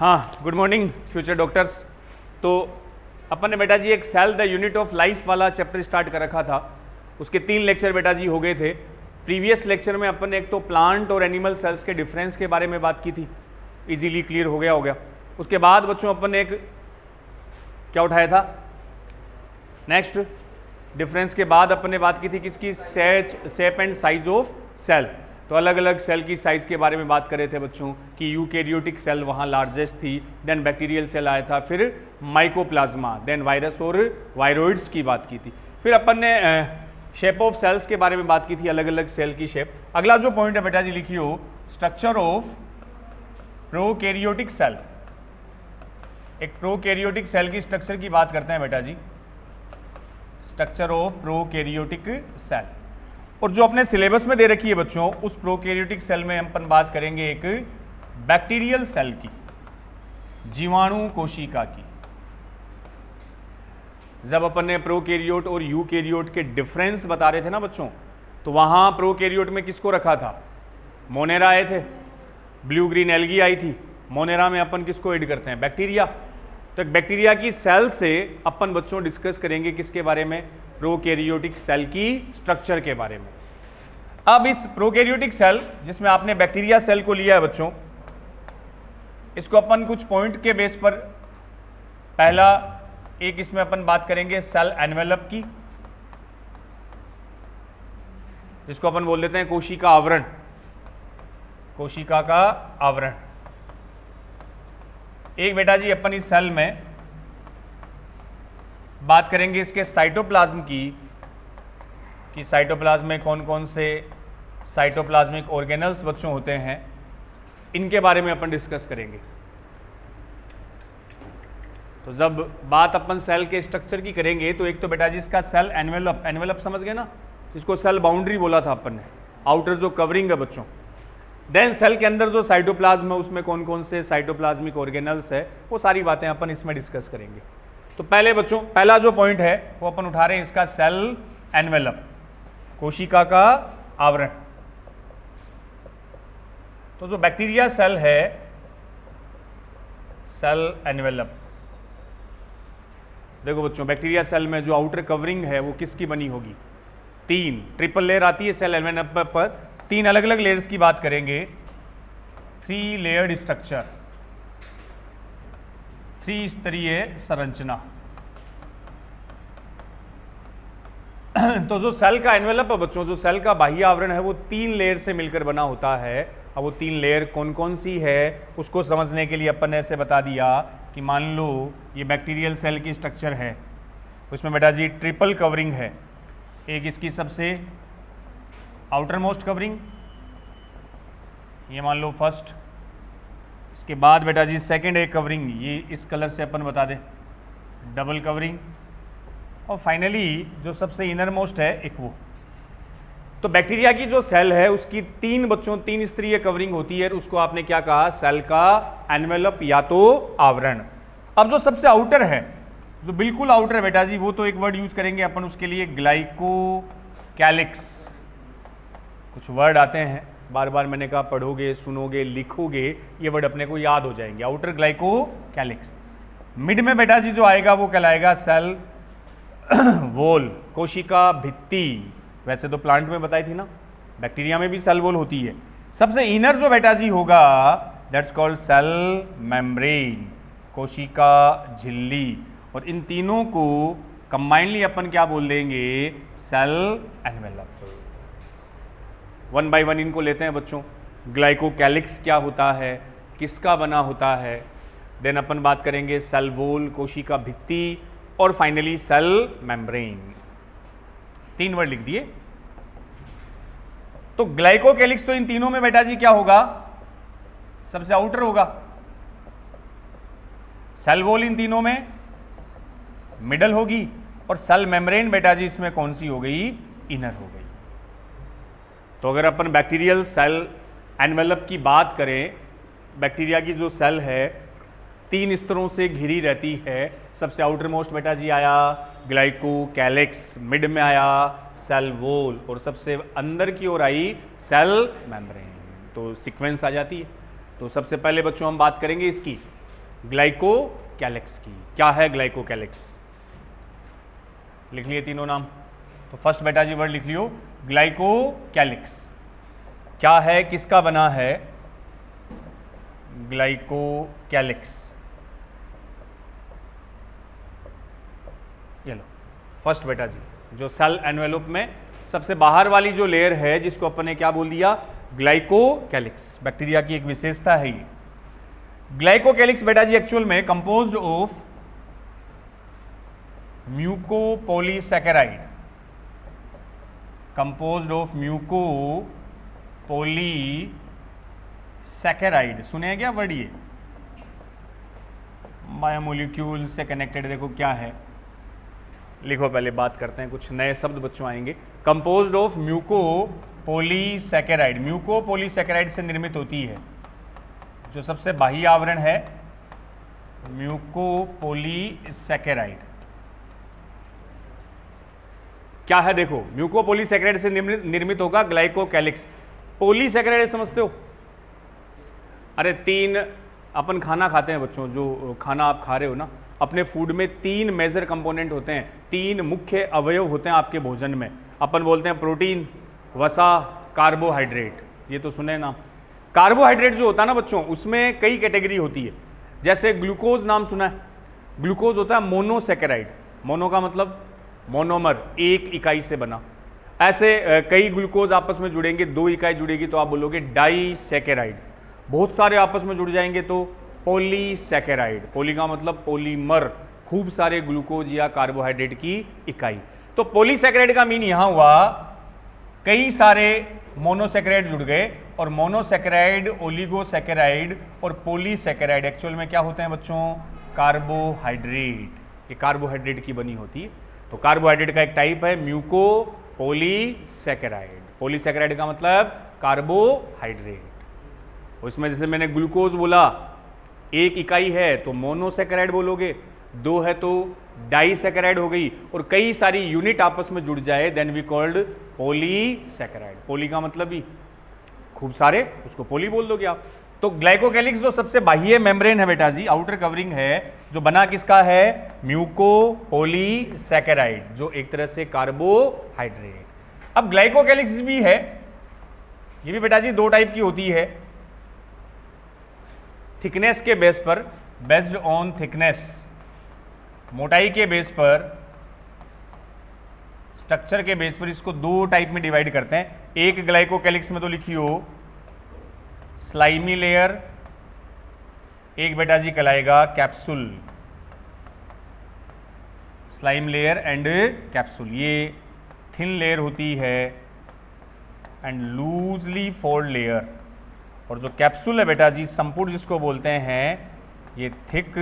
हाँ, good morning future doctors. तो अपन ने बेटा जी एक cell the unit of life वाला चैप्टर स्टार्ट कर रखा था। उसके 3 लेक्चर बेटा जी हो गए थे। प्रीवियस लेक्चर में अपन ने एक तो प्लांट और एनिमल सेल्स के डिफरेंस के बारे में बात की थी, इजीली क्लियर हो गया। उसके बाद बच्चों अपन ने एक क्या उठाया था, नेक्स्ट डिफरेंस के बाद अपन ने बात की थी किसकी, shape and size of cell. तो अलग अलग सेल की साइज के बारे में बात कर रहे थे बच्चों कि यूकैरियोटिक सेल वहाँ लार्जेस्ट थी, देन बैक्टीरियल सेल आया था, फिर माइकोप्लाज्मा, देन वायरस और वायरोइड्स की बात की थी। फिर अपन ने शेप ऑफ सेल्स के बारे में बात की थी, अलग अलग सेल की शेप। अगला जो पॉइंट है बेटा जी लिखियो, स्ट्रक्चर ऑफ प्रोकैरियोटिक सेल। एक प्रोकैरियोटिक सेल की स्ट्रक्चर की बात करते हैं बेटा जी, स्ट्रक्चर ऑफ प्रोकैरियोटिक सेल। और जो अपने सिलेबस में दे रखी है बच्चों, उस प्रोकैरियोटिक सेल में हम अपन बात करेंगे एक बैक्टीरियल सेल की, जीवाणु कोशिका की। जब अपन ने प्रोकैरियोट और यूकैरियोट के डिफरेंस बता रहे थे ना बच्चों, तो वहां प्रोकैरियोट में किसको रखा था, मोनेरा आए थे, ब्लू ग्रीन एल्गी आई थी। मोनेरा में अपन किसको ऐड करते हैं, बैक्टीरिया। तो एक बैक्टीरिया की सेल से अपन बच्चों डिस्कस करेंगे किसके बारे में, प्रोकैरियोटिक सेल की स्ट्रक्चर के बारे में। अब इस प्रोकैरियोटिक सेल जिसमें आपने बैक्टीरिया सेल को लिया है बच्चों, इसको अपन कुछ पॉइंट के बेस पर, पहला एक इसमें अपन बात करेंगे सेल एनवेलप की, जिसको अपन बोल देते हैं कोशिका आवरण, कोशिका का आवरण। एक बेटा जी अपन इस सेल में बात करेंगे इसके साइटोप्लाज्म की, कि साइटोप्लाज्म में कौन कौन से साइटोप्लाज्मिक ऑर्गेनल्स बच्चों होते हैं, इनके बारे में अपन डिस्कस करेंगे। तो जब बात अपन सेल के स्ट्रक्चर की करेंगे तो एक तो बेटा जी इसका सेल एनवेलप, एनवेलप समझ गए ना, जिसको सेल बाउंड्री बोला था अपन ने, आउटर जो कवरिंग है बच्चों। देन सेल के अंदर जो साइटोप्लाज्म है उसमें कौन कौन से साइटोप्लाज्मिक ऑर्गेनल्स है, वो सारी बातें अपन इसमें डिस्कस करेंगे। तो पहले बच्चों पहला जो पॉइंट है वो अपन उठा रहे हैं इसका सेल एनवेलप, कोशिका का आवरण। तो जो बैक्टीरिया सेल है, सेल एनवेलप, देखो बच्चों बैक्टीरिया सेल में जो आउटर कवरिंग है वो किसकी बनी होगी, 3 ट्रिपल लेयर आती है सेल एनवेलप पर। 3 अलग अलग लेयर्स की बात करेंगे, 3 लेयर्ड स्ट्रक्चर, 3 स्तरीय संरचना। तो जो सेल का एनवेलप है बच्चों, जो सेल का बाह्य आवरण है वो 3 लेयर से मिलकर बना होता है। अब वो 3 लेयर कौन कौन सी है उसको समझने के लिए अपन ने ऐसे बता दिया कि मान लो ये बैक्टीरियल सेल की स्ट्रक्चर है, उसमें बेटा जी ट्रिपल कवरिंग है। एक इसकी सबसे आउटर मोस्ट कवरिंग, ये मान लो फर्स्ट, इसके बाद बेटा जी सेकेंड एक कवरिंग, ये इस कलर से अपन बता दें डबल कवरिंग, और फाइनली जो सबसे इनर मोस्ट है एक वो। तो बैक्टीरिया की जो सेल है उसकी 3 बच्चों 3 स्तरीय कवरिंग होती है, उसको आपने क्या कहा, सेल का एनवेलप या तो आवरण। अब जो सबसे आउटर है, जो बिल्कुल आउटर है बेटा जी, वो तो एक वर्ड यूज करेंगे अपन उसके लिए, ग्लाइकोकैलिक्स। कुछ वर्ड आते हैं, बार बार मैंने कहा पढ़ोगे, सुनोगे, लिखोगे, ये वर्ड अपने को याद हो जाएंगे। Outer glycocalyx. मिड में बेटा जी जो आएगा वो कहलाएगा सेल वॉल, कोशिका भित्ति। वैसे तो प्लांट में बताई थी ना, बैक्टीरिया में भी सेल वॉल होती है। सबसे इनर जो बेटा जी होगा दैट्स कॉल्ड सेल मेम्ब्रेन, कोशिका झिल्ली। और इन तीनों को कंबाइनली अपन क्या बोल देंगे, सेल एनवेलप। 1 बाय 1 इनको लेते हैं बच्चों। ग्लाइकोकैलिक्स क्या होता है, किसका बना होता है, देन अपन बात करेंगे सेल वॉल, कोशिका भित्ति, और फाइनली सेल मेम्ब्रेन। 3 वर्ड लिख दिए। तो ग्लाइकोकैलिक्स तो इन तीनों में बेटा जी क्या होगा, सबसे आउटर होगा। सेल वॉल इन तीनों में मिडल होगी, और सेल मेम्ब्रेन बेटा जी इसमें कौन सी हो गई, इनर हो गई। तो अगर अपन बैक्टीरियल सेल एनवेलप की बात करें, बैक्टीरिया की जो सेल है 3 स्तरों से घिरी रहती है। सबसे आउटर मोस्ट बेटा जी आया ग्लाइकोकैलिक्स, मिड में आया सेल वॉल, और सबसे अंदर की ओर आई सेल मेम्ब्रेन। तो सीक्वेंस आ जाती है। तो सबसे पहले बच्चों हम बात करेंगे इसकी ग्लाइकोकैलिक्स की। क्या है ग्लाइकोकैलिक्स? लिख लिए तीनों नाम। तो फर्स्ट बेटा जी वर्ड लिख लियो, ग्लाइकोकैलिक्स। क्या है, किसका बना है? ग्लाइकोकैलिक्स। ये लो फर्स्ट बेटा जी, जो सेल एनवेलोप में सबसे बाहर वाली जो लेयर है जिसको अपन ने क्या बोल दिया? ग्लाइकोकैलिक्स। बैक्टीरिया की एक विशेषता है ये। ग्लाइकोकैलिक्स बेटा जी एक्चुअल में composed of mucopolysaccharide, composed of mucopolysaccharide. सुने हैं क्या वर्ड ये? बायोमोलिक्यूल से कनेक्टेड। देखो क्या है, लिखो पहले, बात करते हैं, कुछ नए शब्द बच्चों आएंगे। कंपोज्ड ऑफ म्यूकोपॉलीसैकेराइड, म्यूकोपॉलीसैकेराइड से निर्मित होती है। जो सबसे बाह्य आवरण है म्यूकोपॉलीसैकेराइड। क्या है? देखो म्यूकोपॉलीसैकेराइड से निर्मित होगा ग्लाइकोकैलिक्स। पॉलीसैकेराइड समझते हो? अरे तीन, अपन खाना खाते हैं बच्चों, जो खाना आप खा रहे हो ना, अपने फूड में तीन मेजर कंपोनेंट होते हैं, तीन मुख्य अवयव होते हैं आपके भोजन में। अपन बोलते हैं प्रोटीन, वसा, कार्बोहाइड्रेट। ये तो सुने ना। कार्बोहाइड्रेट जो होता है ना बच्चों, उसमें कई कैटेगरी होती है। जैसे ग्लूकोज नाम सुना है? ग्लूकोज होता है मोनोसैकेराइड। मोनो का मतलब मोनोमर, एक इकाई से बना। ऐसे कई ग्लूकोज आपस में जुड़ेंगे, दो इकाई जुड़ेगी तो आप बोलोगे डाइसैकेराइड। बहुत सारे आपस में जुड़ जाएंगे तो पॉलीसैकेराइड। पॉली का मतलब पॉलीमर, खूब सारे ग्लूकोज या कार्बोहाइड्रेट की इकाई। तो पॉलीसैकेराइड का मीन यहां हुआ कई सारे मोनोसैकेराइड जुड़ गए, और मोनोसैकेराइड, ओलिगोसैकेराइड और पॉलीसैकेराइड एक्चुअल में क्या होते हैं बच्चों? कार्बोहाइड्रेट। ये कार्बोहाइड्रेट की बनी होती है। तो कार्बोहाइड्रेट का एक टाइप है म्यूकोपॉलीसैकेराइड। पॉलीसैकेराइड का मतलब कार्बोहाइड्रेट। उसमें जैसे मैंने ग्लूकोज बोला, एक इकाई है तो मोनोसैकेराइड बोलोगे, दो है तो डाइसैकेराइड हो गई, और कई सारी यूनिट आपस में जुड़ जाए then we called polysaccharide. Poly का मतलब ही खूब सारे, उसको पॉली बोल दोगे आप। तो ग्लाइकोकैलिक्स जो सबसे बाह्य मेम्ब्रेन है बेटा जी, आउटर कवरिंग है, जो बना किसका है? म्यूकोपॉलीसैकेराइड, जो एक तरह से कार्बोहाइड्रेट। अब ग्लाइकोकैलिक्स भी है, ये भी बेटा जी दो टाइप की होती है। थिकनेस के बेस पर, बेस्ड ऑन थिकनेस, मोटाई के बेस पर, स्ट्रक्चर के बेस पर इसको दो टाइप में डिवाइड करते हैं। एक ग्लाइकोकैलिक्स में तो लिखियो स्लाइमी लेयर, एक बेटा जी कहलाएगा capsule. Slime layer and capsule, ये थिन लेयर होती है एंड लूजली फोल्ड लेयर, और जो कैप्सूल है बेटा जी, संपूर्ण जिसको बोलते हैं, ये थिक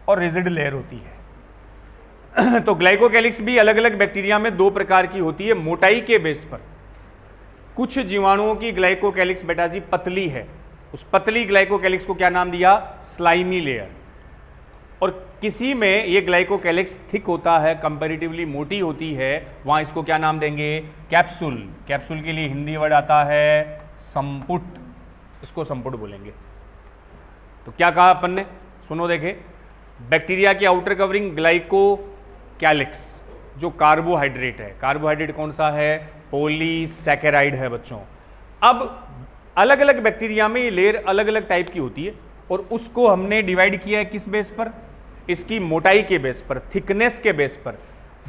और रिजिड लेयर होती है। तो ग्लाइकोकैलिक्स भी अलग अलग बैक्टीरिया में दो प्रकार की होती है मोटाई के बेस पर। कुछ जीवाणुओं की ग्लाइकोकैलिक्स बेटा जी पतली है, उस पतली ग्लाइकोकैलिक्स को क्या नाम दिया? Slimy layer. और किसी में ये ग्लाइकोकैलिक्स थिक होता है, कंपैरेटिवली मोटी होती है, वहां इसको क्या नाम देंगे? कैप्सूल। कैप्सूल के लिए हिंदी वर्ड आता है संपुट, इसको संपुट बोलेंगे। तो क्या कहा अपन ने? सुनो देखे, बैक्टीरिया की आउटर कवरिंग ग्लाइकोकैलिक्स, जो कार्बोहाइड्रेट है। कार्बोहाइड्रेट कौन सा है? पॉलीसैकेराइड है बच्चों। अब अलग अलग बैक्टीरिया में ये लेयर अलग अलग टाइप की होती है, और उसको हमने डिवाइड किया है किस बेस पर? इसकी मोटाई के बेस पर, थिकनेस के बेस पर।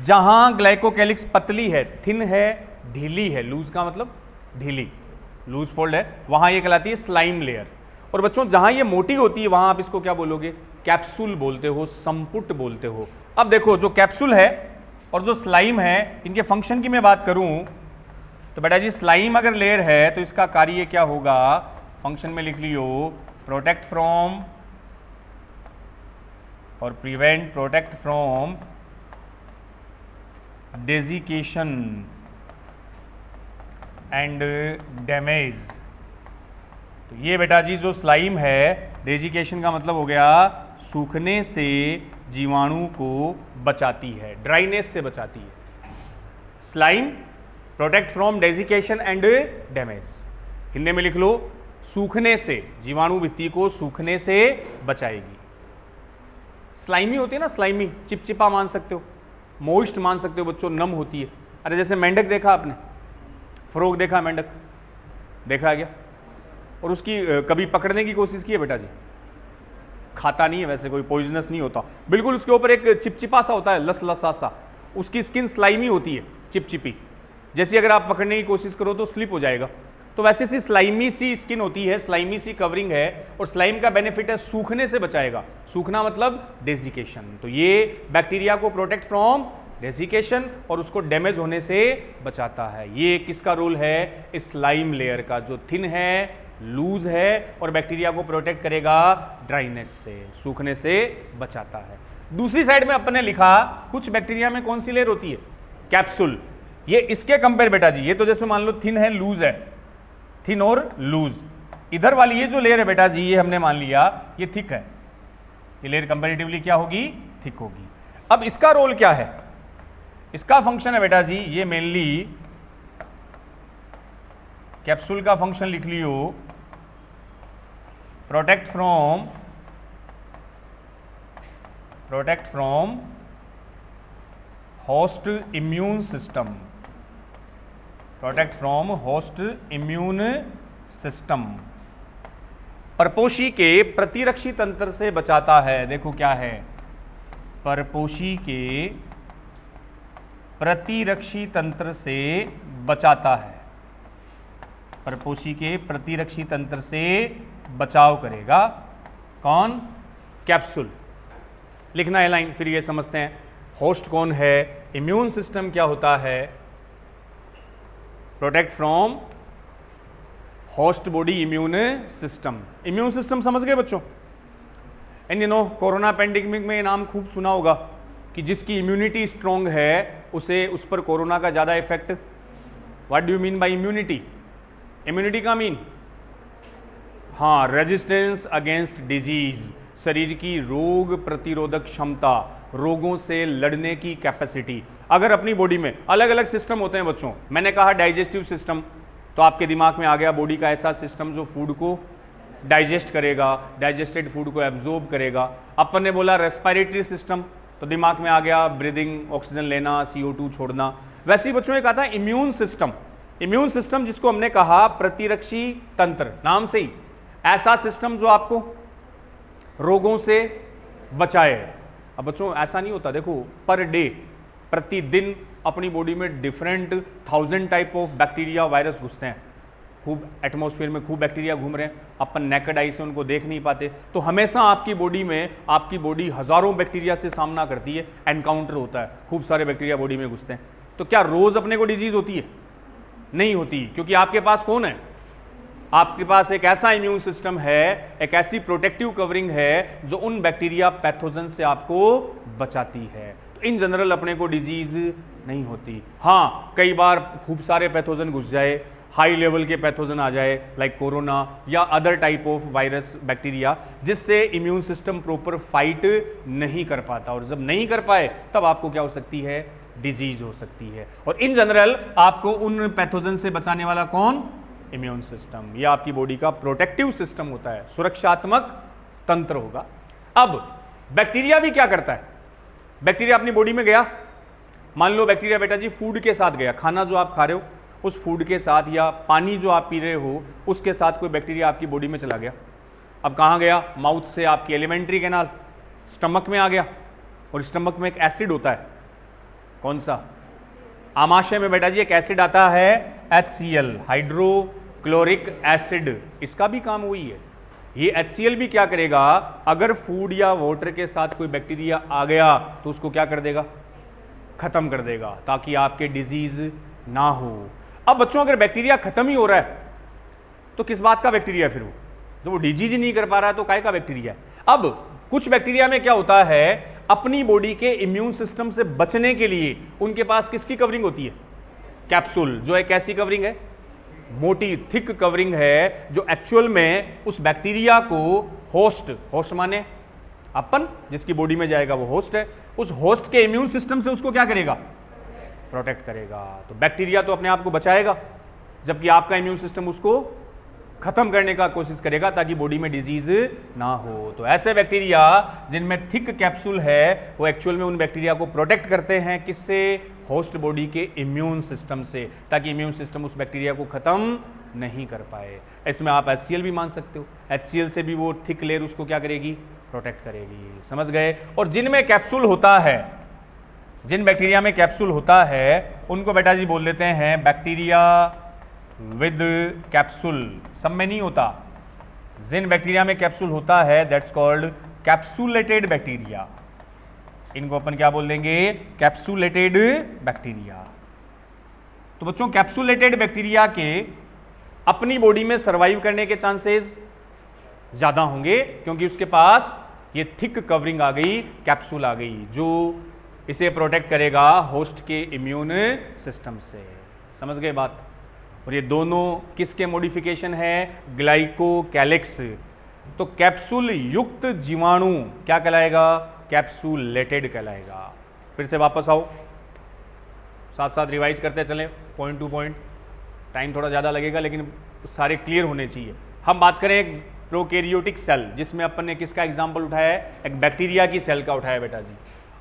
जहां ग्लाइकोकैलिक्स पतली है, थिन है, ढीली है, लूज का मतलब ढीली, लूज फोल्ड है, वहां ये कहलाती है स्लाइम लेयर। और बच्चों जहां ये मोटी होती है वहां आप इसको क्या बोलोगे? कैप्सूल बोलते हो, संपुट बोलते हो। अब देखो, जो कैप्सूल है और जो स्लाइम है, इनके फंक्शन की मैं बात करूं तो बेटा जी स्लाइम अगर लेयर है तो इसका कार्य क्या होगा? फंक्शन में लिख लियो, प्रोटेक्ट फ्रॉम और protect from desiccation and damage. तो ये बेटा जी जो स्लाइम है, डेजिकेशन का मतलब हो गया सूखने से जीवाणु को बचाती है, ड्राइनेस से बचाती है। Slime protect from desiccation and damage. Hindi में लिख लो, सूखने से, जीवाणु भित्ति को सूखने से बचाएगी। स्लाइमी होती है ना, स्लाइमी, चिपचिपा मान सकते हो, मोइस्ट मान सकते हो बच्चों, नम होती है। अरे जैसे मेंढक देखा आपने, फ्रॉग देखा, मेंढक देखा है क्या? और उसकी कभी पकड़ने की कोशिश की है बेटा जी? खाता नहीं है वैसे, कोई पॉइजनस नहीं होता, बिल्कुल उसके ऊपर एक चिपचिपा सा होता है, लसलसा सा, उसकी स्किन स्लाइमी होती है, चिपचिपी, जैसी अगर आप पकड़ने की कोशिश करो तो स्लिप हो जाएगा। तो वैसे सी स्लाइमी सी स्किन होती है, स्लाइमी सी कवरिंग है, और स्लाइम का बेनिफिट है सूखने से बचाएगा। सूखना मतलब डेजिकेशन। तो ये बैक्टीरिया को प्रोटेक्ट फ्रॉम डेजिकेशन और उसको डैमेज होने से बचाता है। ये किसका रोल है? स्लाइम लेयर का, जो थिन है, लूज है, और बैक्टीरिया को प्रोटेक्ट करेगा ड्राइनेस से, सूखने से बचाता है। दूसरी साइड में अपन ने लिखा कुछ बैक्टीरिया में कौन सी लेयर होती है? कैप्सूल। ये इसके कंपेयर बेटा जी, ये तो जैसे मान लो थिन है, लूज है, थिन और लूज। इधर वाली ये जो लेयर है बेटा जी, ये हमने मान लिया ये थिक है, ये लेयर कंपैरेटिवली क्या होगी? थिक होगी। अब इसका रोल क्या है? इसका फंक्शन है बेटा जी, ये मेनली कैप्सूल का फंक्शन लिख लियो, protect from host immune system, protect from host immune system, परपोषी के प्रतिरक्षी तंत्र से बचाता है। देखो क्या है, परपोषी के प्रतिरक्षी तंत्र से बचाता है, परपोषी के प्रतिरक्षी तंत्र से बचाव करेगा कौन? कैप्सूल। लिखना है लाइन, फिर ये समझते हैं होस्ट कौन है, इम्यून सिस्टम क्या होता है। Protect from host body immune system. Immune system समझ गए बच्चों? And you know corona pandemic में नाम खूब सुना होगा कि जिसकी इम्यूनिटी स्ट्रॉन्ग है उसे, उस पर कोरोना का ज़्यादा effect. What do you mean by immunity? Immunity का मीन, हाँ, रेजिस्टेंस अगेंस्ट डिजीज, शरीर की रोग प्रतिरोधक क्षमता, रोगों से लड़ने की कैपेसिटी। अगर अपनी बॉडी में अलग अलग सिस्टम होते हैं बच्चों, मैंने कहा डाइजेस्टिव सिस्टम, तो आपके दिमाग में आ गया बॉडी का ऐसा सिस्टम जो फूड को डाइजेस्ट करेगा, डाइजेस्टेड फूड को एब्जॉर्ब करेगा। अपन ने बोला रेस्पिरेटरी सिस्टम, तो दिमाग में आ गया ब्रीदिंग, ऑक्सीजन लेना, CO2 छोड़ना। वैसे ही बच्चों एक आता है इम्यून सिस्टम। इम्यून सिस्टम जिसको हमने कहा प्रतिरक्षी तंत्र, नाम से ही ऐसा सिस्टम जो आपको रोगों से बचाए। अब बच्चों ऐसा नहीं होता, देखो पर डे, प्रतिदिन अपनी बॉडी में different 1000 type of bacteria, virus घुसते हैं। खूब एटमॉस्फेयर में खूब बैक्टीरिया घूम रहे हैं, अपन नेकेड आई से उनको देख नहीं पाते। तो हमेशा आपकी बॉडी में, आपकी बॉडी हजारों बैक्टीरिया से सामना करती है, एनकाउंटर होता है, खूब सारे बैक्टीरिया बॉडी में घुसते हैं। तो क्या रोज अपने को डिजीज होती है? नहीं होती, क्योंकि आपके पास कौन है? आपके पास एक ऐसा इम्यून सिस्टम है, एक ऐसी प्रोटेक्टिव कवरिंग है जो उन बैक्टीरिया पैथोजन से आपको बचाती है। तो इन जनरल अपने को डिजीज नहीं होती। हाँ, कई बार खूब सारे पैथोजन घुस जाए, हाई लेवल के पैथोजन आ जाए लाइक कोरोना या other type of virus, bacteria, जिससे इम्यून सिस्टम प्रॉपर फाइट नहीं कर पाता, और जब नहीं कर पाए तब आपको क्या हो सकती है? डिजीज हो सकती है। और इन जनरल आपको उन पैथोजन से बचाने वाला कौन? Immune system. यह आपकी बॉडी का प्रोटेक्टिव सिस्टम होता है, सुरक्षात्मक तंत्र होगा। अब बैक्टीरिया भी क्या करता है? बैक्टीरिया अपनी बॉडी में गया, मान लो बैक्टीरिया बेटा जी फूड के साथ गया, खाना जो आप खा रहे हो उस फूड के साथ, या पानी जो आप पी रहे हो उसके साथ कोई बैक्टीरिया आपकी बॉडी में चला गया। अब कहाँ गया? माउथ से आपकी एलिमेंट्री कैनाल, स्टमक में आ गया, और स्टमक में एक एसिड होता है, कौन सा? आमाशय में बेटा जी एक एसिड आता है HCl, हाइड्रोक्लोरिक एसिड। इसका भी काम वही है। ये HCl भी क्या करेगा? अगर फूड या वाटर के साथ कोई बैक्टीरिया आ गया तो उसको क्या कर देगा? खत्म कर देगा, ताकि आपके डिजीज ना हो। अब बच्चों अगर बैक्टीरिया खत्म ही हो रहा है तो किस बात का बैक्टीरिया फिर वो? जब वो डिजीज ही नहीं कर पा रहा है तो काय का बैक्टीरिया है? अब कुछ बैक्टीरिया में क्या होता है, अपनी बॉडी के इम्यून सिस्टम से बचने के लिए उनके पास किसकी कवरिंग होती है? कैप्सूल, जो एक ऐसी कवरिंग है, मोटी थिक कवरिंग है, जो एक्चुअल में उस बैक्टीरिया को होस्ट माने अपन, जिसकी बॉडी में जाएगा वो होस्ट है, उस होस्ट के इम्यून सिस्टम से उसको क्या करेगा? प्रोटेक्ट करेगा। तो बैक्टीरिया तो अपने आप को बचाएगा, जबकि आपका इम्यून सिस्टम उसको खत्म करने का कोशिश करेगा ताकि बॉडी में डिजीज ना हो। तो ऐसे बैक्टीरिया जिनमें थिक कैप्सूल है वो एक्चुअल में उन बैक्टीरिया को प्रोटेक्ट करते हैं, किससे? होस्ट बॉडी के इम्यून सिस्टम से, ताकि इम्यून सिस्टम उस बैक्टीरिया को खत्म नहीं कर पाए। इसमें आप HCl भी मान सकते हो, HCl से भी वो थिक लेयर उसको क्या करेगी? प्रोटेक्ट करेगी। समझ गए? और जिनमें कैप्सूल होता है, जिन बैक्टीरिया में कैप्सूल होता है उनको बेटा जी बोल देते हैं बैक्टीरिया विद कैप्सूल। सब में नहीं होता, जिन बैक्टीरिया में कैप्सूल होता है दैट्स कॉल्ड कैप्सूलेटेड बैक्टीरिया। इनको अपन क्या बोल देंगे? Capsulated bacteria. तो बच्चों कैप्सूलेटेड बैक्टीरिया के अपनी बॉडी में सर्वाइव करने के चांसेस ज्यादा होंगे, क्योंकि उसके पास ये थिक कवरिंग आ गई, कैप्सूल आ गई, जो इसे प्रोटेक्ट करेगा होस्ट के इम्यून सिस्टम से। समझ गए बात? और ये दोनों किसके मॉडिफिकेशन है? ग्लाइकोकैलिक्स। तो कैप्सूल युक्त जीवाणु क्या कहलाएगा? कैप्सूलेटेड कहलाएगा। फिर से वापस आओ, साथ साथ रिवाइज करते चलें पॉइंट टू पॉइंट। टाइम थोड़ा ज़्यादा लगेगा लेकिन सारे क्लियर होने चाहिए। हम बात करें एक प्रोकैरियोटिक सेल, जिसमें अपन ने किसका एग्जाम्पल उठाया है? एक बैक्टीरिया की सेल का उठाया बेटा जी।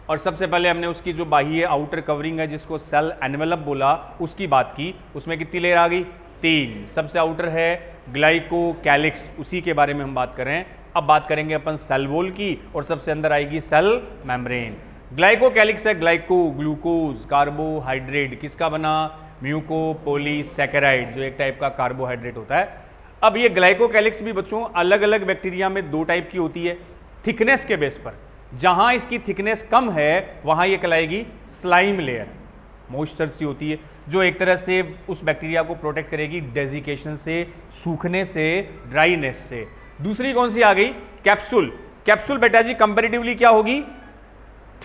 और सबसे पहले हमने उसकी जो बाह्य आउटर कवरिंग है जिसको सेल एनवेलप बोला, उसकी बात की। उसमें कितनी लेयर आ गई? 3। सबसे आउटर है ग्लाइकोकैलिक्स, उसी के बारे में हम बात कर रहे हैं। अब बात करेंगे अपन सेल वॉल की, और सबसे अंदर आएगी सेल मेम्ब्रेन। ग्लाइकोकैलिक्स है ग्लाइको, ग्लूकोज, कार्बोहाइड्रेट, किसका बना? म्यूकोपॉलीसैकेराइड, जो एक टाइप का कार्बोहाइड्रेट होता है। अब ये ग्लाइकोकैलिक्स भी बच्चों अलग अलग बैक्टीरिया में 2 टाइप की होती है, थिकनेस के बेस पर। जहां इसकी थिकनेस कम है वहां ये कहलाएगी स्लाइम लेयर, मॉइस्चर सी होती है, जो एक तरह से उस बैक्टीरिया को प्रोटेक्ट करेगी डेजिकेशन से, सूखने से, ड्राइनेस से। दूसरी कौन सी आ गई? कैप्सूल। कैप्सूल बेटा जी कंपैरेटिवली क्या होगी?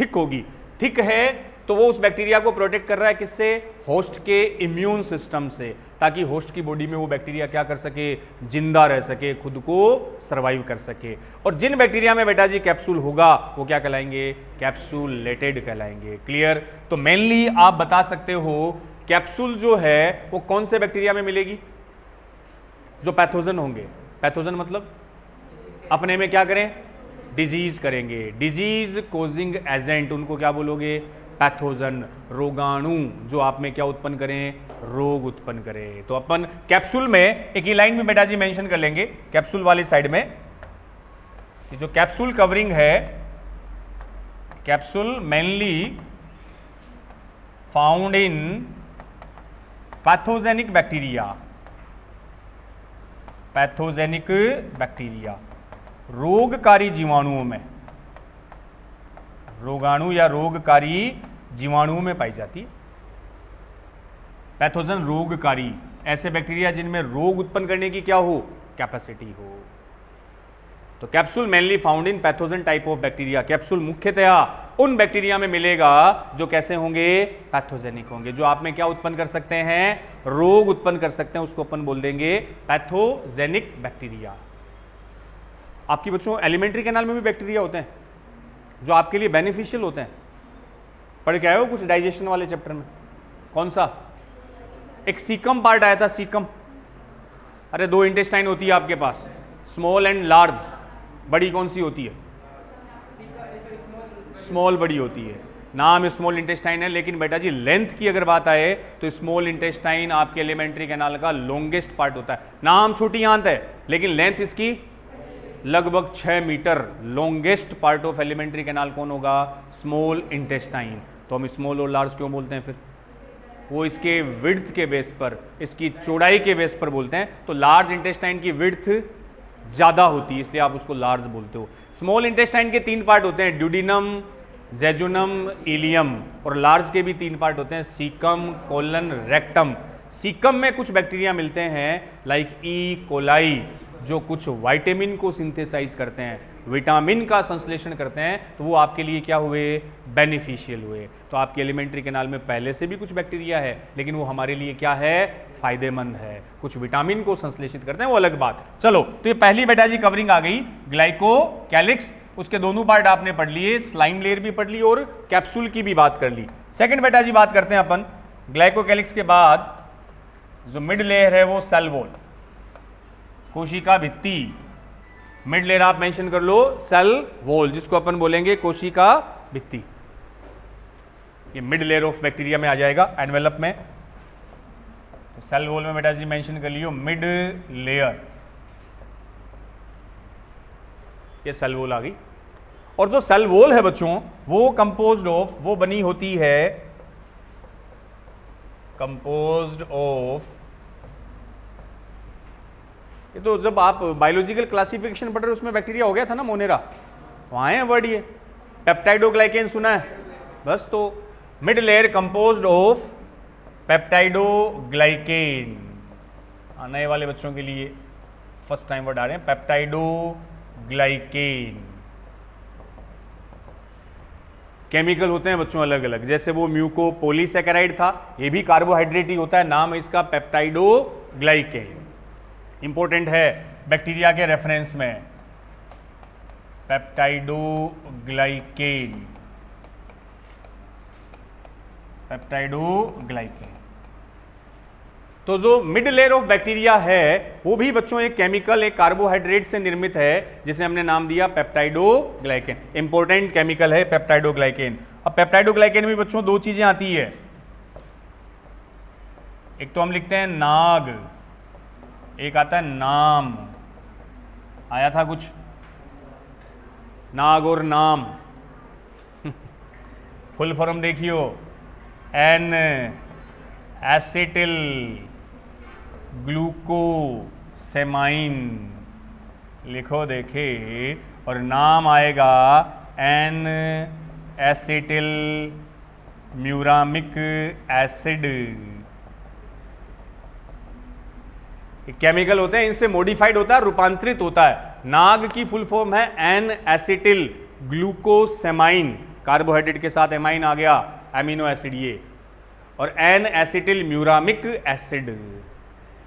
थिक होगी। थिक है तो वो उस बैक्टीरिया को प्रोटेक्ट कर रहा है, किससे? होस्ट के इम्यून सिस्टम से, ताकि होस्ट की बॉडी में वो बैक्टीरिया क्या कर सके? जिंदा रह सके, खुद को सर्वाइव कर सके। और जिन बैक्टीरिया में बेटा जी कैप्सूल होगा वो क्या कहलाएंगे? कैप्सूलेटेड कहलाएंगे। क्लियर? तो मेनली आप बता सकते हो कैप्सूल जो है वो कौन से बैक्टीरिया में मिलेगी? जो पैथोजन होंगे। पैथोजन मतलब अपने में क्या करें? डिजीज करेंगे। डिजीज कोजिंग एजेंट, उनको क्या बोलोगे? पैथोजन, रोगाणु, जो आप में क्या उत्पन्न करें? रोग उत्पन्न करें। तो अपन कैप्सूल में एक ही लाइन में बेटा जी मेंशन कर लेंगे, कैप्सूल वाली साइड में ये जो कैप्सूल कवरिंग है, capsule mainly found in pathogenic bacteria. Pathogenic bacteria, रोगकारी जीवाणुओं में, रोगाणु या रोगकारी जीवाणुओं में पाई जाती है। पैथोजन रोगकारी, ऐसे बैक्टीरिया जिनमें रोग उत्पन्न करने की क्या हो? कैपेसिटी हो। तो capsule mainly found in pathogen type of bacteria. Capsule मुख्यतया उन बैक्टीरिया में मिलेगा जो कैसे होंगे? पैथोजेनिक होंगे, जो आप में क्या उत्पन्न कर सकते हैं? रोग उत्पन्न कर सकते हैं। उसको अपन बोल देंगे पैथोजेनिक बैक्टीरिया। आपकी बच्चों एलिमेंट्री कैनाल में भी बैक्टीरिया होते हैं जो आपके लिए बेनिफिशियल होते हैं। पढ़ के आए हो कुछ डाइजेशन वाले चैप्टर में? कौन सा? एक सीकम पार्ट आया था, सीकम। अरे 2 इंटेस्टाइन होती है आपके पास, स्मॉल एंड लार्ज। बड़ी कौन सी होती है? स्मॉल बड़ी होती है। नाम स्मॉल इंटेस्टाइन है, लेकिन बेटा जी लेंथ की अगर बात आए तो स्मॉल इंटेस्टाइन आपके एलिमेंट्री कैनाल का लॉन्गेस्ट पार्ट होता है। नाम छोटी आंत है लेकिन लेंथ इसकी लगभग 6 metre. Longest part of alimentary canal कौन होगा? Small intestine. तो हम स्मॉल और लार्ज क्यों बोलते हैं फिर? वो इसके विड्थ के बेस पर, इसकी चौड़ाई के बेस पर बोलते हैं। तो लार्ज इंटेस्टाइन की विड्थ ज़्यादा होती है, इसलिए आप उसको लार्ज बोलते हो। स्मॉल इंटेस्टाइन के 3 पार्ट होते हैं, ड्यूडिनम, जेजुनम, इलियम। और लार्ज के भी 3 पार्ट होते हैं, सीकम, कोलन, रेक्टम। सीकम में कुछ बैक्टीरिया मिलते हैं लाइक ई कोलाई, जो कुछ विटामिन को सिंथेसाइज करते हैं, विटामिन का संश्लेषण करते हैं। तो वो आपके लिए क्या हुए? बेनिफिशियल हुए। तो आपके एलिमेंट्री कैनाल में पहले से भी कुछ बैक्टीरिया है, लेकिन वो हमारे लिए क्या है? फायदेमंद है। कुछ विटामिन को संश्लेषित करते हैं, वो अलग बात। चलो, तो ये पहली बेटा जी कवरिंग आ गई, ग्लाइकोकैलिक्स। उसके दोनों पार्ट आपने पढ़ लिए, स्लाइम लेयर भी पढ़ ली और कैप्सूल की भी बात कर ली। सेकंड बेटा जी बात करते हैं अपन ग्लाइकोकैलिक्स के बाद जो मिड लेयर है वो सेल वॉल। कोशिका भित्ति, मिड लेयर आप मेंशन कर लो सेल वॉल, जिसको अपन बोलेंगे कोशिका भित्ति। ये मिड लेयर ऑफ बैक्टीरिया में आ जाएगा एनवेलप में। तो सेल वॉल में बेटा जी मेंशन कर लियो मिड लेयर, ये सेल वॉल आ गई। और जो सेल वॉल है बच्चों वो कंपोज्ड ऑफ, वो बनी होती है कंपोज्ड ऑफ, ये तो जब आप बायोलॉजिकल क्लासिफिकेशन पढ़ रहे उसमें बैक्टीरिया हो गया था ना, मोनेरा, वहां है वर्ड ये पेप्टाइडोग्लाइकेन सुना है बस। तो mid layer composed of peptidoglycan, नए वाले बच्चों के लिए फर्स्ट टाइम वर्ड आ रहे हैं पेप्टाइडोग्लाइकेन। केमिकल होते हैं बच्चों अलग अलग, जैसे वो म्यूकोपोलीसैकेराइड था, ये भी कार्बोहाइड्रेट ही होता है, नाम है इसका पेप्टाइडोग्लाइकेन। इंपॉर्टेंट है बैक्टीरिया के रेफरेंस में, पेप्टाइडोग्लाइकेन, पेप्टाइडोग्लाइकेन। तो जो मिड लेयर ऑफ बैक्टीरिया है वो भी बच्चों एक केमिकल, एक कार्बोहाइड्रेट से निर्मित है, जिसे हमने नाम दिया पेप्टाइडोग्लाइकेन। इंपॉर्टेंट केमिकल है पेप्टाइडोग्लाइकेन। अब पेप्टाइडोग्लाइकेन में बच्चों दो चीजें आती है, एक तो हम लिखते हैं नाग, एक आता है नाम। आया था कुछ नाग और नाम फुल फॉर्म देखियो, एन एसिटिल ग्लूकोसेमाइन लिखो देखे, और नाम आएगा N acetyl muramic acid. Chemical होते हैं, इनसे मॉडिफाइड होता है, रूपांतरित होता है। नाग की फुल फॉर्म है एन एसिटिल ग्लूकोसेमाइन, कार्बोहाइड्रेट के साथ एमाइन आ गया, एमिनो एसिड ये, और एन एसिटिल म्यूरामिक एसिड।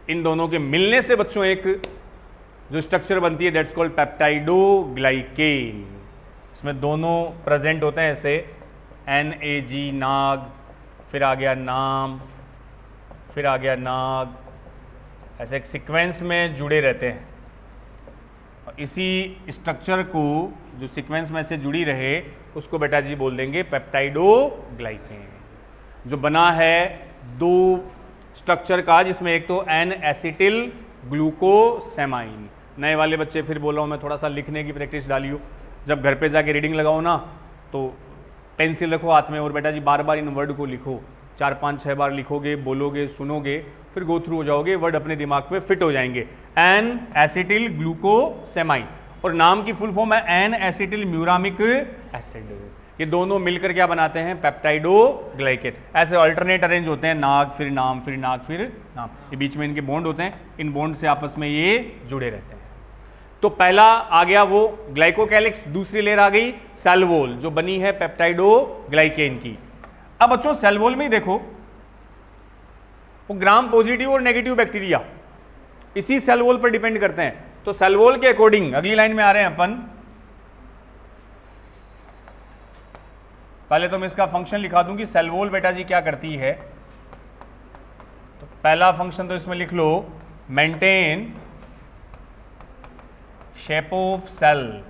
इन दोनों के मिलने से बच्चों एक जो स्ट्रक्चर बनती है दैट्स कॉल्ड पेप्टाइडोग्लाइकेन। इसमें दोनों प्रेजेंट होते हैं, ऐसे NAG नाग, फिर आ गया नाम, फिर आ गया नाग, ऐसे एक सीक्वेंस में जुड़े रहते हैं। और इसी स्ट्रक्चर को जो सीक्वेंस में से जुड़ी रहे उसको बेटा जी बोल देंगे पेप्टाइडोग्लाइकेन, जो बना है दो स्ट्रक्चर का, जिसमें एक तो एन एसिटिल ग्लूकोसेमाइन। नए वाले बच्चे फिर बोल रहा हूँ मैं, थोड़ा सा लिखने की प्रैक्टिस डालियो, जब घर पे जाके रीडिंग लगाओ ना तो पेंसिल रखो हाथ में और बेटा जी बार बार इन वर्ड को लिखो, 4-5-6 बार लिखोगे, बोलोगे, सुनोगे, फिर गो थ्रू हो जाओगे, वर्ड अपने दिमाग में फिट हो जाएंगे। एन एसिटिल ग्लूकोसेमाइन, और नाम की फुल फॉर्म है एन एसिटिल म्यूरामिक एसिड। ये दोनों मिलकर क्या बनाते हैं? पेप्टाइडोग्लाइकेन। ऐसे अल्टरनेट अरेंज होते हैं, नाग फिर नाम फिर नाग फिर नाम, ये बीच में इनके बॉन्ड होते हैं, इन बॉन्ड से आपस में ये जुड़े रहते हैं। तो पहला आ गया वो ग्लाइकोकैलिक्स, दूसरी लेयर आ गई सेल वॉल जो बनी है पेप्टाइडोग्लाइकेन की। अब बच्चों सेल वॉल में ही देखो, वो ग्राम पॉजिटिव और नेगेटिव बैक्टीरिया इसी सेल वॉल पर डिपेंड करते हैं। तो सेल वॉल के अकॉर्डिंग अगली लाइन में आ रहे हैं अपन। पहले तो मैं इसका फंक्शन लिखा दूं कि सेल वॉल बेटा जी क्या करती है। तो पहला फंक्शन तो इसमें लिख लो, मेंटेन शेप ऑफ सेल,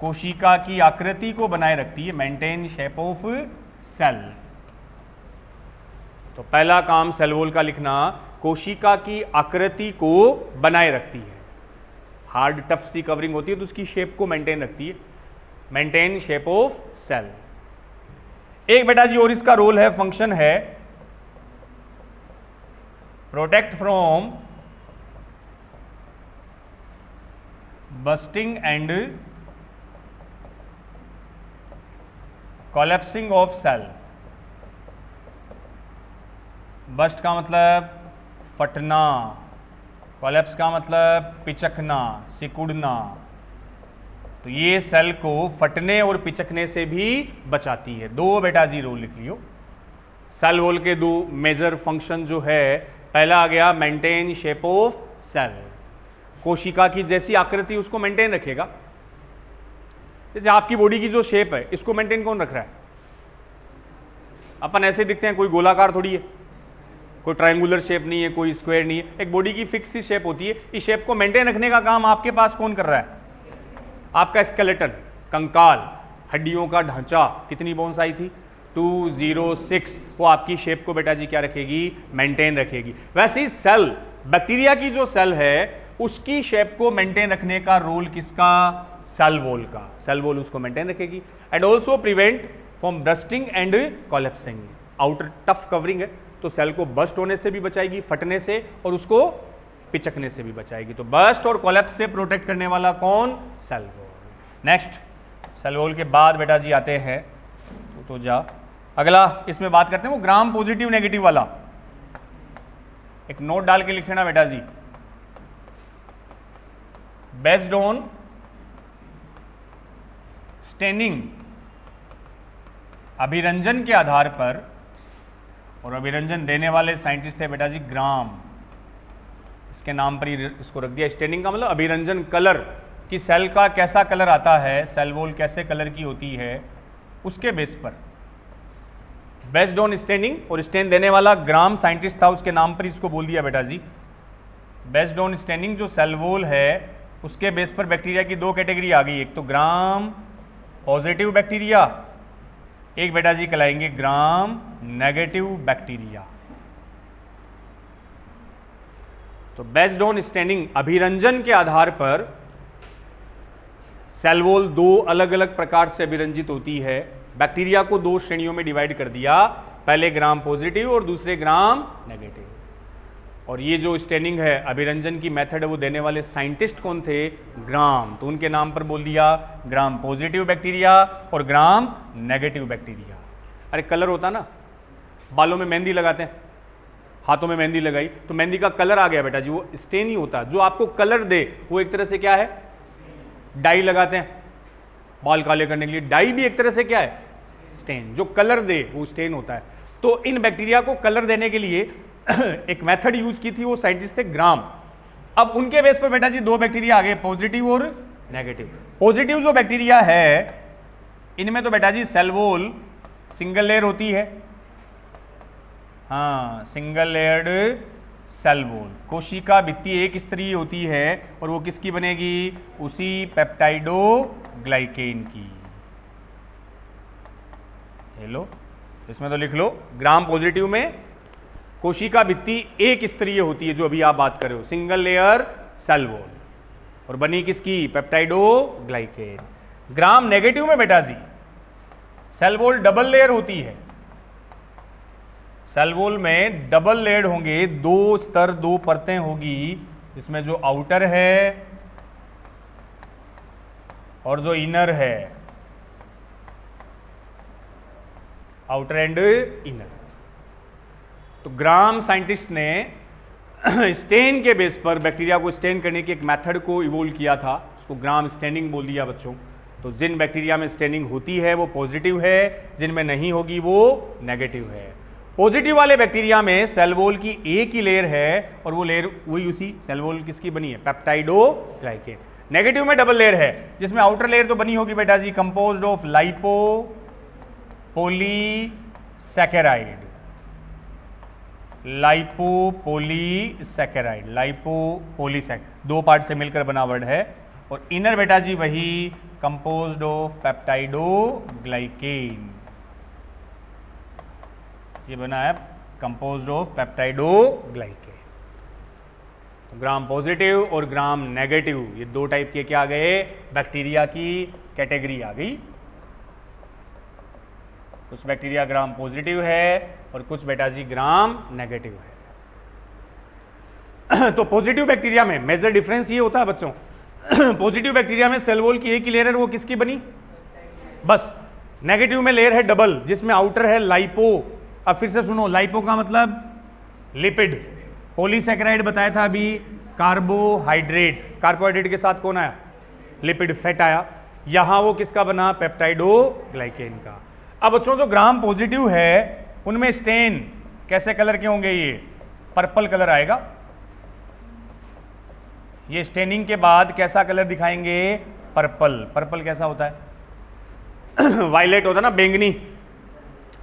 कोशिका की आकृति को बनाए रखती है, मेंटेन शेप ऑफ सेल। तो पहला काम सेल वॉल का लिखना, कोशिका की आकृति को बनाए रखती है। हार्ड टफ सी कवरिंग होती है तो उसकी शेप को मेंटेन रखती है, मेंटेन शेप ऑफ सेल। एक बेटा जी और इसका रोल है, फंक्शन है, protect from bursting and collapsing of cell. Burst का मतलब फटना, कोलैप्स का मतलब पिचकना, सिकुड़ना। तो ये सेल को फटने और पिचकने से भी बचाती है। दो बेटा जी रोल लिख लियो। सेल वॉल के दो मेजर फंक्शन जो है, पहला आ गया मेंटेन शेप ऑफ सेल, कोशिका की जैसी आकृति उसको मेंटेन रखेगा। जैसे आपकी बॉडी की जो शेप है इसको मेंटेन कौन रख रहा है? अपन ऐसे दिखते हैं, कोई गोलाकार थोड़ी है, कोई ट्रायंगुलर शेप नहीं है, कोई स्क्वायर नहीं है, एक बॉडी की फिक्स सी शेप होती है। इस शेप को मेंटेन रखने का काम आपके पास कौन कर रहा है? आपका स्केलेटन, कंकाल, हड्डियों का ढांचा। कितनी बोन्स आई थी? 206। वो आपकी शेप को बेटा जी क्या रखेगी? मेंटेन रखेगी। वैसे ही सेल, बैक्टीरिया की जो सेल है उसकी शेप को मेंटेन रखने का रोल किसका? सेल वॉल का। सेल वॉल उसको मेंटेन रखेगी and also prevent from bursting and collapsing. Outer tough covering है तो सेल को बस्ट होने से भी बचाएगी, फटने से, और उसको पिचकने से भी बचाएगी। तो बस्ट और कोलैप्स से प्रोटेक्ट करने वाला कौन? Cell wall. Next, cell wall के बाद बेटा जी आते हैं तो जा अगला इसमें बात करते हैं वो ग्राम पॉजिटिव नेगेटिव वाला। एक नोट डाल के लिख लेना बेटा जी। बेस्ड ऑन स्टेनिंग, अभिरंजन के आधार पर, और अभिरंजन देने वाले साइंटिस्ट थे बेटा जी ग्राम, इसके नाम पर ही इसको रख दिया। स्टेनिंग का मतलब अभिरंजन, कलर कि सेल का कैसा कलर आता है, सेल वॉल कैसे कलर की होती है, उसके बेस पर बेस्ड ऑन स्टेनिंग। और स्टेन देने वाला ग्राम साइंटिस्ट था, उसके नाम पर इसको बोल दिया बेटा जी। बेस्ड ऑन स्टेनिंग जो सेल वॉल है उसके बेस पर बैक्टीरिया की दो कैटेगरी आ गई, एक तो ग्राम पॉजिटिव बैक्टीरिया, एक बेटा जी कहलाएंगे ग्राम नेगेटिव बैक्टीरिया। तो बेस्ड ऑन स्टेनिंग, अभिरंजन के आधार पर सेल वॉल दो अलग अलग प्रकार से अभिरंजित होती है। बैक्टीरिया को दो श्रेणियों में डिवाइड कर दिया, पहले ग्राम पॉजिटिव और दूसरे ग्राम नेगेटिव। और ये जो स्टेनिंग है, अभिरंजन की मेथड है, वो देने वाले साइंटिस्ट कौन थे? ग्राम। तो उनके नाम पर बोल दिया ग्राम पॉजिटिव बैक्टीरिया और ग्राम नेगेटिव बैक्टीरिया। अरे कलर होता ना, बालों में मेहंदी लगाते हैं, हाथों में मेहंदी लगाई तो मेहंदी का कलर आ गया बेटा जी, वो स्टेन ही होता। जो आपको कलर दे वो एक तरह से क्या है? डाई लगाते हैं बाल काले करने के लिए, डाई भी एक तरह से क्या है? स्टेन। जो कलर दे वो स्टेन होता है। तो इन बैक्टीरिया को कलर देने के लिए एक मेथड यूज की थी, वो साइंटिस्ट थे ग्राम। अब उनके बेस पर बेटा जी दो बैक्टीरिया आ गए, पॉजिटिव और नेगेटिव। पॉजिटिव जो बैक्टीरिया है इनमें तो बेटा जी सेल वॉल सिंगल लेयर होती है, हाँ सिंगल लेयर्ड सेल वॉल। कोशिका भित्ति एक स्तरीय होती है और वो किसकी बनेगी? उसी पेप्टाइडोग्लाइकेन की। हेलो, इसमें तो लिख लो ग्राम पॉजिटिव में कोशिका भित्ति एक स्तरीय होती है, जो अभी आप बात कर रहे हो, सिंगल लेयर सेल वॉल, और बनी किसकी? पेप्टाइडोग्लाइकेन। ग्राम नेगेटिव में बेटा जी सेल वॉल डबल लेयर होती है। सेल वॉल में डबल लेयर्ड होंगे, दो स्तर, दो परतें होगी, इसमें जो आउटर है और जो इनर है, आउटर एंड इनर। तो ग्राम साइंटिस्ट ने स्टेन के बेस पर बैक्टीरिया को स्टेन करने की एक मेथड को इवोल्व किया था, उसको ग्राम स्टेनिंग बोल दिया बच्चों। तो जिन बैक्टीरिया में स्टेनिंग होती है वो पॉजिटिव है, जिनमें नहीं होगी वो नेगेटिव है। पॉजिटिव वाले बैक्टीरिया में सेल वॉल की एक ही लेयर है और वो लेयर वही उसी सेल वॉल किसकी बनी है? पेप्टाइडोग्लाइकेन। नेगेटिव में डबल लेयर है, जिसमें आउटर लेयर तो बनी होगी बेटा जी कंपोज्ड ऑफ लाइपो पॉलीसैकेराइड, लाइपोपोलीसैकेराइड, लाइपोपोलीसैकेराइड, दो पार्ट से मिलकर बना वर्ड है। और इनर बेटा जी वही कंपोज्ड ऑफ पेप्टाइडोग्लाइकेन, ये बना है कंपोज्ड ऑफ पेप्टाइडोग्लाइकेन। तो ग्राम पॉजिटिव और ग्राम नेगेटिव, ये दो टाइप के क्या आ गए? बैक्टीरिया की कैटेगरी आ गई। कुछ बैक्टीरिया ग्राम पॉजिटिव है और कुछ बेटा जी ग्राम नेगेटिव है। तो पॉजिटिव बैक्टीरिया में मेजर डिफरेंस ये होता है बच्चों, पॉजिटिव बैक्टीरिया में सेल वॉल की एक ही लेयर है, वो किसकी बनी? बस। नेगेटिव में लेयर है डबल, जिसमें आउटर है लाइपो। अब फिर से सुनो, लाइपो का मतलब लिपिड, पॉलीसैकेराइड बताया था अभी, कार्बोहाइड्रेट, कार्बोहाइड्रेट के साथ कौन आया? लिपिड, फैट आया। यहां वो किसका बना? पेप्टाइडोग्लाइकेन का। अब बच्चों जो ग्राम पॉजिटिव है उनमें स्टेन कैसे कलर के होंगे? ये पर्पल कलर आएगा। ये स्टेनिंग के बाद कैसा कलर दिखाएंगे? पर्पल। पर्पल कैसा होता है? वायलेट होता है ना, बैंगनी,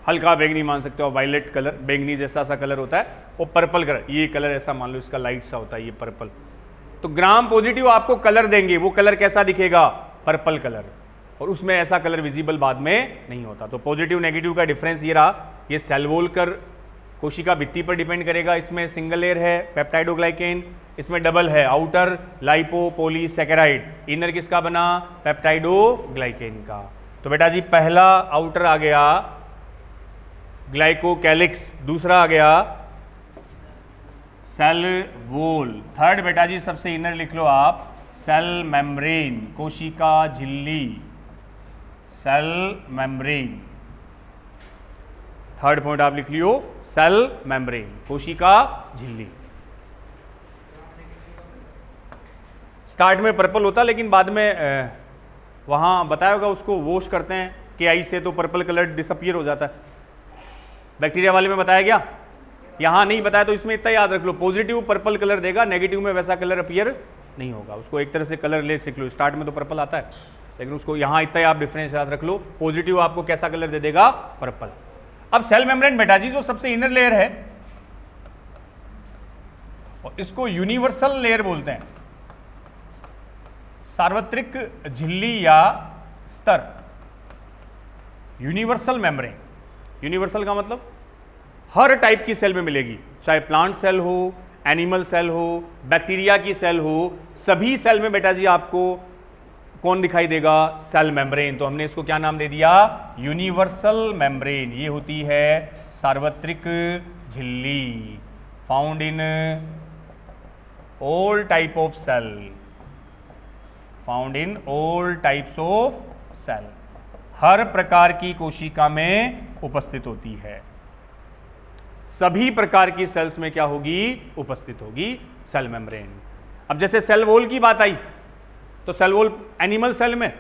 हल्का बैंगनी मान सकते हो, वायलेट कलर, बैंगनी जैसा सा कलर होता है, वो पर्पल कलर, ये कलर ऐसा मान लो इसका लाइट सा होता है, ये पर्पल। तो ग्राम पॉजिटिव आपको कलर देंगे, वो कलर कैसा दिखेगा, पर्पल कलर, और उसमें ऐसा कलर विजिबल बाद में नहीं होता। तो पॉजिटिव नेगेटिव का डिफरेंस ये रहा। ये सेल वॉल कर कोशिका भित्ति पर डिपेंड करेगा, इसमें सिंगल लेयर है पेप्टाइडोग्लाइकेन, इसमें डबल है, आउटर लाइपो पॉलीसैकेराइड, इनर किसका बना, पेप्टाइडोग्लाइकेन का। तो बेटा जी पहला आउटर आ गया ग्लाइकोकैलिक्स, दूसरा आ गया सेल वॉल, थर्ड बेटा जी सबसे इनर लिख लो आप, सेल मेम्ब्रेन, कोशिका झिल्ली, सेल मेम्ब्रेन। थर्ड पॉइंट आप लिख लियो, सेल मेम्ब्रेन, कोशिका झिल्ली। स्टार्ट में पर्पल होता लेकिन बाद में वहां बताया होगा उसको वॉश करते हैं KI से, तो पर्पल कलर डिसअपियर हो जाता है। बैक्टीरिया वाले में बताया गया, यहां नहीं बताया, तो इसमें इतना याद रख लो, पॉजिटिव पर्पल कलर देगा, नेगेटिव में वैसा कलर अपीयर नहीं होगा। उसको एक तरह से कलर ले सीख लो, स्टार्ट में तो पर्पल आता है, लेकिन उसको यहां इतना आप डिफरेंस याद रख लो, पॉजिटिव आपको कैसा कलर दे देगा, पर्पल। अब सेल मेम्ब्रेन बेटा जी जो सबसे इनर लेयर है, और इसको यूनिवर्सल लेयर बोलते हैं, सार्वत्रिक झिल्ली या स्तर, यूनिवर्सल मेम्ब्रेन। यूनिवर्सल का मतलब हर टाइप की सेल में मिलेगी, चाहे प्लांट सेल हो, एनिमल सेल हो, बैक्टीरिया की सेल हो, सभी सेल में बेटा जी आपको कौन दिखाई देगा, सेल मेम्ब्रेन। तो हमने इसको क्या नाम दे दिया, यूनिवर्सल मेम्ब्रेन। ये होती है सार्वत्रिक झिल्ली, found in all type of cell, found in all types of cell, हर प्रकार की कोशिका में उपस्थित होती है, सभी प्रकार की सेल्स में क्या होगी, उपस्थित होगी सेल मेम्ब्रेन। अब जैसे सेल वॉल की बात आई, तो सेल वॉल एनिमल सेल में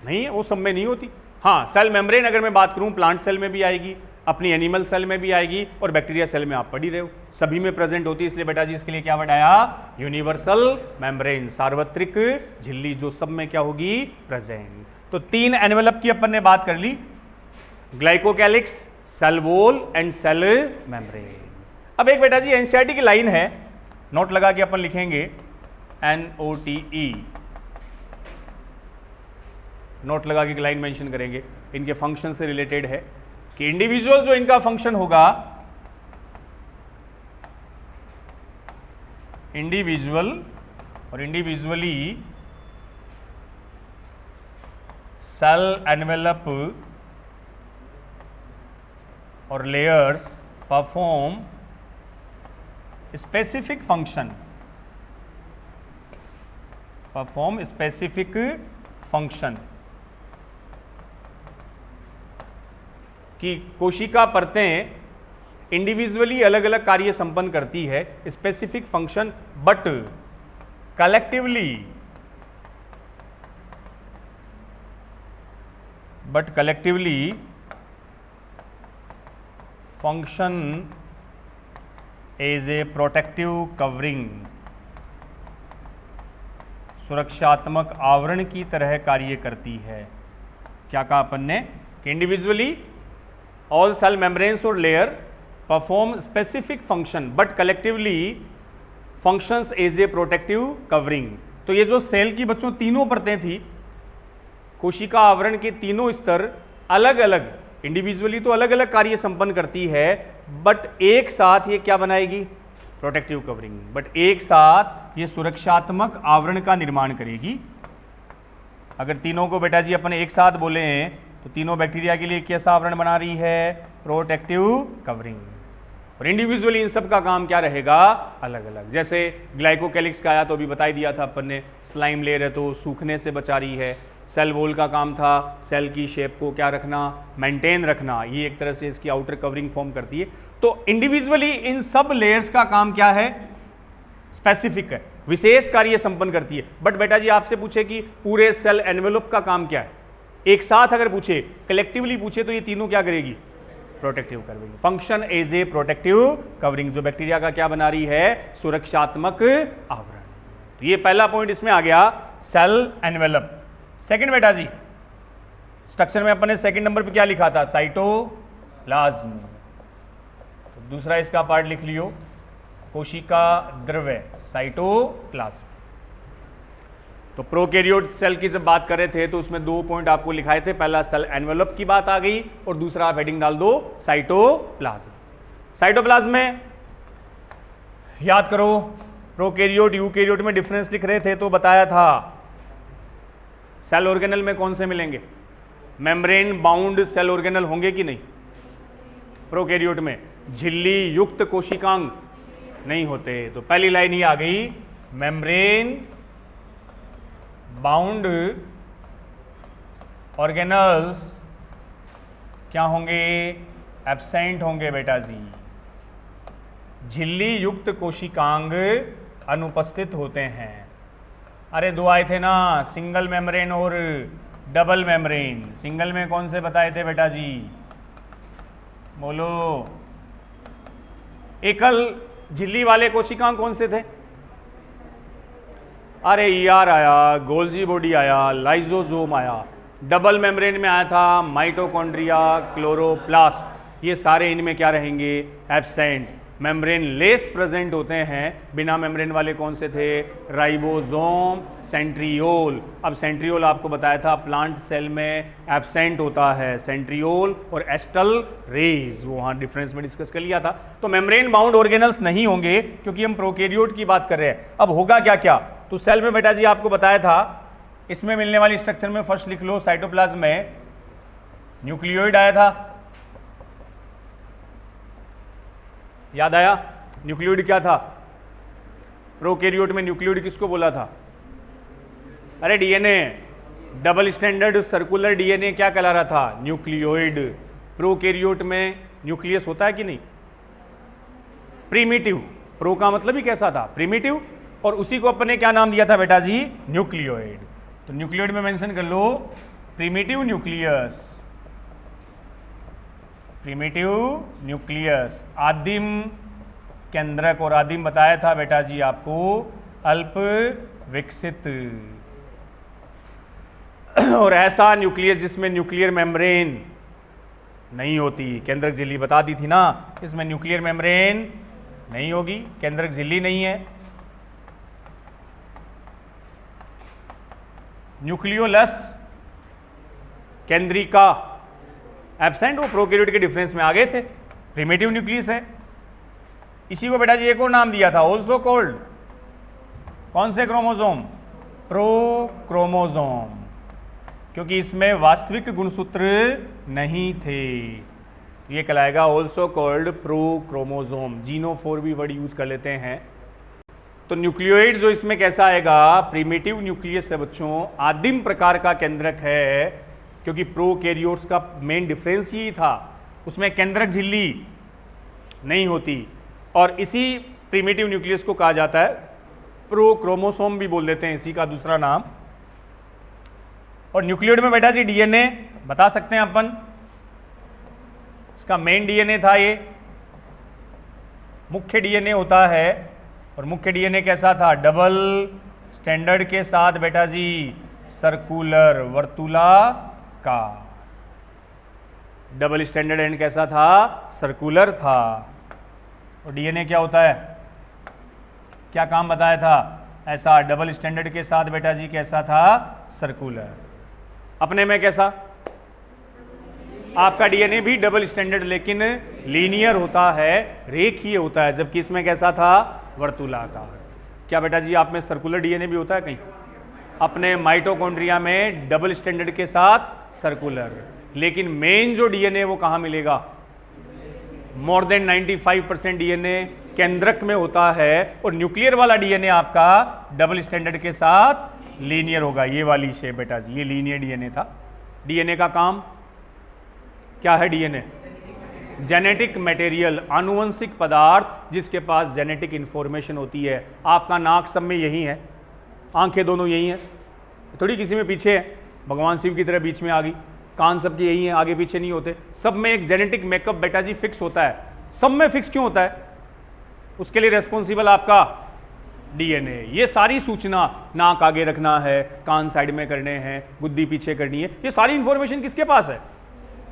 नहीं है, वो सब में नहीं होती। हाँ, सेल मेम्ब्रेन अगर मैं बात करूं प्लांट सेल में भी आएगी, अपनी एनिमल सेल में भी आएगी, और बैक्टीरिया सेल में आप पढ़ ही रहे हो, सभी में प्रेजेंट होती है। इसलिए बेटा जी इसके लिए क्या वर्ड आया, यूनिवर्सल मेम्ब्रेन, सार्वत्रिक झिल्ली, जो सब में क्या होगी, प्रेजेंट। तो 3 एनवेलप की अपन ने बात कर ली, glycocalyx, cell wall and cell membrane. अब एक बेटा जी एनसीईआरटी की लाइन है, नोट लगा के अपन लिखेंगे NOTE, नोट लगा के लाइन मेंशन करेंगे, इनके फंक्शन से रिलेटेड है कि इंडिविजुअल जो इनका फंक्शन होगा, इंडिविजुअल और इंडिविजुअली सेल एनवेलप और layers perform specific function, perform specific function, कि कोशिका परतें इंडिविजुअली अलग अलग कार्य संपन्न करती है, specific function, but collectively function as a protective covering, सुरक्षात्मक आवरण की तरह कार्य करती है। क्या कहा अपन ने कि इंडिविजुअली ऑल सेल मेम्ब्रेन्स और layer perform specific function but collectively functions as a protective covering. तो ये जो सेल की बच्चों तीनों परतें थी, कोशिका आवरण के तीनों स्तर अलग अलग, इंडिविजुअली तो अलग अलग कार्य संपन्न करती है, बट एक साथ ये क्या बनाएगी, प्रोटेक्टिव कवरिंग, बट एक साथ ये सुरक्षात्मक आवरण का निर्माण करेगी। अगर तीनों को बेटा जी अपन एक साथ बोले हैं तो तीनों बैक्टीरिया के लिए कैसा आवरण बना रही है, प्रोटेक्टिव कवरिंग। और इंडिविजुअली इन सब का काम क्या रहेगा, अलग अलग। जैसे ग्लाइकोकैलिक्स का आया तो अभी बता दिया था अपन ने, स्लाइम लेयर है तो सूखने से बचा रही है। सेल वॉल का काम था सेल की शेप को क्या रखना, मेंटेन रखना, ये एक तरह से इसकी आउटर कवरिंग फॉर्म करती है। तो इंडिविजुअली इन सब लेयर्स का काम क्या है, स्पेसिफिक है, विशेष कार्य संपन्न करती है। बट बेटा जी आपसे पूछे कि पूरे सेल एनवेलप का काम क्या है, एक साथ अगर पूछे, कलेक्टिवली पूछे, तो ये तीनों क्या करेगी, protective covering, function as a protective covering, जो बैक्टीरिया का क्या बना रही है, सुरक्षात्मक आवरण। तो ये पहला पॉइंट इसमें आ गया, सेल एनवेलप। सेकंड बेटा जी स्ट्रक्चर में अपन ने सेकंड नंबर पे क्या लिखा था, साइटो साइटोप्लाज्म। तो दूसरा इसका पार्ट लिख लियो, कोशिका द्रव्य साइटोप्लाज्म। तो प्रोकैरियोट सेल की जब बात कर रहे थे तो उसमें 2 पॉइंट आपको लिखाए थे, पहला सेल एनवेलप की बात आ गई और दूसरा आप हेडिंग डाल दो साइटोप्लाज्म। साइटोप्लाज्म में याद करो प्रोकैरियोट यूकैरियोट में डिफरेंस लिख रहे थे तो बताया था सेल ऑर्गेनल में कौन से मिलेंगे, मेम्ब्रेन बाउंड सेल ऑर्गेनल होंगे कि नहीं। प्रोकैरियोट में झिल्ली युक्त कोशिकांग नहीं होते। तो पहली लाइन ही आ गई, मेम्ब्रेन बाउंड ऑर्गेनल्स क्या होंगे, एब्सेंट होंगे बेटा जी। झिल्ली युक्त कोशिकांग अनुपस्थित होते हैं। अरे 2 आए थे ना, सिंगल मेम्ब्रेन और डबल मेम्ब्रेन। सिंगल में कौन से बताए थे बेटा जी, बोलो। एकल झिल्ली वाले कोशिकांग कौन से थे, अरे ईआर आया, गोल्जी बॉडी आया, लाइजोसोम आया। डबल मेम्ब्रेन में आया था माइटोकॉन्ड्रिया, क्लोरोप्लास्ट। ये सारे इनमें क्या रहेंगे, एब्सेंट। मेम्ब्रेन लेस प्रेजेंट होते हैं, बिना मेम्ब्रेन वाले कौन से थे, राइबोसोम, सेंट्रियोल। अब सेंट्रियोल आपको बताया था प्लांट सेल में एब्सेंट होता है, सेंट्रियोल और एस्टल रेज, वो वहाँ डिफरेंस में डिस्कस कर लिया था। तो मेम्ब्रेन बाउंड ऑर्गेनल्स नहीं होंगे क्योंकि हम प्रोकैरियोट की बात कर रहे हैं। अब होगा क्या क्या, तो सेल में बेटा जी आपको बताया था इसमें मिलने वाली स्ट्रक्चर में फर्स्ट लिख लो, साइटोप्लाज्म में न्यूक्लियोइड आया था, याद आया। न्यूक्लियोइड क्या था, प्रोकैरियोट में न्यूक्लियोइड किसको बोला था, अरे DNA, double standard circular DNA क्या कहला रहा था, न्यूक्लियोइड। प्रोकैरियोट में न्यूक्लियस होता है कि नहीं, प्रीमिटिव। प्रो का मतलब ही कैसा था, प्रीमिटिव, और उसी को अपने क्या नाम दिया था बेटा जी, न्यूक्लियोइड। तो न्यूक्लियोइड में मेंशन कर लो प्रीमिटिव न्यूक्लियस, प्रीमिटिव न्यूक्लियस, आदिम केंद्रक। और आदिम बताया था बेटा जी आपको अल्प विकसित। और ऐसा न्यूक्लियस जिसमें न्यूक्लियर मेम्ब्रेन नहीं होती, केंद्रक झिल्ली बता दी थी ना, इसमें न्यूक्लियर मेम्ब्रेन नहीं होगी, केंद्रक झिल्ली नहीं है। न्यूक्लियोलस केंद्रिका एब्सेंट, वो प्रोकैरियोट के डिफरेंस में आ गए थे, प्रिमिटिव न्यूक्लियस है। इसी को बेटा जी एक और नाम दिया था, ऑल्सो कॉल्ड, कौन से क्रोमोसोम, प्रोक्रोमोसोम, क्योंकि इसमें वास्तविक गुणसूत्र नहीं थे। ये कहलाएगा ऑल्सो कॉल्ड प्रोक्रोमोसोम। जीनोफोर भी वर्ड यूज कर लेते हैं। तो न्यूक्लियोइड जो इसमें कैसा आएगा, प्रिमिटिव न्यूक्लियस है बच्चों, आदिम प्रकार का केंद्रक है, क्योंकि प्रोकैरियोट्स का मेन डिफरेंस ही था, उसमें केंद्रक झिल्ली नहीं होती। और इसी प्रिमिटिव न्यूक्लियस को कहा जाता है प्रोक्रोमोसोम भी बोल देते हैं, इसी का दूसरा नाम। और न्यूक्लियोइड में बेटा जी डीएनए बता सकते हैं अपन, इसका मेन डीएनए था, ये मुख्य डीएनए होता है। और मुख्य डीएनए कैसा था, डबल स्टैंडर्ड के साथ बेटा जी सर्कुलर, वर्तुलाकार। डबल स्टैंडर्ड एंड कैसा था, सर्कुलर था। और डीएनए क्या होता है, क्या काम बताया था, ऐसा डबल स्टैंडर्ड के साथ बेटा जी कैसा था, सर्कुलर। अपने में कैसा, आपका डीएनए भी डबल स्टैंडर्ड लेकिन लीनियर होता है, रेखीय होता है, जबकि इसमें कैसा था, वर्तुलाकार। क्या बेटा जी आप में सर्कुलर डीएनए भी होता है कहीं, अपने माइटोकॉन्ड्रिया में डबल स्टैंडर्ड के साथ सर्कुलर, लेकिन मेन जो डीएनए वो कहाँ मिलेगा, मोर देन 95% डीएनए केंद्रक में होता है। और न्यूक्लियर वाला डीएनए आपका डबल स्टैंडर्ड के साथ लीनियर होगा। ये वाली शेप बेटा जी, ये लीनियर डीएनए था। डीएनए का काम क्या है, डीएनए जेनेटिक मटेरियल, आनुवंशिक पदार्थ जिसके पास जेनेटिक इंफॉर्मेशन होती है। आपका नाक सब में यही है, आंखें दोनों यही हैं, थोड़ी किसी में पीछे है, भगवान शिव की तरह बीच में आ गई। कान सबके यही है, आगे पीछे नहीं होते। सब में एक जेनेटिक मेकअप बेटा जी फिक्स होता है। सब में फिक्स क्यों होता है, उसके लिए रेस्पॉन्सिबल आपका डीएनए। ये सारी सूचना, नाक आगे रखना है, कान साइड में करने हैं, गुद्दी पीछे करनी है, ये सारी इंफॉर्मेशन किसके पास है,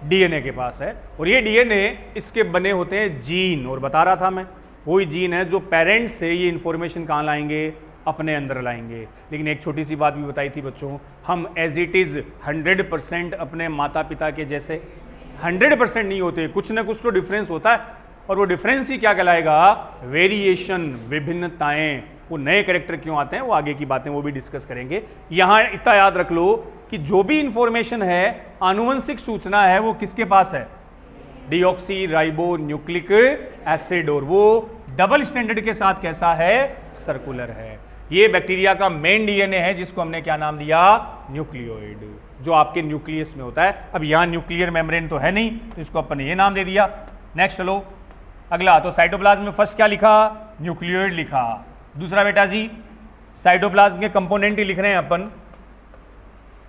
डीएनए के पास है, और ये डीएनए इसके बने होते हैं जीन, और बता रहा था मैं वही जीन है जो पेरेंट्स से ये इंफॉर्मेशन कहाँ लाएंगे, अपने अंदर लाएंगे। लेकिन एक छोटी सी बात भी बताई थी बच्चों, हम एज इट इज़ 100% अपने माता पिता के जैसे 100% नहीं होते, कुछ ना कुछ तो डिफरेंस होता है, और वो डिफरेंस ही क्या कहलाएगा, वेरिएशन, विभिन्नताएं। वो नए कैरेक्टर क्यों आते हैं, वो आगे की बातें वो भी डिस्कस करेंगे। यहाँ इतना याद रख लो कि जो भी इंफॉर्मेशन है, आनुवंशिक सूचना है, वो किसके पास है, डीऑक्सी राइबो न्यूक्लिक एसिड, और वो डबल स्टैंडर्ड के साथ कैसा है, सर्कुलर है। ये बैक्टीरिया का मेन डीएनए है जिसको हमने क्या नाम दिया, न्यूक्लियोइड, जो आपके न्यूक्लियस में होता है। अब यहाँ न्यूक्लियर मेम्ब्रेन तो है नहीं, तो इसको अपन ने ये नाम दे दिया। नेक्स्ट चलो अगला, तो साइटोप्लाज्म में फर्स्ट क्या लिखा, न्यूक्लियोइड लिखा। दूसरा बेटा जी साइटोप्लाज्म के कंपोनेंट ही लिख रहे हैं अपन।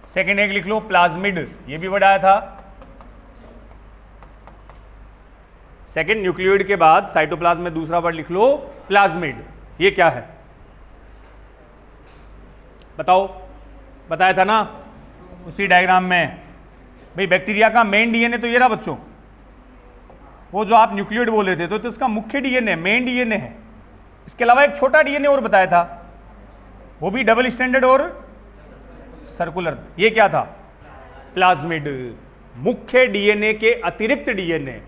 सेकेंड एक लिख लो प्लाज्मिड, ये भी बढ़ाया था। सेकेंड न्यूक्लियोइड के बाद साइटोप्लाज्म में दूसरा वर्ड लिख लो प्लाज्मिड। ये क्या है बताओ, बताया था ना उसी डायग्राम में। भाई बैक्टीरिया का मेन डीएनए तो ये रहा बच्चों, वो जो आप न्यूक्लियोइड बोल रहे थे तो इसका मुख्य डीएनए मेन डीएनए है। इसके अलावा एक छोटा डीएनए और बताया था, वो भी डबल स्टैंडर्ड और सर्कुलर। ये क्या था, प्लाज्मिड। मुख्य डीएनए के अतिरिक्त DNA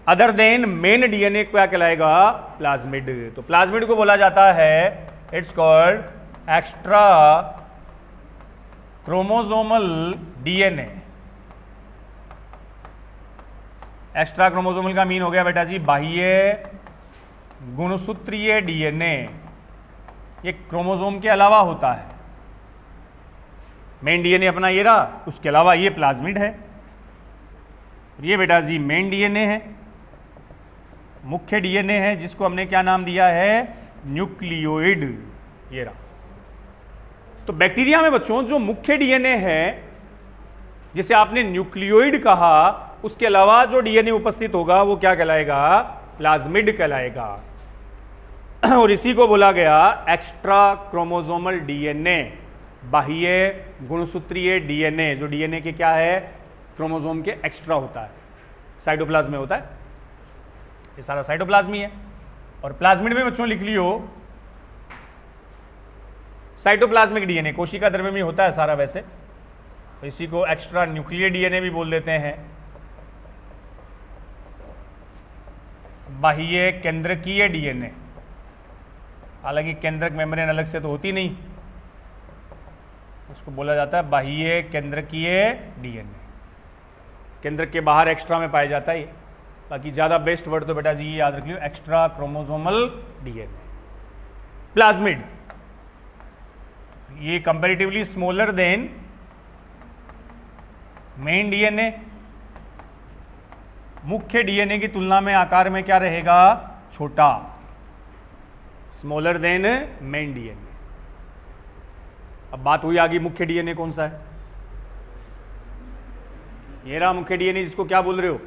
other than main DNA क्या कहलाएगा, प्लाज्मिड। तो प्लाज्मिड को बोला जाता है, it's called extra chromosomal DNA. Extra chromosomal का मीन हो गया बेटा जी बाह्य गुणसूत्रीय डीएनए। ये क्रोमोसोम के अलावा होता है, मेन डीएनए अपना ये रहा, उसके अलावा ये प्लाज्मिड है। ये बेटा जी मेन डीएनए है, मुख्य डीएनए है, जिसको हमने क्या नाम दिया है, न्यूक्लियोइड। ये रहा। तो बैक्टीरिया में बच्चों जो मुख्य डीएनए है, जिसे आपने न्यूक्लियोइड कहा, उसके अलावा जो डीएनए उपस्थित होगा वो क्या कहलाएगा, प्लाज्मिड कहलाएगा। और इसी को बोला गया एक्स्ट्रा क्रोमोसोमल डीएनए, बाह्य गुणसूत्रीय डीएनए, जो डीएनए के क्या है, क्रोमोसोम के एक्स्ट्रा होता है, साइटोप्लाज्म में होता है। ये सारा साइटोप्लाज्म ही है। और प्लाज्मिड में बच्चों लिख लियो साइटोप्लाज्मिक डीएनए, कोशिका द्रव्य में होता है सारा वैसे, तो इसी को एक्स्ट्रा न्यूक्लियर डीएनए भी बोल देते हैं। बाह्य केंद्रकीय डीएनए, हालांकि केंद्रक मेम्ब्रेन अलग से तो होती नहीं, उसको बोला जाता है बाह्य केंद्रकीय डीएनए। केंद्रक के बाहर एक्स्ट्रा में पाया जाता है ये। बाकी ज़्यादा बेस्ट वर्ड तो बेटा जी ये याद रख लियो, एक्स्ट्रा क्रोमोसोमल डीएनए। प्लाज्मिड ये comparatively smaller than main DNA, मुख्य डीएनए की तुलना में आकार में क्या रहेगा, छोटा, स्मॉलर देन मेन डीएनए। अब बात हुई आगे मुख्य डीएनए कौन सा है, ये रहा मुख्य डीएनए, जिसको क्या बोल रहे हो,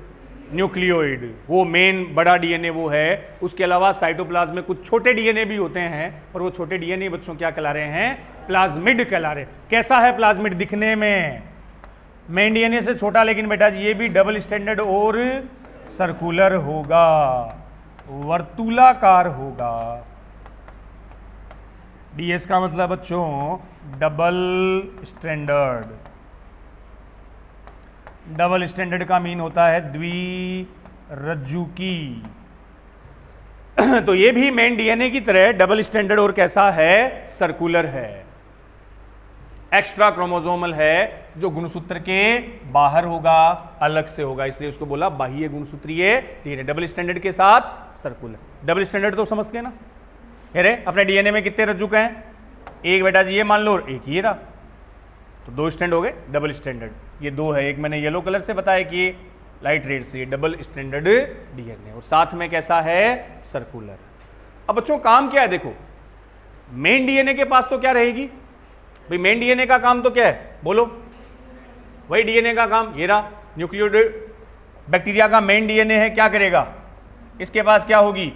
न्यूक्लियोइड। वो मेन बड़ा डीएनए वो है। उसके अलावा साइटोप्लाज्म में कुछ छोटे डीएनए भी होते हैं, और वो छोटे डीएनए बच्चों क्या कहला रहे हैं, प्लाज्मिड कहला रहे। कैसा है प्लाज्मिड दिखने में, मेन डीएनए से छोटा, लेकिन बेटा जी ये भी डबल स्टैंडर्ड और सर्कुलर होगा, वर्तुलाकार होगा। डीएस का मतलब बच्चों डबल स्टैंडर्ड। डबल स्टैंडर्ड का मीन होता है द्विरज्जुकी। तो ये भी मेन डीएनए की तरह डबल स्टैंडर्ड और कैसा है, सर्कुलर है। एक्स्ट्रा क्रोमोसोमल है, जो गुणसूत्र के बाहर होगा, अलग से होगा, इसलिए उसको बोला बाह्य गुणसूत्रीय डीएनए। डबल स्टैंडर्ड के साथ सर्कुलर। डबल स्टैंडर्ड तो समझ गए ना। अरे अपने डीएनए में कितने रज्जुक हैं, एक बेटा जी ये मान लो, और एक ये रहा, तो दो स्टैंड हो गए डबल स्टैंडर्ड। ये दो है, एक मैंने येलो कलर से बताया कि लाइट रेड से, डबल स्टैंडर्ड डीएनए, और साथ में कैसा है, सर्कुलर। अब बच्चों काम क्या है, देखो मेन डीएनए के पास तो क्या रहेगी भाई, मेन डीएनए का काम तो क्या है, बोलो, वही डीएनए का काम, ये रहा न्यूक्लियोइड। बैक्टीरिया का मेन डीएनए है, क्या करेगा, इसके पास क्या होगी,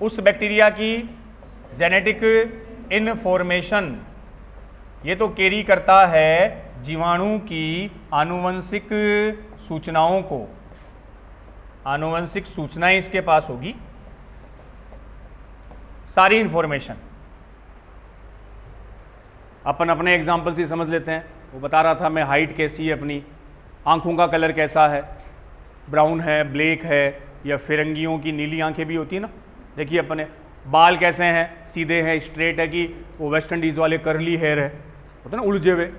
उस बैक्टीरिया की जेनेटिक इनफॉर्मेशन, ये तो कैरी करता है जीवाणु की आनुवंशिक सूचनाओं को, आनुवंशिक सूचनाएं इसके पास होगी, सारी इंफॉर्मेशन। अपन अपने एग्जाम्पल से समझ लेते हैं। वो बता रहा था मैं हाइट कैसी है अपनी, आंखों का कलर कैसा है, ब्राउन है, ब्लैक है, या फिरंगियों की नीली आंखें भी होती है ना। देखिए अपने बाल कैसे हैं, सीधे हैं, स्ट्रेट है, कि वो वेस्ट इंडीज़ वाले करली हेयर है, होता है ना उलझे हुए,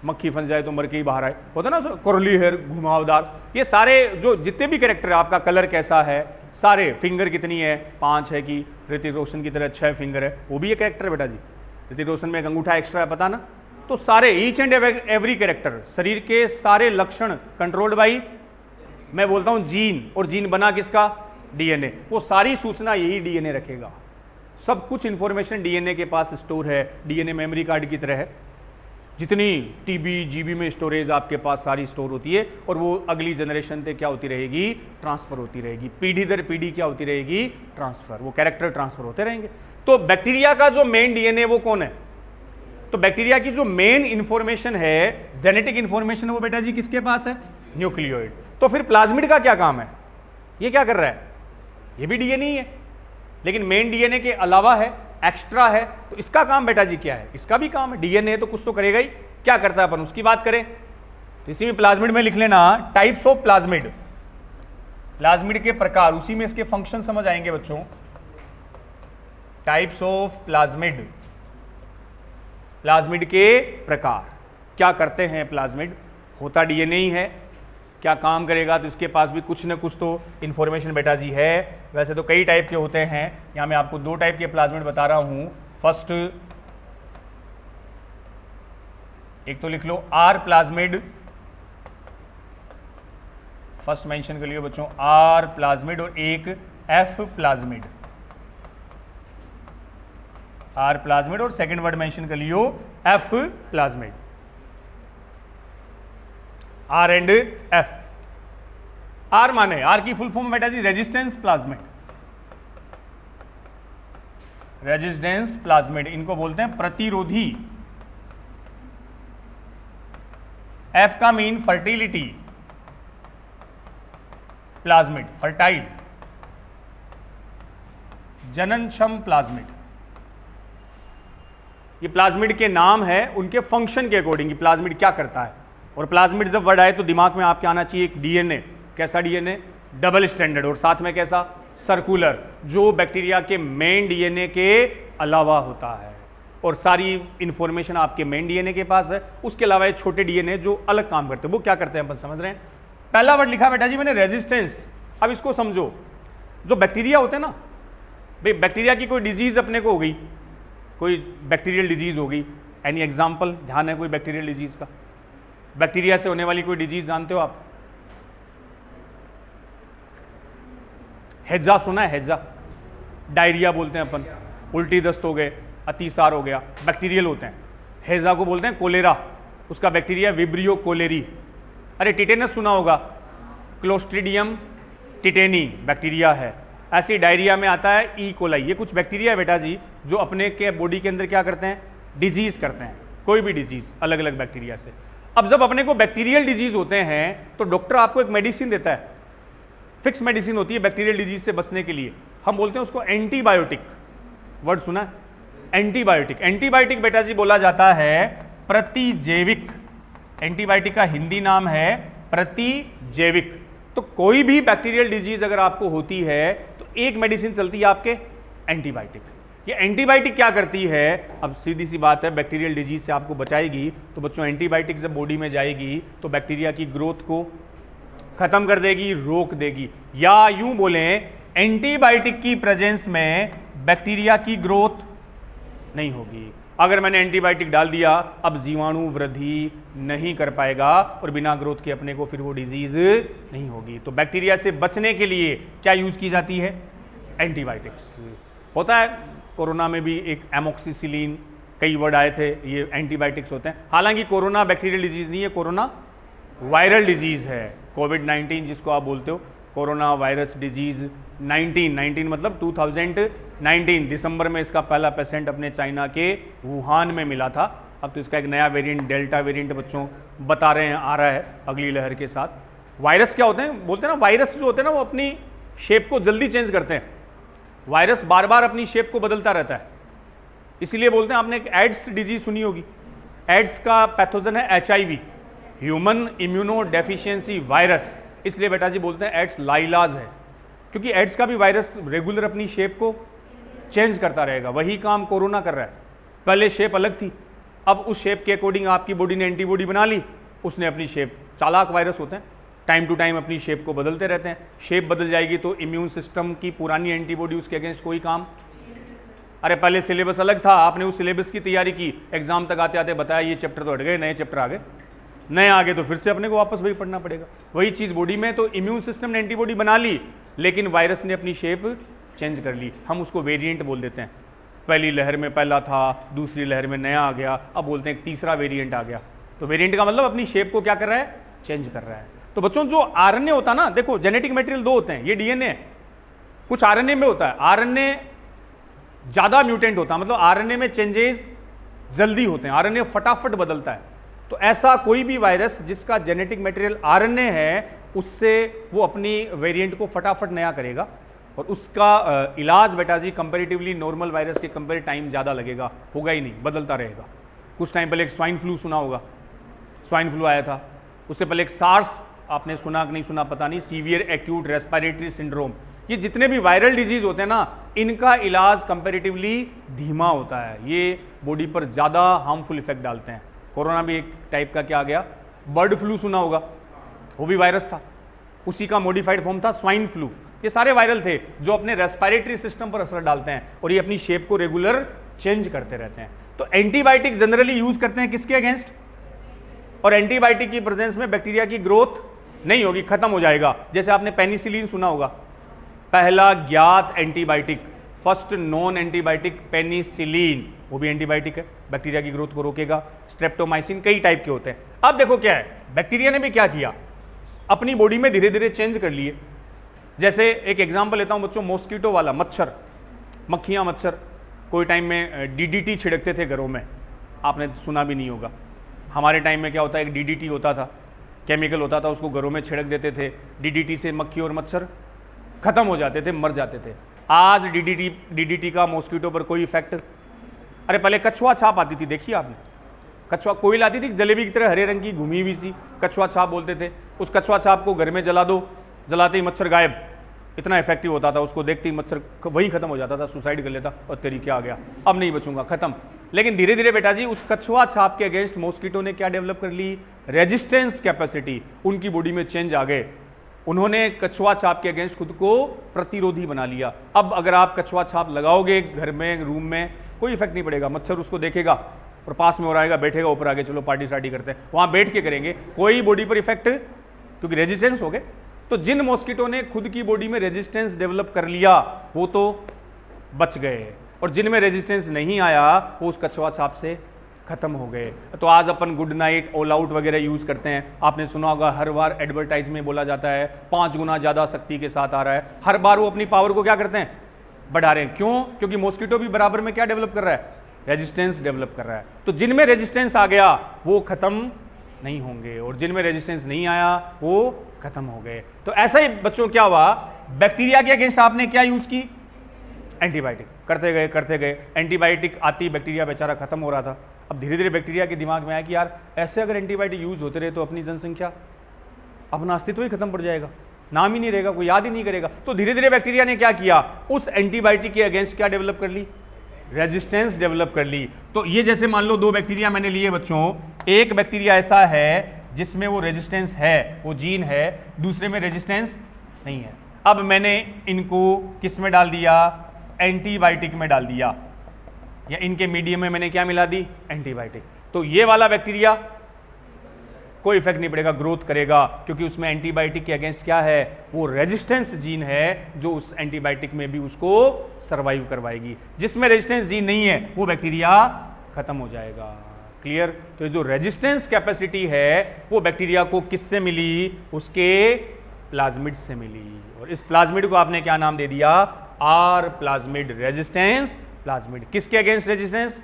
मक्खी फंस जाए तो मर के ही बाहर आए, होता है ना करली हेयर घुमावदार। ये सारे जो जितने भी कैरेक्टर है, आपका कलर कैसा है, सारे, फिंगर कितनी है, 5 है कि ऋतिक रोशन की तरह 6 फिंगर है, वो भी एक कैरेक्टर है बेटा जी। ऋतिक रोशन में एक अंगूठा एक्स्ट्रा है, पता ना। तो सारे ईच एंड एवरी कैरेक्टर, शरीर के सारे लक्षण कंट्रोल्ड बाई, मैं बोलता हूं जीन, और जीन बना किसका, डीएनए। वो सारी सूचना यही डीएनए रखेगा, सब कुछ इंफॉर्मेशन डीएनए के पास स्टोर है। डीएनए मेमोरी कार्ड की तरह है, जितनी टीबी जीबी में स्टोरेज आपके पास सारी स्टोर होती है, और वो अगली जनरेशन पे क्या होती रहेगी, ट्रांसफर होती रहेगी, पीढ़ी दर पीढ़ी क्या होती रहेगी, ट्रांसफर, वो कैरेक्टर ट्रांसफर होते रहेंगे। तो बैक्टीरिया का जो मेन डीएनए वो कौन है, तो बैक्टीरिया की जो मेन इंफॉर्मेशन है, जेनेटिक इंफॉर्मेशन है, वो बेटा जी किसके पास है, न्यूक्लियोइड। तो फिर प्लाज्मिड का क्या काम है, ये क्या कर रहा है, ये भी डीएनए ही है, लेकिन मेन डीएनए के अलावा है, एक्स्ट्रा है। तो इसका काम बेटा जी क्या है, इसका भी काम है, डीएनए तो कुछ तो करेगा ही, क्या करता है अपन उसकी बात करें तो इसी में प्लाज्मिड में लिख लेना टाइप्स ऑफ प्लाज्मिड, प्लाज्मिड के प्रकार, उसी में इसके फंक्शन समझ आएंगे बच्चों। टाइप्स ऑफ प्लाज्मिड, प्लाज्मिड के प्रकार, क्या करते हैं प्लाज्मिड, होता डीएनए ही है, क्या काम करेगा, तो इसके पास भी कुछ न कुछ तो इंफॉर्मेशन बेटा जी है। वैसे तो कई टाइप के होते हैं, यहां मैं आपको 2 टाइप के प्लाज्मिड बता रहा हूं। फर्स्ट, एक तो लिख लो आर प्लाज्मिड, फर्स्ट मेंशन कर लियो बच्चों आर प्लाज्मिड, और एक एफ प्लाज्मिड, आर प्लाज्मिड, और सेकंड वर्ड मेंशन कर लियो F plasmid, R and F. R माने, आर की फुल फॉर्म बेटा जी रेजिस्टेंस प्लाज्मिड, रेजिस्टेंस प्लाज्मिड, इनको बोलते हैं प्रतिरोधी। एफ का मीन फर्टिलिटी प्लाज्मिड, फर्टाइल, जननक्षम प्लाज्मिड। ये प्लाज्मिड के नाम है उनके फंक्शन के अकॉर्डिंग, प्लाज्मिड क्या करता है। और प्लाज्मिड जब वर्ड आए तो दिमाग में आपके आना चाहिए एक डीएनए, कैसा डीएनए, डबल स्टैंडर्ड, और साथ में कैसा, सर्कुलर, जो बैक्टीरिया के मेन डीएनए के अलावा होता है, और सारी इंफॉर्मेशन आपके मेन डीएनए के पास है। उसके अलावा ये छोटे डीएनए जो अलग काम करते हैं, वो क्या करते हैं अपन समझ रहे हैं। पहला वर्ड लिखा बेटा जी मैंने रेजिस्टेंस। अब इसको समझो, जो बैक्टीरिया होते हैं ना भाई, बैक्टीरिया की कोई डिजीज अपने को हो गई, कोई बैक्टीरियल डिजीज हो गई, एनी एग्जाम्पल ध्यान है कोई बैक्टीरियल डिजीज का, बैक्टीरिया से होने वाली कोई डिजीज जानते हो आप, हैजा सुना है, हैजा, डायरिया बोलते हैं अपन, उल्टी दस्त हो गए, अतिसार हो गया, बैक्टीरियल होते हैं। हैजा को बोलते हैं कोलेरा, उसका बैक्टीरिया विब्रियो कोलेरी। अरे टिटेनस सुना होगा, क्लोस्ट्रीडियम टिटेनी बैक्टीरिया है। ऐसी डायरिया में आता है ई कोलाई, ये कुछ बैक्टीरिया है बेटा जी जो अपने के बॉडी के अंदर क्या करते हैं, डिजीज करते हैं, कोई भी डिजीज अलग अलग बैक्टीरिया से। अब जब अपने को बैक्टीरियल डिजीज होते हैं तो डॉक्टर आपको एक मेडिसिन देता है, फिक्स मेडिसिन होती है बैक्टीरियल डिजीज से बचने के लिए, हम बोलते हैं उसको एंटीबायोटिक। वर्ड सुना है, एंटीबायोटिक। एंटीबायोटिक बेटा जी बोला जाता है प्रतिजैविक, एंटीबायोटिक का हिंदी नाम है प्रतिजैविक। तो कोई भी बैक्टीरियल डिजीज अगर आपको होती है तो एक मेडिसिन चलती है आपके, एंटीबायोटिक। ये एंटीबायोटिक क्या करती है, अब सीधी सी बात है, बैक्टीरियल डिजीज से आपको बचाएगी। तो बच्चों एंटीबायोटिक जब बॉडी में जाएगी तो बैक्टीरिया की ग्रोथ को खत्म कर देगी, रोक देगी, या यूं बोलें एंटीबायोटिक की प्रेजेंस में बैक्टीरिया की ग्रोथ नहीं होगी। अगर मैंने एंटीबायोटिक डाल दिया, अब जीवाणु वृद्धि नहीं कर पाएगा और बिना ग्रोथ के अपने को फिर वो डिजीज नहीं होगी। तो बैक्टीरिया से बचने के लिए क्या यूज की जाती है, एंटीबायोटिक्स। होता है कोरोना में भी एक एमोक्सिसिलिन, कई वर्ड आए थे, ये एंटीबायोटिक्स होते हैं। हालांकि कोरोना बैक्टीरियल डिजीज नहीं है, कोरोना वायरल डिजीज है। कोविड-19 जिसको आप बोलते हो, कोरोना वायरस डिजीज 19 मतलब 2019 दिसंबर में इसका पहला पेशेंट अपने चाइना के वुहान में मिला था। अब तो इसका एक नया वेरिएंट डेल्टा वेरिएंट बच्चों बता रहे हैं आ रहा है अगली लहर के साथ। वायरस क्या होते हैं, बोलते हैं ना वायरस जो होते हैं ना वो अपनी शेप को जल्दी चेंज करते हैं। वायरस बार बार अपनी शेप को बदलता रहता है, इसीलिए बोलते हैं, आपने एक एड्स डिजीज सुनी होगी, एड्स का पैथोजन है HIV, human immuno deficiency virus, इसलिए बेटा जी बोलते हैं एड्स लाइलाज है, क्योंकि एड्स का भी वायरस रेगुलर अपनी शेप को चेंज करता रहेगा। वही काम कोरोना कर रहा है, पहले शेप अलग थी, अब उस शेप के अकॉर्डिंग आपकी बॉडी ने एंटीबॉडी बना ली, उसने अपनी शेप, चालाक वायरस होते हैं, टाइम टू टाइम अपनी शेप को बदलते रहते हैं। शेप बदल जाएगी तो इम्यून सिस्टम की पुरानी एंटीबॉडी उसके अगेंस्ट कोई काम, अरे पहले सिलेबस अलग था, आपने उस सिलेबस की तैयारी की, एग्जाम तक आते आते बताया ये चैप्टर तो हट गए, नए चैप्टर आ गए, नए आ गए तो फिर से अपने को वापस वही पढ़ना पड़ेगा। वही चीज़ बॉडी में, तो इम्यून सिस्टम ने एंटीबॉडी बना ली, लेकिन वायरस ने अपनी शेप चेंज कर ली, हम उसको वेरिएंट बोल देते हैं। पहली लहर में पहला था, दूसरी लहर में नया आ गया, अब बोलते हैं एक तीसरा वेरिएंट आ गया। तो वेरिएंट का मतलब अपनी शेप को क्या कर रहा है, चेंज कर रहा है। तो बच्चों जो RNA होता है ना, देखो जेनेटिक मटेरियल दो होते हैं, ये DNA है, कुछ RNA में होता है, RNA ज़्यादा म्यूटेंट होता है, मतलब RNA में चेंजेस जल्दी होते हैं, RNA फटाफट बदलता है। तो ऐसा कोई भी वायरस जिसका जेनेटिक मटेरियल RNA है, उससे वो अपनी वेरिएंट को फटाफट नया करेगा, और उसका इलाज बेटा जी कंपैरेटिवली नॉर्मल वायरस के कंपेयर टाइम ज़्यादा लगेगा, होगा ही नहीं, बदलता रहेगा। कुछ टाइम पहले एक स्वाइन फ्लू सुना होगा, स्वाइन फ्लू आया था, उससे पहले एक सार्स, आपने सुना कि नहीं सुना पता नहीं, सीवियर एक्यूट रेस्पिरेटरी सिंड्रोम। ये जितने भी वायरल डिजीज होते हैं ना, इनका इलाज कंपैरेटिवली धीमा होता है, ये बॉडी पर ज़्यादा हार्मफुल इफेक्ट डालते हैं। कोरोना भी एक टाइप का क्या आ गया, बर्ड फ्लू सुना होगा, वो भी वायरस था, उसी का मॉडिफाइड फॉर्म था स्वाइन फ्लू। ये सारे वायरल थे जो अपने रेस्पिरेटरी सिस्टम पर असर डालते हैं, और ये अपनी शेप को रेगुलर चेंज करते रहते हैं। तो एंटीबायोटिक जनरली यूज करते हैं किसके अगेंस्ट, और एंटीबायोटिक की प्रेजेंस में बैक्टीरिया की ग्रोथ नहीं होगी, खत्म हो जाएगा। जैसे आपने पेनिसिलिन सुना होगा, पहला ज्ञात antibiotic, first non antibiotic penicillin, वो भी एंटीबायोटिक है, बैक्टीरिया की ग्रोथ को रोकेगा। स्ट्रेप्टोमाइसिन कई टाइप के होते हैं। अब देखो क्या है, बैक्टीरिया ने भी क्या किया, अपनी बॉडी में धीरे धीरे चेंज कर लिए। जैसे एक एग्जांपल लेता हूं बच्चों, मॉस्किटो वाला, मच्छर, मक्खियां, मच्छर, कोई टाइम में DDT छिड़कते थे घरों में, आपने सुना भी नहीं होगा। हमारे टाइम में क्या होता है, एक DDT होता था, केमिकल होता था, उसको घरों में छिड़क देते थे, DDT से मक्खी और मच्छर खत्म हो जाते थे, मर जाते थे। आज DDT का मॉस्किटो पर कोई इफेक्ट, अरे पहले कछुआ छाप आती थी, देखिए आपने, कछुआ कोयल आती थी जलेबी की तरह हरे रंग की घुमी हुई सी, कछुआ छाप बोलते थे। उस कछुआ छाप को घर में जला दो, जलाते ही मच्छर गायब, इतना इफेक्टिव होता था, उसको देखते ही मच्छर वही खत्म हो जाता था, सुसाइड कर लेता, और तेरी क्या आ गया, अब नहीं बचूंगा, खत्म। लेकिन धीरे धीरे बेटा जी उस कछुआ छाप के अगेंस्ट मॉस्किटो ने क्या डेवलप कर ली, रेजिस्टेंस कैपेसिटी, उनकी बॉडी में चेंज आ गए, उन्होंने कछुआ छाप के अगेंस्ट खुद को प्रतिरोधी बना लिया। अब अगर आप कछुआ छाप लगाओगे घर में, रूम में, कोई इफेक्ट नहीं पड़ेगा, मच्छर उसको देखेगा और पास में हो रहेगा, बैठेगा ऊपर आगे, चलो पार्टी सार्टी करते हैं, वहां बैठ के करेंगे, कोई बॉडी पर इफेक्ट, क्योंकि रेजिस्टेंस हो गए। तो जिन मॉस्किटो ने खुद की बॉडी में रेजिस्टेंस डेवलप कर लिया वो तो बच गए, और जिनमें रेजिस्टेंस नहीं आया वो उस कछुआ छाप से खत्म हो गए। तो आज अपन गुड नाइट, ऑल आउट वगैरह यूज करते हैं, आपने सुना होगा, हर बार एडवर्टाइज में बोला जाता है 5 गुना ज्यादा शक्ति के साथ आ रहा है, हर बार वो अपनी पावर को क्या करते हैं, बढ़ा रहे हैं। क्यों? क्योंकि मॉस्किटो भी बराबर में क्या डेवलप कर रहा है, रेजिस्टेंस डेवलप कर रहा है। तो जिनमें रेजिस्टेंस आ गया वो खत्म नहीं होंगे, और जिनमें रेजिस्टेंस नहीं आया वो खत्म हो गए। तो ऐसा ही बच्चों क्या हुआ, बैक्टीरिया के अगेंस्ट आपने क्या यूज की, एंटीबायोटिक, करते गए, एंटीबायोटिक आती, बैक्टीरिया बेचारा खत्म हो रहा था। अब धीरे धीरे बैक्टीरिया के दिमाग में आया कि यार ऐसे अगर एंटीबायोटिक यूज होते रहे तो अपनी जनसंख्या, अपना अस्तित्व ही खत्म पड़ जाएगा, नाम ही नहीं रहेगा, कोई याद ही नहीं करेगा। तो धीरे धीरे बैक्टीरिया ने क्या किया, उस एंटीबायोटिक के अगेंस्ट क्या डेवलप कर ली, रेजिस्टेंस डेवलप कर ली। तो ये जैसे मान लो 2 बैक्टीरिया मैंने लिए बच्चों, एक बैक्टीरिया ऐसा है जिसमें वो रेजिस्टेंस है, वो जीन है, दूसरे में रेजिस्टेंस नहीं है। अब मैंने इनको किस में डाल दिया, एंटीबायोटिक में डाल दिया, या इनके मीडियम में मैंने क्या मिला दी, एंटीबायोटिक। तो ये वाला बैक्टीरिया कोई इफेक्ट नहीं पड़ेगा, ग्रोथ करेगा, क्योंकि उसमें एंटीबायोटिक के अगेंस्ट क्या है, वो रेजिस्टेंस जीन है जो उस एंटीबायोटिक में भी उसको सर्वाइव करवाएगी। जिसमें रेजिस्टेंस जीन नहीं है वो बैक्टीरिया खत्म हो जाएगा। क्लियर? तो जो रेजिस्टेंस कैपेसिटी है वो बैक्टीरिया को किससे मिली, उसके प्लाज्मिड से मिली, और इस प्लाज्मिड को आपने क्या नाम दे दिया, आर प्लाज्मिड, रेजिस्टेंस प्लाज्मिड। किसके अगेंस्ट रेजिस्टेंस,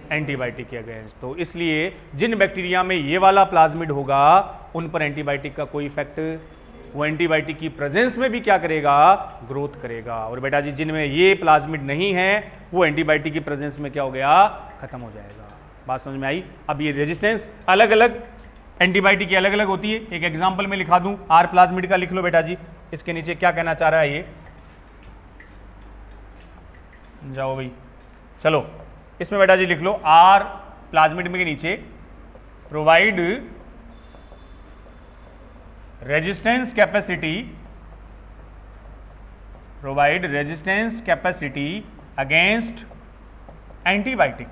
एंटीबायोटिक के अगेंस्ट। तो इसलिए जिन बैक्टीरिया में ये वाला प्लाज्मिड होगा उन पर एंटीबायोटिक का कोई इफेक्ट, वो एंटीबायोटिक की प्रेजेंस में भी क्या करेगा, ग्रोथ करेगा। और बेटा जी जिनमें ये प्लाज्मिड नहीं है वो एंटीबायोटिक की प्रेजेंस में क्या हो गया, खत्म हो जाएगा। बात समझ में आई। अब ये रेजिस्टेंस अलग अलग एंटीबायोटिक की अलग अलग होती है। एक एग्जांपल में लिखा दूं, आर प्लाज्मिड का लिख लो बेटा जी, इसके नीचे क्या कहना चाह रहा है ये, जाओ भाई, चलो इसमें बेटा जी लिख लो, आर प्लाज्मिड में के नीचे provide resistance capacity against antibiotic,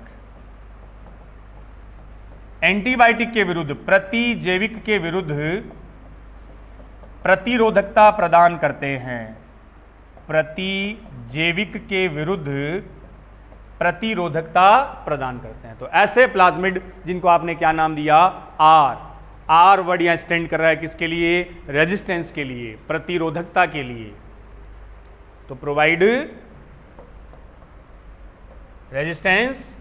antibiotic के विरुद्ध, प्रतिजैविक के विरुद्ध प्रतिरोधकता प्रदान करते हैं, प्रतिजैविक के विरुद्ध प्रतिरोधकता प्रदान करते हैं। तो ऐसे प्लाज्मिड जिनको आपने क्या नाम दिया, आर वर्ड यहां स्टैंड कर रहा है किसके लिए, रेजिस्टेंस के लिए, प्रतिरोधकता के लिए। तो provide resistance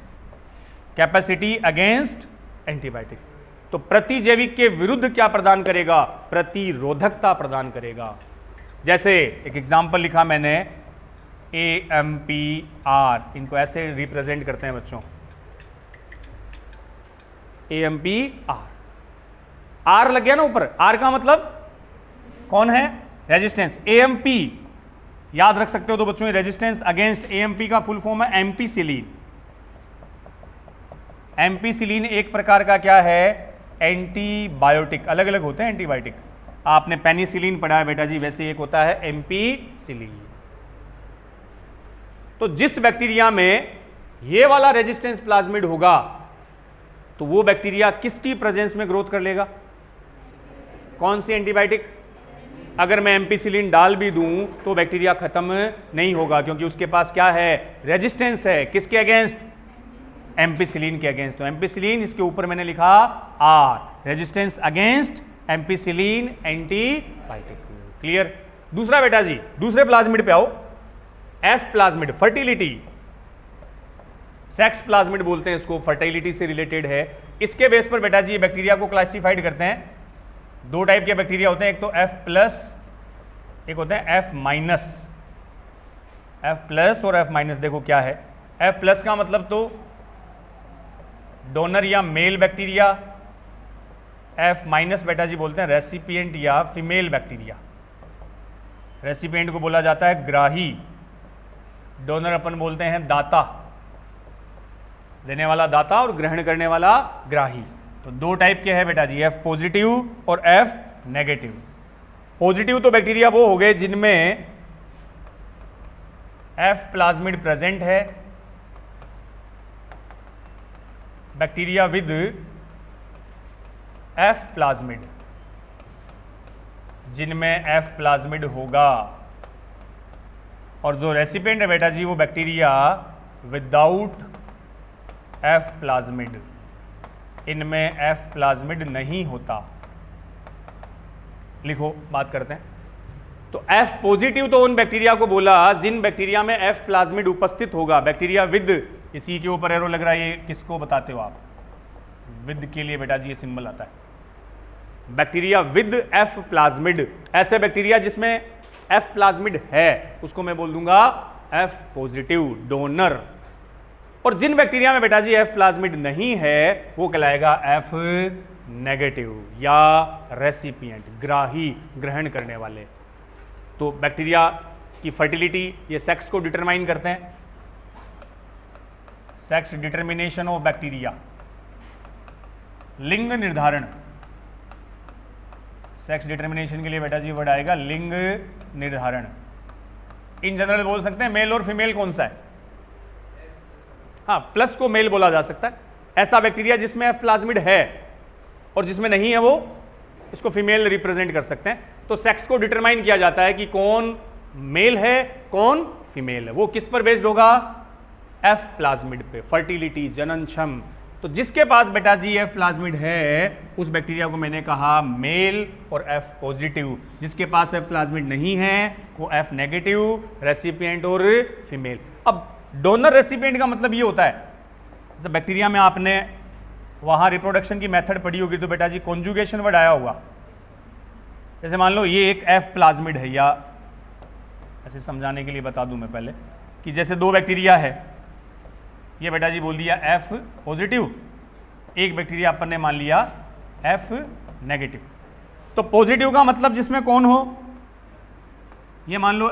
capacity against antibiotic, तो प्रतिजैविक के विरुद्ध क्या प्रदान करेगा, प्रतिरोधकता प्रदान करेगा। जैसे एक एग्जांपल लिखा मैंने, AMPR, इनको ऐसे रिप्रेजेंट करते हैं बच्चों, AMPR, आर लग गया ना ऊपर, आर का मतलब कौन है, रेजिस्टेंस। AMP याद रख सकते हो तो बच्चों, रेजिस्टेंस अगेंस्ट, AMP का फुल फॉर्म है एम्पीसिलिन। एम्पीसिलिन एक प्रकार का क्या है, एंटीबायोटिक, अलग अलग होते हैं एंटीबायोटिक, आपने पेनिसिलिन पढ़ा है बेटा जी, वैसे एक होता है एम्पीसिलिन। तो जिस बैक्टीरिया में ये वाला रेजिस्टेंस प्लाज्मिड होगा तो वो बैक्टीरिया किसकी प्रेजेंस में ग्रोथ कर लेगा, कौन सी एंटीबायोटिक। अगर मैं एम्पीसिलिन डाल भी दूं तो बैक्टीरिया खत्म नहीं होगा, क्योंकि उसके पास क्या है, रेजिस्टेंस है, किसके अगेंस्ट, एम्पीसिलिन के अगेंस्ट। तो एम्पीसिलिन, इसके ऊपर मैंने लिखा R, resistance against ampicillin antibiotic. Clear. दूसरा बेटा जी, दूसरे प्लाज्मिड पे आओ, F plasmid, fertility, sex plasmid बोलते हैं इसको, फर्टिलिटी से रिलेटेड है। इसके बेस पर बेटा जी ये बैक्टीरिया को क्लासिफाइड करते हैं, दो टाइप के बैक्टीरिया होते हैं, एक तो F+, एक होते हैं F-। F+ और F-। देखो क्या है, F+ का मतलब तो डोनर या मेल बैक्टीरिया, F- बेटा जी बोलते हैं रेसिपिएंट या फीमेल बैक्टीरिया। रेसिपिएंट को बोला जाता है ग्राही, डोनर अपन बोलते हैं दाता, देने वाला दाता और ग्रहण करने वाला ग्राही। तो दो टाइप के हैं बेटा जी, F+ और F-। पॉजिटिव तो बैक्टीरिया वो हो गए जिनमें F प्लाज्मिड प्रेजेंट है, बैक्टीरिया विद F प्लाज्मिड, जिनमें F प्लाज्मिड होगा। और जो रेसिपिएंट है बेटा जी वो बैक्टीरिया विदाउट F प्लाज्मिड, इनमें F प्लाज्मिड नहीं होता। लिखो, बात करते हैं। तो F+ तो उन बैक्टीरिया को बोला जिन बैक्टीरिया में F प्लाज्मिड उपस्थित होगा, बैक्टीरिया विद, इसी के ऊपर एरो लग रहा है, ये किसको बताते हो आप, विद के लिए बेटा जी ये सिंबल आता है, बैक्टीरिया विद F प्लाज्मिड। ऐसे बैक्टीरिया जिसमें F प्लाज्मिड है उसको मैं बोल दूंगा F+ डोनर। और जिन बैक्टीरिया में बेटा जी F प्लाज्मिड नहीं है वो कहलाएगा F- या रेसिपिएंट, ग्राही, ग्रहण करने वाले। तो बैक्टीरिया की फर्टिलिटी ये सेक्स को डिटरमाइन करते हैं, सेक्स डिटर्मिनेशन ऑफ बैक्टीरिया, लिंग निर्धारण, सेक्स डिटर्मिनेशन के लिए बेटा जी वर्ड आएगा लिंग निर्धारण। इन जनरल बोल सकते हैं मेल और फीमेल कौन सा है, हाँ प्लस को मेल बोला जा सकता है। ऐसा बैक्टीरिया जिसमें F प्लाज्मिड है और जिसमें नहीं है वो इसको फीमेल रिप्रेजेंट कर सकते हैं। तो सेक्स को डिटरमाइन किया जाता है कि कौन मेल है कौन फीमेल है, वो किस पर बेस्ड होगा, F प्लाज्मिड पे, फर्टिलिटी, जननक्षम। तो जिसके पास बेटा जी F प्लाज्मिड है उस बैक्टीरिया को मैंने कहा मेल और F+। जिसके पास F प्लाज्मिड नहीं है वो F-, रेसिपिएंट और फीमेल। अब डोनर रेसिपिएंट का मतलब ये होता है, जैसे बैक्टीरिया में आपने वहाँ रिप्रोडक्शन की मेथड पढ़ी होगी तो बेटा जी कॉन्जुगेशन वर्ड आया होगा, जैसे मान लो ये एक F प्लाज्मिड है, या ऐसे समझाने के लिए बता दूं मैं पहले कि जैसे दो बैक्टीरिया है, ये बेटा जी बोल दिया F पॉजिटिव, एक बैक्टीरिया अपन ने मान लिया F नेगेटिव। तो पॉजिटिव का मतलब जिसमें कौन हो, ये मान लो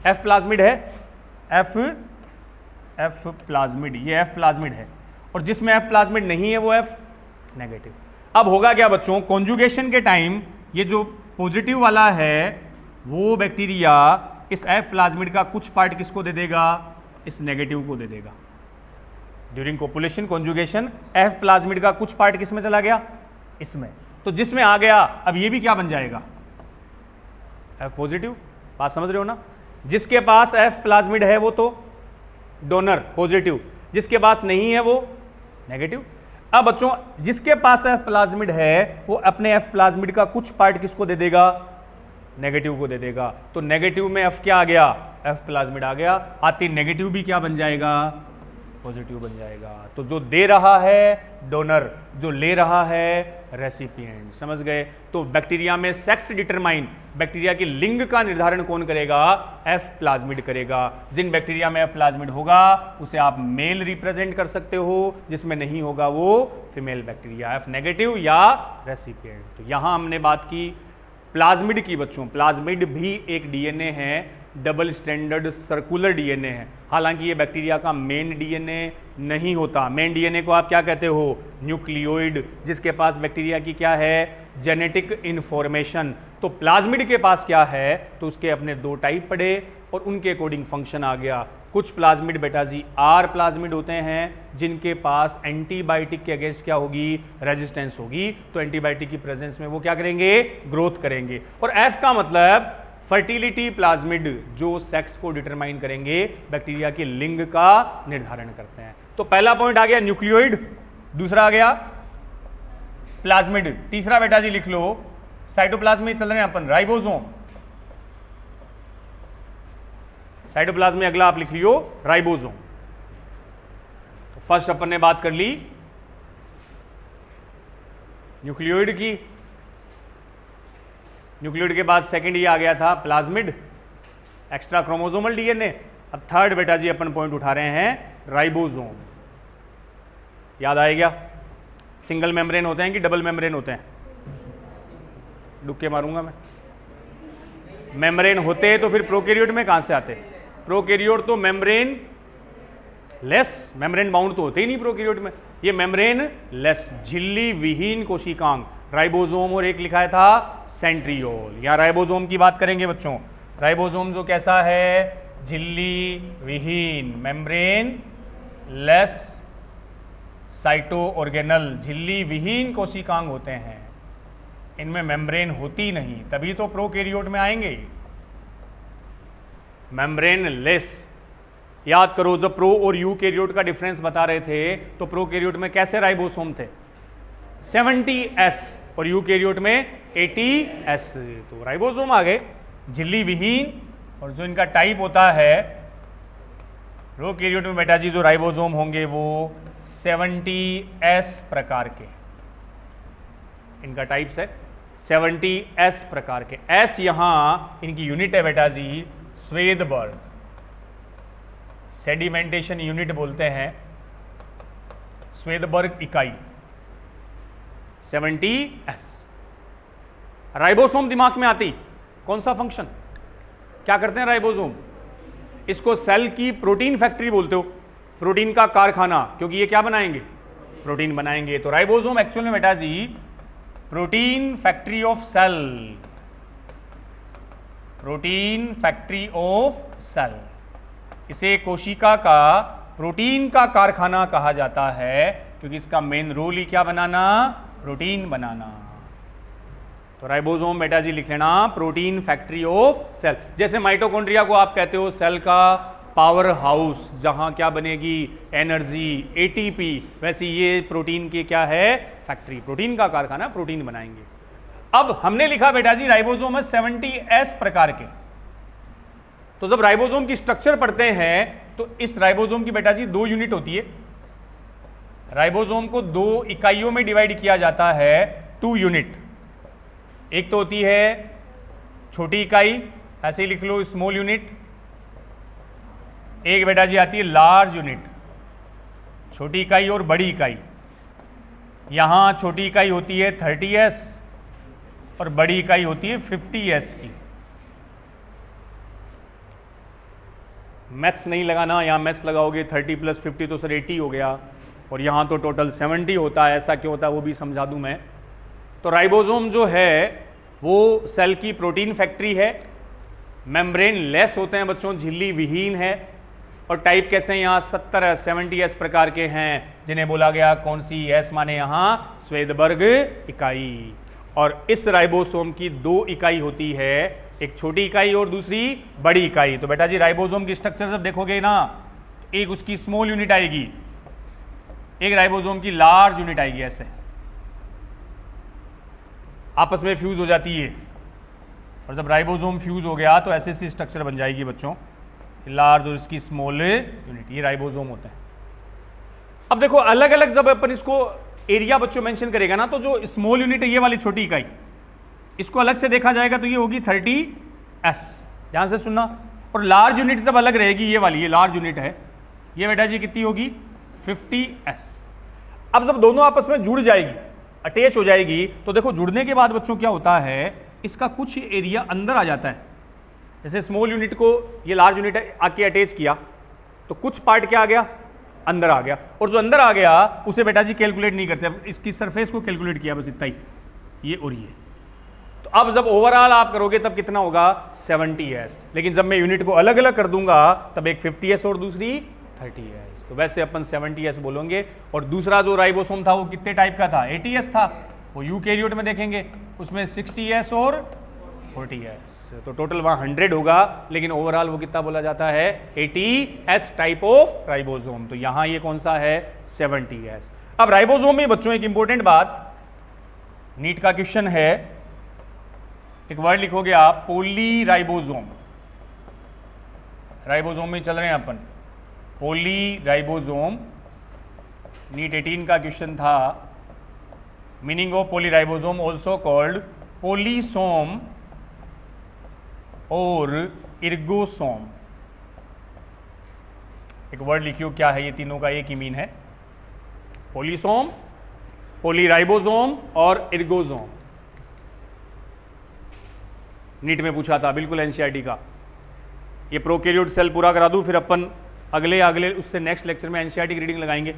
F प्लाज्मिड है, F प्लाज्मिड, ये F प्लाज्मिड है, और जिसमें F प्लाज्मिड नहीं है वो F नेगेटिव। अब होगा क्या बच्चों, कॉन्जुगेशन के टाइम ये जो पॉजिटिव वाला है वो बैक्टीरिया इस F प्लाज्मिड का कुछ पार्ट किसको दे देगा, इस नेगेटिव को दे देगा। During copulation conjugation F plasmid का कुछ पार्ट किसमें चला गया, इसमें, तो जिसमें आ गया अब ये भी क्या बन जाएगा, F पॉजिटिव। बात समझ रहे हो ना, जिसके पास F प्लाज्मिड है वो तो डोनर पॉजिटिव, जिसके पास नहीं है वो नेगेटिव। अब बच्चों जिसके पास F प्लाज्मिड है वो अपने F प्लाज्मिड का कुछ पार्ट किसको दे देगा, नेगेटिव को दे देगा। तो नेगेटिव में F क्या आ गया, F प्लाज्मिड आ गया, आती नेगेटिव भी क्या बन जाएगा, पॉजिटिव बन जाएगा। तो जो दे रहा है डोनर, जो ले रहा है रेसिपिएंट। समझ गए। तो बैक्टीरिया में सेक्स डिटरमाइन, बैक्टीरिया की लिंग का निर्धारण कौन करेगा, F प्लाज्मिड करेगा। जिन बैक्टीरिया में F प्लाज्मिड होगा उसे आप मेल रिप्रेजेंट कर सकते हो, जिसमें नहीं होगा वो फीमेल बैक्टीरिया, F नेगेटिव या रेसिपिएंट। तो यहां हमने बात की प्लाज्मिड की बच्चों। प्लाज्मिड भी एक डीएनए है, डबल स्टैंडर्ड सर्कुलर डीएनए है। हालांकि ये बैक्टीरिया का मेन डीएनए नहीं होता। मेन डीएनए को आप क्या कहते हो, न्यूक्लियोइड, जिसके पास बैक्टीरिया की क्या है, जेनेटिक इन्फॉर्मेशन। तो प्लाज्मिड के पास क्या है, तो उसके अपने दो टाइप पड़े और उनके अकॉर्डिंग फंक्शन आ गया। कुछ प्लाज्मिड बेटा जी आर प्लाज्मिड होते हैं, जिनके पास एंटीबायोटिक के अगेंस्ट क्या होगी, रेजिस्टेंस होगी। तो एंटीबायोटिक की प्रेजेंस में वो क्या करेंगे, ग्रोथ करेंगे। और एफ का मतलब फर्टिलिटी प्लाज्मिड, जो सेक्स को डिटरमाइन करेंगे, बैक्टीरिया की लिंग का निर्धारण करते हैं। तो पहला पॉइंट आ गया न्यूक्लियोइड, दूसरा आ गया प्लाज्मिड, तीसरा बेटा जी लिख लो साइटोप्लाज्म में चल रहे हैं अपन, राइबोसोम। साइटोप्लाज्म में अगला आप लिख लियो राइबोसोम। तो फर्स्ट अपन ने बात कर ली न्यूक्लियोइड की, न्यूक्लियोइड के बाद सेकंड ये आ गया था प्लाज्मिड, एक्स्ट्रा क्रोमोसोमल डीएनए। अब थर्ड बेटा जी अपन पॉइंट उठा रहे हैं राइबोसोम। याद आएगा, सिंगल मेम्ब्रेन होते हैं कि डबल मेम्ब्रेन होते हैं, डुक्के मारूंगा मैं। मेम्ब्रेन होते तो फिर प्रोकैरियोट में कहां से आते, प्रोकैरियोट तो मेम्ब्रेन लेस, मेम्ब्रेन बाउंड तो होते ही नहीं प्रोकैरियोट में, ये मेम्ब्रेन लेस झिल्ली विहीन कोशिकांग राइबोसोम, और एक लिखा था सेंट्रियोल। यहां राइबोसोम की बात करेंगे बच्चों। राइबोसोम जो कैसा है, झिल्ली विहीन, मेम्ब्रेन लेस साइटो ऑर्गेनल, झिल्ली विहीन कोशिकांग होते हैं, इनमें मेम्ब्रेन होती नहीं, तभी तो प्रोकैरियोट में आएंगे। मेम्ब्रेन लेस, याद करो जब प्रो और यूकैरियोट का डिफरेंस बता रहे थे तो प्रोकैरियोट में कैसे राइबोसोम थे, 70S, और यूकैरियोट में 80S। तो राइबोसोम आ गए झिल्ली विहीन, और जो इनका टाइप होता है प्रोकैरियोट में बेटा जी जो राइबोसोम होंगे वो 70S प्रकार के, इनका टाइप्स है 70S प्रकार के। S यहां इनकी यूनिट है बेटा जी स्वेदबर्ग, सेडिमेंटेशन यूनिट बोलते हैं, स्वेदबर्ग इकाई 70S। राइबोसोम दिमाग में आती, कौन सा फंक्शन, क्या करते हैं राइबोसोम, इसको सेल की प्रोटीन फैक्ट्री बोलते हो, प्रोटीन का कारखाना, क्योंकि ये क्या बनाएंगे, प्रोटीन बनाएंगे। तो राइबोसोम एक्चुअल में बेटा जी protein factory of cell, protein factory of cell, इसे कोशिका का प्रोटीन का कारखाना कहा जाता है, क्योंकि इसका मेन रोल ही क्या बनाना, प्रोटीन बनाना। तो राइबोसोम बेटा जी लिख लेना प्रोटीन फैक्ट्री ऑफ सेल। जैसे माइटोकॉन्ड्रिया को आप कहते हो सेल का पावर हाउस, जहां क्या बनेगी, एनर्जी, एटीपी, वैसे ये प्रोटीन की क्या है, फैक्ट्री, प्रोटीन का कारखाना, प्रोटीन बनाएंगे। अब हमने लिखा बेटा जी राइबोसोम है 70S प्रकार के। तो जब राइबोसोम की स्ट्रक्चर पढ़ते हैं तो इस राइबोसोम की बेटा जी 2 यूनिट होती है। राइबोसोम को 2 इकाइयों में डिवाइड किया जाता है, 2 यूनिट। एक तो होती है छोटी इकाई, ऐसे ही लिख लो स्मॉल यूनिट। एक बेटा जी आती है लार्ज यूनिट, छोटी इकाई और बड़ी इकाई। यहां छोटी इकाई होती है 30s और बड़ी इकाई होती है 50s की। मैथ्स नहीं लगाना, यहां मैथ्स लगाओगे 30 + 50 तो सर 80 हो गया, और यहां तो टोटल 70 होता है। ऐसा क्यों होता है वो भी समझा दूं मैं। तो राइबोसोम जो है वो सेल की प्रोटीन फैक्ट्री है, मेम्ब्रेन लेस होते हैं बच्चों, झिल्ली विहीन है, और टाइप कैसे हैं यहाँ 70s प्रकार के हैं, जिन्हें बोला गया कौन सी, एस माने यहाँ स्वेदबर्ग इकाई। और इस राइबोसोम की 2 इकाई होती है, एक छोटी इकाई और दूसरी बड़ी इकाई। तो बेटा जी राइबोसोम की स्ट्रक्चर जब देखोगे ना, एक उसकी स्मॉल यूनिट आएगी, एक राइबोसोम की लार्ज यूनिट आएगी, ऐसे आपस में फ्यूज हो जाती है। और जब राइबोसोम फ्यूज हो गया तो ऐसे सी स्ट्रक्चर बन जाएगी बच्चों, लार्ज और इसकी स्मॉल यूनिट, ये राइबोसोम होते हैं। अब देखो अलग अलग जब अपन इसको एरिया बच्चों मेंशन करेगा ना, तो जो स्मॉल यूनिट है ये वाली छोटी इकाई, इसको अलग से देखा जाएगा तो ये होगी 30s, ध्यान से सुनना। और लार्ज यूनिट जब अलग रहेगी, ये वाली, ये लार्ज यूनिट है, ये बेटा जी कितनी होगी 50s। अब जब दोनों आपस में जुड़ जाएगी, अटैच हो जाएगी, तो देखो जुड़ने के बाद बच्चों क्या होता है, इसका कुछ एरिया अंदर आ जाता है। जैसे स्मॉल यूनिट को ये लार्ज यूनिट आके अटैच किया तो कुछ पार्ट क्या आ गया, अंदर आ गया, और जो अंदर आ गया उसे बेटा जी कैलकुलेट नहीं करते, इसकी सरफेस को कैलकुलेट किया बस इतना ही, ये और ये। तो अब जब ओवरऑल आप करोगे तब कितना होगा 70s, लेकिन जब मैं यूनिट को अलग अलग कर दूंगा तब एक 50s और दूसरी 30s, तो वैसे अपन 70s बोलेंगे। और दूसरा जो राइबोसोम था वो कितने टाइप का था, 80s था, वो यूकैरियोट में देखेंगे उसमें 60s और 40s, तो टोटल वहां 100 होगा, लेकिन ओवरऑल वो कितना बोला जाता है 80s टाइप ऑफ राइबोसोम। तो यहां ये कौन सा है 70s। अब राइबोसोम में बच्चों एक इंपॉर्टेंट बात, नीट का क्वेश्चन है, एक वर्ड लिखोगे आप पोली राइबोसोम। राइबोसोम में चल रहे हैं अपन, पोली राइबोसोम, नीट 18 का क्वेश्चन था। Meaning of poly ribosome also called polysome और इर्गोसोम। एक वर्ड लिखियो क्या है, ये तीनों का एक ही मीन है, पोलीसोम, पोलीराइबोसोम और इर्गोसोम। नीट में पूछा था, बिल्कुल एनसीईआरटी का। ये प्रोकैरियोट सेल पूरा करा दूं, फिर अपन अगले उससे नेक्स्ट लेक्चर में एनसीईआरटी की रीडिंग लगाएंगे।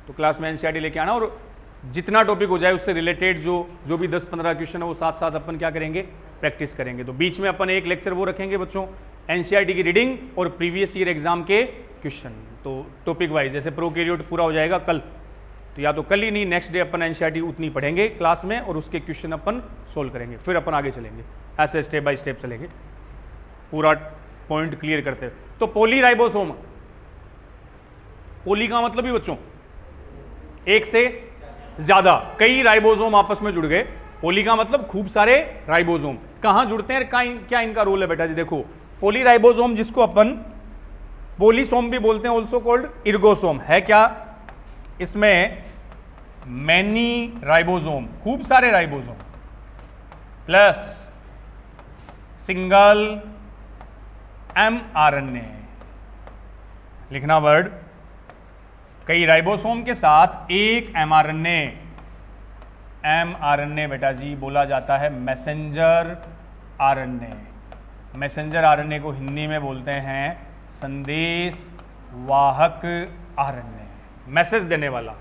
तो क्लास में एनसीईआरटी लेके आना, और जितना टॉपिक हो जाए उससे रिलेटेड जो भी 10-15 क्वेश्चन है वो साथ साथ अपन क्या करेंगे, प्रैक्टिस करेंगे। तो बीच में अपन एक लेक्चर वो रखेंगे बच्चों, एनसीईआरटी की रीडिंग और प्रीवियस ईयर एग्जाम के क्वेश्चन। तो टॉपिक वाइज जैसे प्रोकैरियोट पूरा हो जाएगा कल, तो या तो कल ही नहीं नेक्स्ट डे अपन एनसीईआरटी उतनी पढ़ेंगे क्लास में, और उसके क्वेश्चन अपन सोल्व करेंगे, फिर अपन आगे चलेंगे, ऐसे स्टेप बाय स्टेप चलेंगे, पूरा पॉइंट क्लियर करते हुए। तो पोलीराइबोसोम, पोली का मतलब ही बच्चों एक से ज्यादा, कई राइबोसोम आपस में जुड़ गए। पोली का मतलब खूब सारे राइबोसोम। कहां जुड़ते हैं, क्या इनका रोल है बेटा जी, देखो पोलीराइबोसोम जिसको अपन पोलीसोम भी बोलते हैं, ऑल्सो कॉल्ड इर्गोसोम, है क्या, इसमें मैनी राइबोसोम, खूब सारे राइबोसोम, प्लस सिंगल mRNA, लिखना वर्ड, कई राइबोसोम के साथ एक mRNA। mRNA बेटा जी बोला जाता है मैसेंजर RNA। मैसेंजर RNA को हिंदी में बोलते हैं संदेश वाहक RNA, मैसेज देने वाला।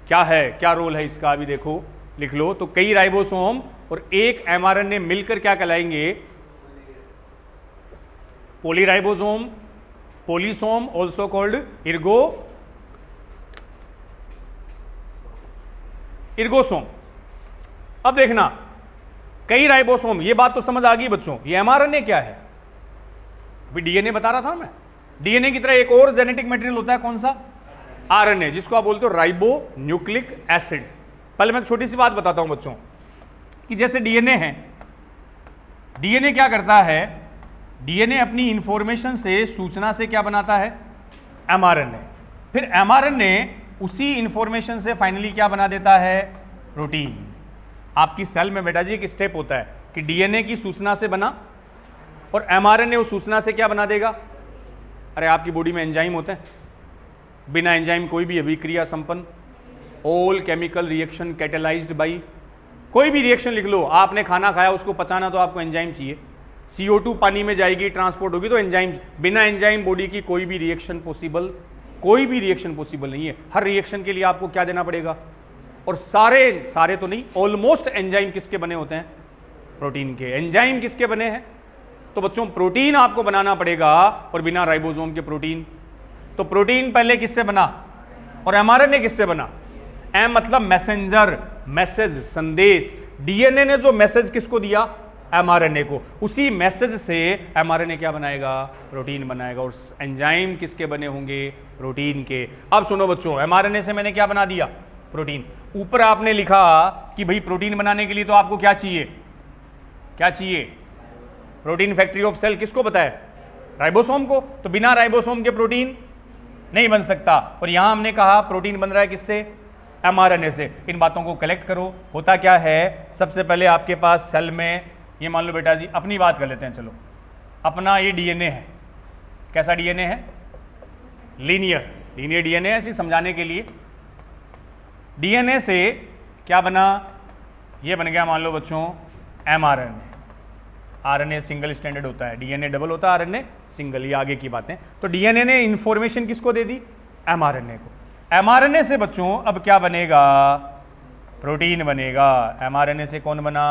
क्या है, क्या रोल है इसका, अभी देखो लिख लो। तो कई राइबोसोम और एक mRNA मिलकर क्या कहलाएंगे, पोलीराइबोसोम, पोलीसोम ऑल्सो कॉल्ड इर्गोसोम। अब देखना, कई राइबोसोम, ये बात तो समझ आ गई बच्चों। ये mRNA क्या है, अभी डीएनए बता रहा था मैं, डीएनए की तरह एक और जेनेटिक मटेरियल होता है, कौन सा, आरएनए, जिसको आप बोलते हो राइबो न्यूक्लिक एसिड। पहले मैं छोटी सी बात बताता हूं बच्चों, कि जैसे डीएनए है, डीएनए क्या करता है, डीएनए अपनी इंफॉर्मेशन से, सूचना से क्या बनाता है, mRNA। फिर mRNA उसी इंफॉर्मेशन से फाइनली क्या बना देता है, प्रोटीन। आपकी सेल में बेटा जी एक स्टेप होता है कि डीएनए की सूचना से बना और एमआरएनए उस सूचना से क्या बना देगा। अरे आपकी बॉडी में एंजाइम होते हैं, बिना एंजाइम कोई भी अभिक्रिया संपन्न, all chemical reaction catalysed by, कोई भी रिएक्शन लिख लो। आपने खाना खाया, उसको पचाना तो आपको एंजाइम चाहिए। CO2 पानी में जाएगी, ट्रांसपोर्ट होगी तो एंजाइम, बिना एंजाइम बॉडी की कोई भी रिएक्शन पॉसिबल, कोई भी रिएक्शन पॉसिबल नहीं है। हर रिएक्शन के लिए आपको क्या देना पड़ेगा, और सारे तो नहीं, ऑलमोस्ट एंजाइम किसके बने होते हैं, प्रोटीन के। एंजाइम किसके बने हैं, तो बच्चों प्रोटीन आपको बनाना पड़ेगा, और बिना राइबोसोम के प्रोटीन। तो प्रोटीन पहले किससे बना और एमआरएनए किससे बना। एम मतलब मैसेंजर, मैसेज, संदेश। डीएनए ने जो मैसेज किसको दिया, एमआरएनए को, उसी मैसेज से एमआरएनए क्या बनाएगा, प्रोटीन बनाएगा। और एंजाइम किसके बने होंगे, प्रोटीन के। अब सुनो बच्चों, एमआरएनए से मैंने क्या बना दिया, प्रोटीन। ऊपर आपने लिखा कि भाई प्रोटीन बनाने के लिए तो आपको क्या चाहिए, क्या चाहिए, प्रोटीन फैक्ट्री ऑफ सेल। किसको पता है, राइबोसोम को। तो बिना राइबोसोम के प्रोटीन नहीं बन सकता। और यहां हमने कहा प्रोटीन बन रहा है किससे, एमआरएनए से। इन बातों को कलेक्ट करो। होता क्या है, सबसे पहले आपके पास सेल में, ये मान लो बेटा जी, अपनी बात कर लेते हैं, चलो अपना ये डीएनए है। कैसा डीएनए है, लीनियर डीएनए है। इसे समझाने के लिए, डीएनए से क्या बना, ये बन गया मान लो बच्चों एमआरएनए। आरएनए सिंगल स्टैंडर्ड होता है, डीएनए डबल होता है, आरएनए सिंगल। ये आगे की बातें। तो डीएनए ने इंफॉर्मेशन किसको दे दी, एमआरएनए को। एमआरएनए से बच्चों अब क्या बनेगा, प्रोटीन बनेगा। एमआरएनए से कौन बना,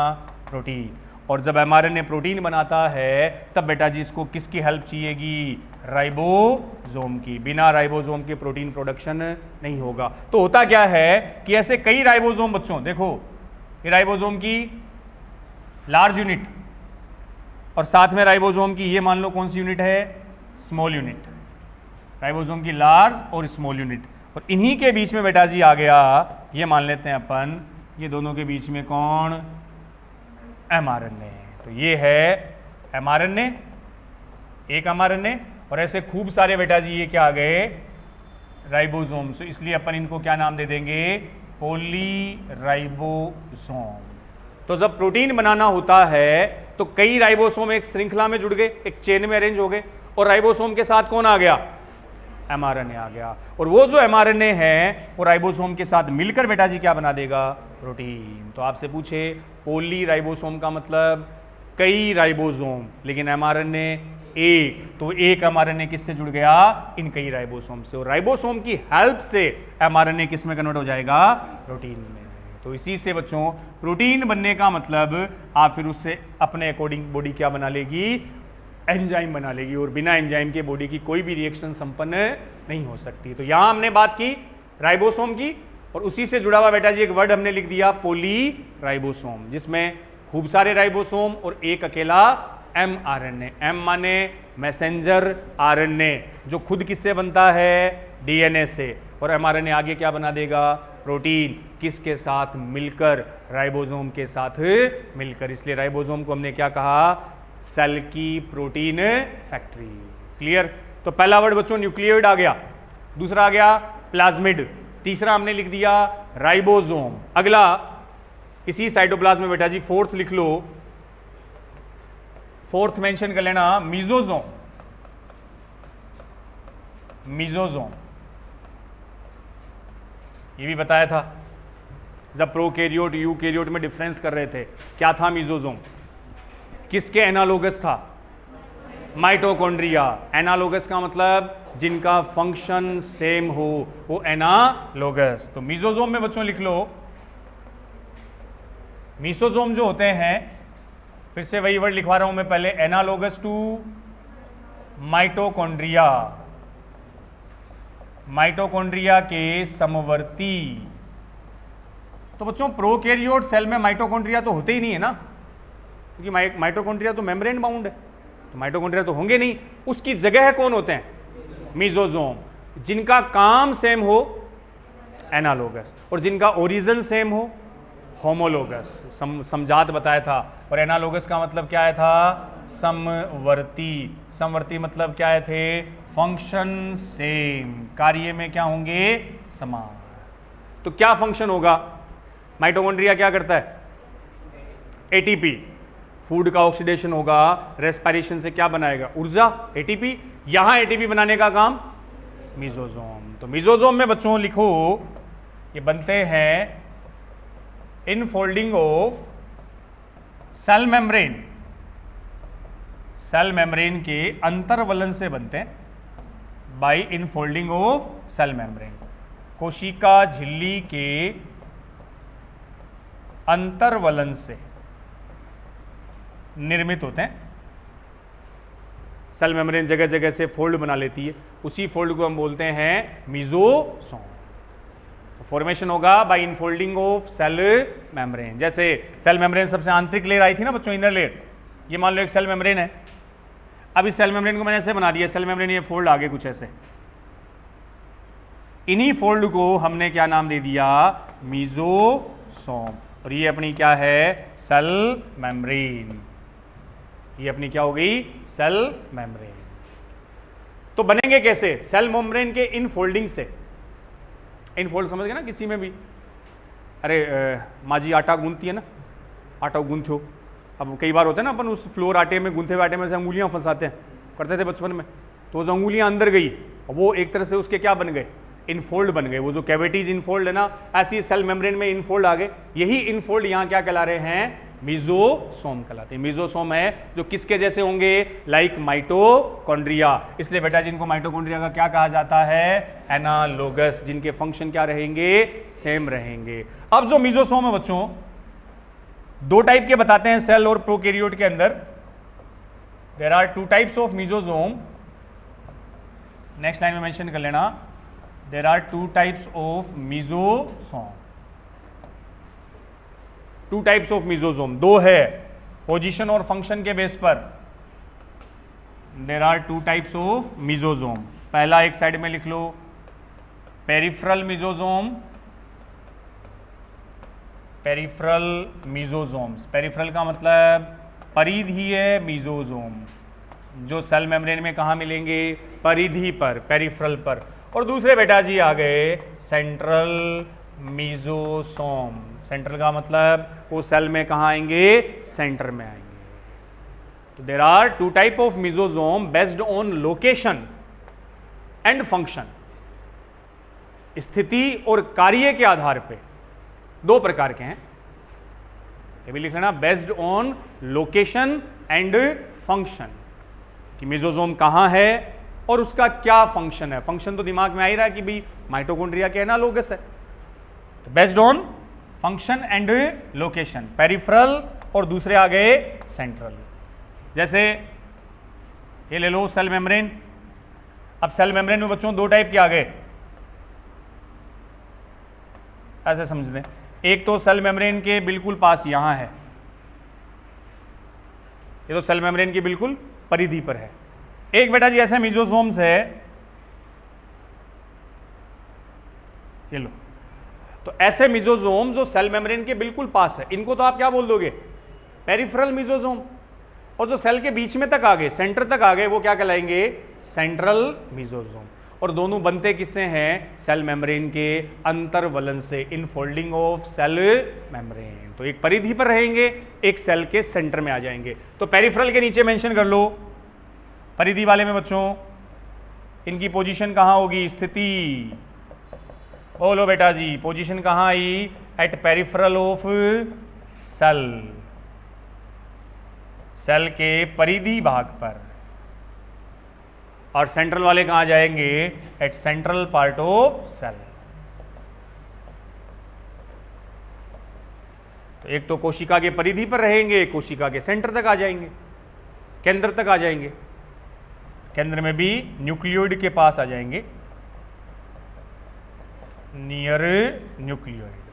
प्रोटीन। और जब एमआरएनए प्रोटीन बनाता है तब बेटा जी इसको किसकी हेल्प चाहिएगी, राइबोसोम की। बिना राइबोसोम के प्रोटीन प्रोडक्शन नहीं होगा। तो होता क्या है कि ऐसे कई राइबोसोम, बच्चों देखो ये राइबोसोम की लार्ज यूनिट, और साथ में राइबोसोम की ये मान लो कौन सी यूनिट है, स्मॉल यूनिट। राइबोसोम की लार्ज और स्मॉल यूनिट, और इन्हीं के बीच में बेटा जी आ गया, ये मान लेते हैं अपन, ये दोनों के बीच में कौन, एमआरएनए। तो ये है एमआरएनए, एक एमआरएनए, और ऐसे खूब सारे बेटा जी ये क्या आ गए, राइबोसोम्स। इसलिए अपन इनको क्या नाम दे देंगे, पॉलीराइबोसोम। तो जब प्रोटीन बनाना होता है तो कई राइबोसोम एक श्रृंखला में जुड़ गए, एक चेन में अरेंज हो गए, और राइबोसोम के साथ कौन आ गया, एमआरएनए आ गया। और वो जो एमआरएनए है वो राइबोसोम के साथ मिलकर बेटा जी क्या बना देगा, प्रोटीन। तो आपसे पूछे पॉलीराइबोसोम का मतलब कई राइबोसोम, लेकिन एमआरएनए एक, तो एक एमआरएनए किससे जुड़ गया, इन कई राइबोसोम से। और राइबोसोम की हेल्प से एमआरएनए किस में कन्वर्ट हो जाएगा, प्रोटीन में। तो इसी से बच्चों प्रोटीन बनने का मतलब आप फिर उससे अपने अकॉर्डिंग बॉडी क्या बना लेगी, एंजाइम बना लेगी। और बिना एंजाइम के बॉडी की कोई भी रिएक्शन संपन्न नहीं हो सकती। तो यहां हमने बात की राइबोसोम की, और उसी से जुड़ा हुआ बेटा जी एक वर्ड हमने लिख दिया पॉलीराइबोसोम, जिसमें खूब सारे राइबोसोम और एक अकेला एमआरएनए। एम माने मैसेंजर, आरएनए जो खुद किससे बनता है, डीएनए से, और एमआरएनए आगे क्या बना देगा, प्रोटीन। किसके साथ मिलकर, राइबोसोम के साथ मिलकर। इसलिए राइबोसोम को हमने क्या कहा, सेल की प्रोटीन फैक्ट्री। क्लियर। तो पहला वर्ड बच्चों न्यूक्लियोइड आ गया, दूसरा आ गया प्लाज्मिड, तीसरा हमने लिख दिया राइबोसोम। अगला इसी साइटोप्लाज्म में बेटा जी फोर्थ लिख लो, फोर्थ मेंशन कर लेना मीजोसोम। मीजोसोम ये भी बताया था जब प्रोकैरियोट यूकैरियोट में डिफरेंस कर रहे थे, क्या था मीजोसोम, किसके एनालोगस था, माइटोकॉन्ड्रिया। एनालोगस का मतलब जिनका फंक्शन सेम हो, वो एनालोगस। तो मीजोसोम में बच्चों लिख लो, मीसोसोम जो होते हैं, फिर से वही वर्ड लिखवा रहा हूं मैं पहले, एनालोगस टू माइटोकॉन्ड्रिया, माइटोकॉन्ड्रिया के समवर्ती। तो बच्चों प्रोकैरियोट सेल में माइटोकॉन्ड्रिया तो होते ही नहीं है ना, क्योंकि माइटोकॉन्ड्रिया तो मेम्ब्रेन बाउंड है, तो माइटोकॉन्ड्रिया तो होंगे नहीं। उसकी जगह कौन होते हैं, मीजोसोम, जिनका काम सेम हो एनालोगस, और जिनका ओरिजिन सेम हो होमोलोगस। समजात बताया था। और एनालोगस का मतलब क्या है था, समवर्ती। समवर्ती मतलब क्या है थे, फंक्शन सेम, कार्य में क्या होंगे, समान। तो क्या फंक्शन होगा, माइटोकॉन्ड्रिया क्या करता है, एटीपी, फूड का ऑक्सीडेशन होगा, रेस्पिरेशन से क्या बनाएगा, ऊर्जा, एटीपी। यहां एटीपी बनाने का काम मेसोसोम। तो मेसोसोम में बच्चों लिखो ये बनते हैं infolding of cell membrane, cell membrane के अंतर्वलन से बनते हैं, by infolding of cell membrane, कोशिका झिल्ली के अंतर्वलन से निर्मित होते हैं। सेल मेम्ब्रेन जगह जगह से फोल्ड बना लेती है, उसी फोल्ड को हम बोलते हैं मेसोसोम। तो फॉर्मेशन होगा by infolding of cell membrane. जैसे सेल मेम्ब्रेन सबसे आंतरिक लेयर आई थी ना बच्चों, इनर लेयर, ये मान लो एक सेल मेम्ब्रेन है। अब इस सेल मेम्ब्रेन को मैंने ऐसे बना दिया, सेल मेम्ब्रेन ये फोल्ड आगे कुछ ऐसे, इन्हीं फोल्ड को हमने क्या नाम दे दिया, मेसोसोम। और ये अपनी क्या है, सेल मेम्ब्रेन, ये अपनी क्या हो गई, सेल मेम्ब्रेन। तो बनेंगे कैसे, सेल मेम्ब्रेन के इनफोल्डिंग से। इनफोल्ड समझ गए ना, किसी में भी, अरे माँ जी आटा गूंथती है ना, आटा गूंथो, अब कई बार होता है ना अपन उस फ्लोर आटे में, गूंथे हुए आटे में से अंगुलियां फंसाते हैं, करते थे बचपन में, तो वो अंगुलियां अंदर गई, वो एक तरह से उसके क्या बन गए, इनफोल्ड बन गए। वो जो कैविटीज इनफोल्ड है ना, ऐसी सेल मेम्ब्रेन में इनफोल्ड आ गए। यही इनफोल्ड यहाँ क्या कहला रहे हैं, मेसोसोम कहलाते हैं। मेसोसोम है जो किसके जैसे होंगे, लाइक माइटोकॉन्ड्रिया। इसलिए बेटा जिनको माइटोकॉन्ड्रिया का क्या कहा जाता है, एनालोगस, जिनके फंक्शन क्या रहेंगे, सेम रहेंगे। अब जो मेसोसोम है बच्चों, दो टाइप के बताते हैं सेल और प्रोकैरियोट के अंदर। There are two types of mesosome, next line में मेंशन कर लेना, there are two types of mesosome. Two types of mesosome, दो है, पोजीशन और फंक्शन के बेस पर। There are two types of mesosome. पहला एक साइड में लिख लो, peripheral mesosome, peripheral mesosomes. Peripheral का मतलब परिधीय मेसोसोम, जो सेल मेम्ब्रेन में कहाँ मिलेंगे, परिधि पर, पेरिफेरल पर। और दूसरे बेटा जी आ गए सेंट्रल मेसोसोम। सेंट्रल का मतलब वो सेल में कहाँ आएंगे, सेंटर में आएंगे। तो there are two type of mesosome based on location and function. स्थिति और कार्य के आधार पे दो प्रकार के हैं, ये भी लिख लेना, based on location and function, कि मेसोसोम कहां है और उसका क्या फंक्शन है। फंक्शन तो दिमाग में आ ही रहा है कि भाई माइटोकॉन्ड्रिया के एनालोगस है। तो based on function and location, peripheral और दूसरे आ गए सेंट्रल। जैसे ये ले लो सेल मेम्ब्रेन। अब सेल मेम्ब्रेन में बच्चों दो टाइप के आ गए, ऐसे समझ लें। एक तो सेल मेम्ब्रेन के बिल्कुल पास यहां है, ये तो सेल मेम्ब्रेन की बिल्कुल परिधि पर है। एक बेटा जी ऐसे मेसोसोम्स है, ये लो, तो ऐसे मेसोसोम जो सेल मेम्ब्रेन के बिल्कुल पास है, इनको तो आप क्या बोल दोगे, पेरिफेरल मेसोसोम। और जो सेल के बीच में तक आ गए, सेंटर तक आ गए, वो क्या कहलाएंगे, सेंट्रल मेसोसोम। और दोनों बनते किससे हैं, सेल मेम्ब्रेन के अंतर्वलन से, इनफोल्डिंग ऑफ सेल मेम्ब्रेन। तो एक परिधि पर रहेंगे, एक सेल के सेंटर में आ जाएंगे। तो पेरिफेरल के नीचे मेंशन कर लो, परिधि वाले में बच्चों इनकी पोजीशन कहां होगी, स्थिति, बोलो बेटा जी, पोजीशन कहां आई, at peripheral of cell, cell के परिधि भाग पर। और सेंट्रल वाले कहां जाएंगे, at central part of cell. तो एक तो कोशिका के परिधि पर रहेंगे, कोशिका के सेंटर तक आ जाएंगे, केंद्र तक आ जाएंगे। केंद्र में भी न्यूक्लियोइड के पास आ जाएंगे, नियर न्यूक्लियोइड।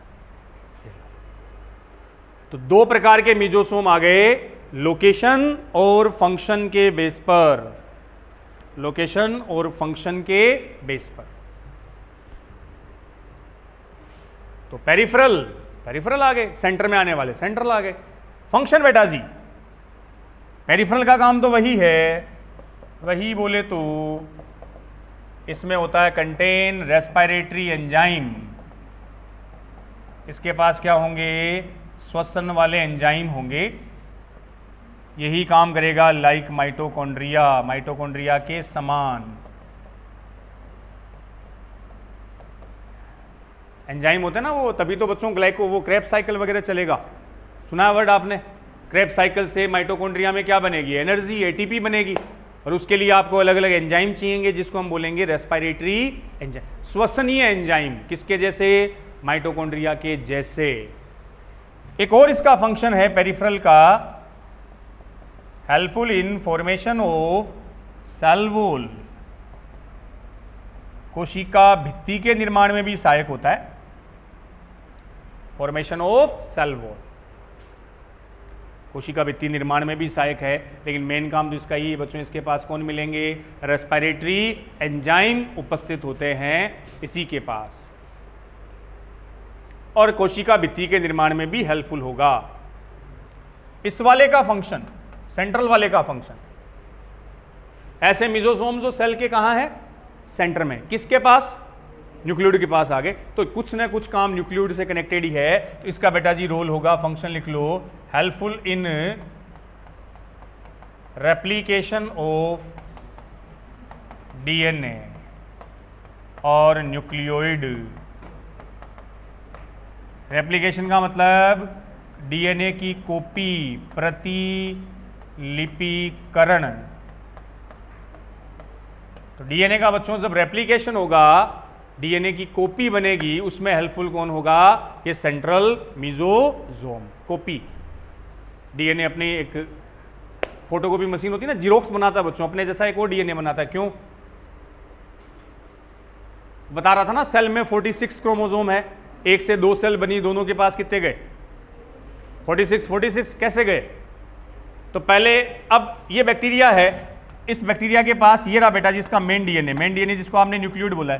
तो दो प्रकार के मेसोसोम आ गए, लोकेशन और फंक्शन के बेस पर, लोकेशन और फंक्शन के बेस पर। तो पेरिफेरल, पेरिफेरल आ गए, सेंटर में आने वाले सेंट्रल आ गए। फंक्शन बेटा जी, पेरिफेरल का काम तो वही है, वही बोले तो इसमें होता है कंटेन रेस्पिरेटरी एंजाइम, इसके पास क्या होंगे, श्वसन वाले एंजाइम होंगे, यही काम करेगा लाइक माइटोकॉन्ड्रिया, माइटोकॉन्ड्रिया के समान। एंजाइम होते हैं ना वो, तभी तो बच्चों ग्लाइको वो क्रेब्स साइकिल वगैरह चलेगा, सुना है वर्ड आपने? क्रेब्स साइकिल से माइटोकॉन्ड्रिया में क्या बनेगी? एनर्जी, एटीपी बनेगी, और उसके लिए आपको अलग अलग एंजाइम चाहिए जिसको हम बोलेंगे रेस्पिरेटरी एंजाइम, श्वसनीय एंजाइम। किसके जैसे? माइटोकॉन्ड्रिया के जैसे। एक और इसका फंक्शन है पेरिफेरल का, helpful in formation of cell wall, कोशिका भित्ति के निर्माण में भी सहायक होता है, फॉर्मेशन ऑफ सेल वॉल, कोशिका भित्ति निर्माण में भी सहायक है। लेकिन मेन काम तो इसका ही बच्चों, इसके पास कौन मिलेंगे? रेस्पिरेटरी एंजाइम उपस्थित होते हैं इसी के पास, और कोशिका भित्ति के निर्माण में भी हेल्पफुल होगा। इस वाले का फंक्शन, सेंट्रल वाले का फंक्शन, ऐसे मिजोसोम जो सेल के कहां है? सेंटर में। किसके पास? न्यूक्लियोइड के पास आ गए, तो कुछ ना कुछ काम न्यूक्लियोइड से कनेक्टेड ही है, तो इसका बेटा जी रोल होगा, फंक्शन लिख लो, helpful in replication of DNA और न्यूक्लियोइड। रेप्लिकेशन का मतलब डीएनए की कॉपी, प्रतिलिपिकरण। तो डीएनए का बच्चों जब रेप्लिकेशन होगा, डीएनए की कॉपी बनेगी, उसमें हेल्पफुल कौन होगा? ये सेंट्रल मिजोसोम। कॉपी, डीएनए अपनी एक फोटोकॉपी मशीन होती है ना, जीरोक्स बनाता है बच्चों, अपने जैसा एक और डीएनए बनाता है। क्यों? बता रहा था ना, सेल में 46 क्रोमोसोम है, एक से दो सेल बनी, दोनों के पास कितने गए? 46 कैसे गए? तो पहले, अब ये बैक्टीरिया है, इस बैक्टीरिया के पास ये रहा बेटा जिसका मेन डीएनए जिसको आपने न्यूक्लियोइड बोला है।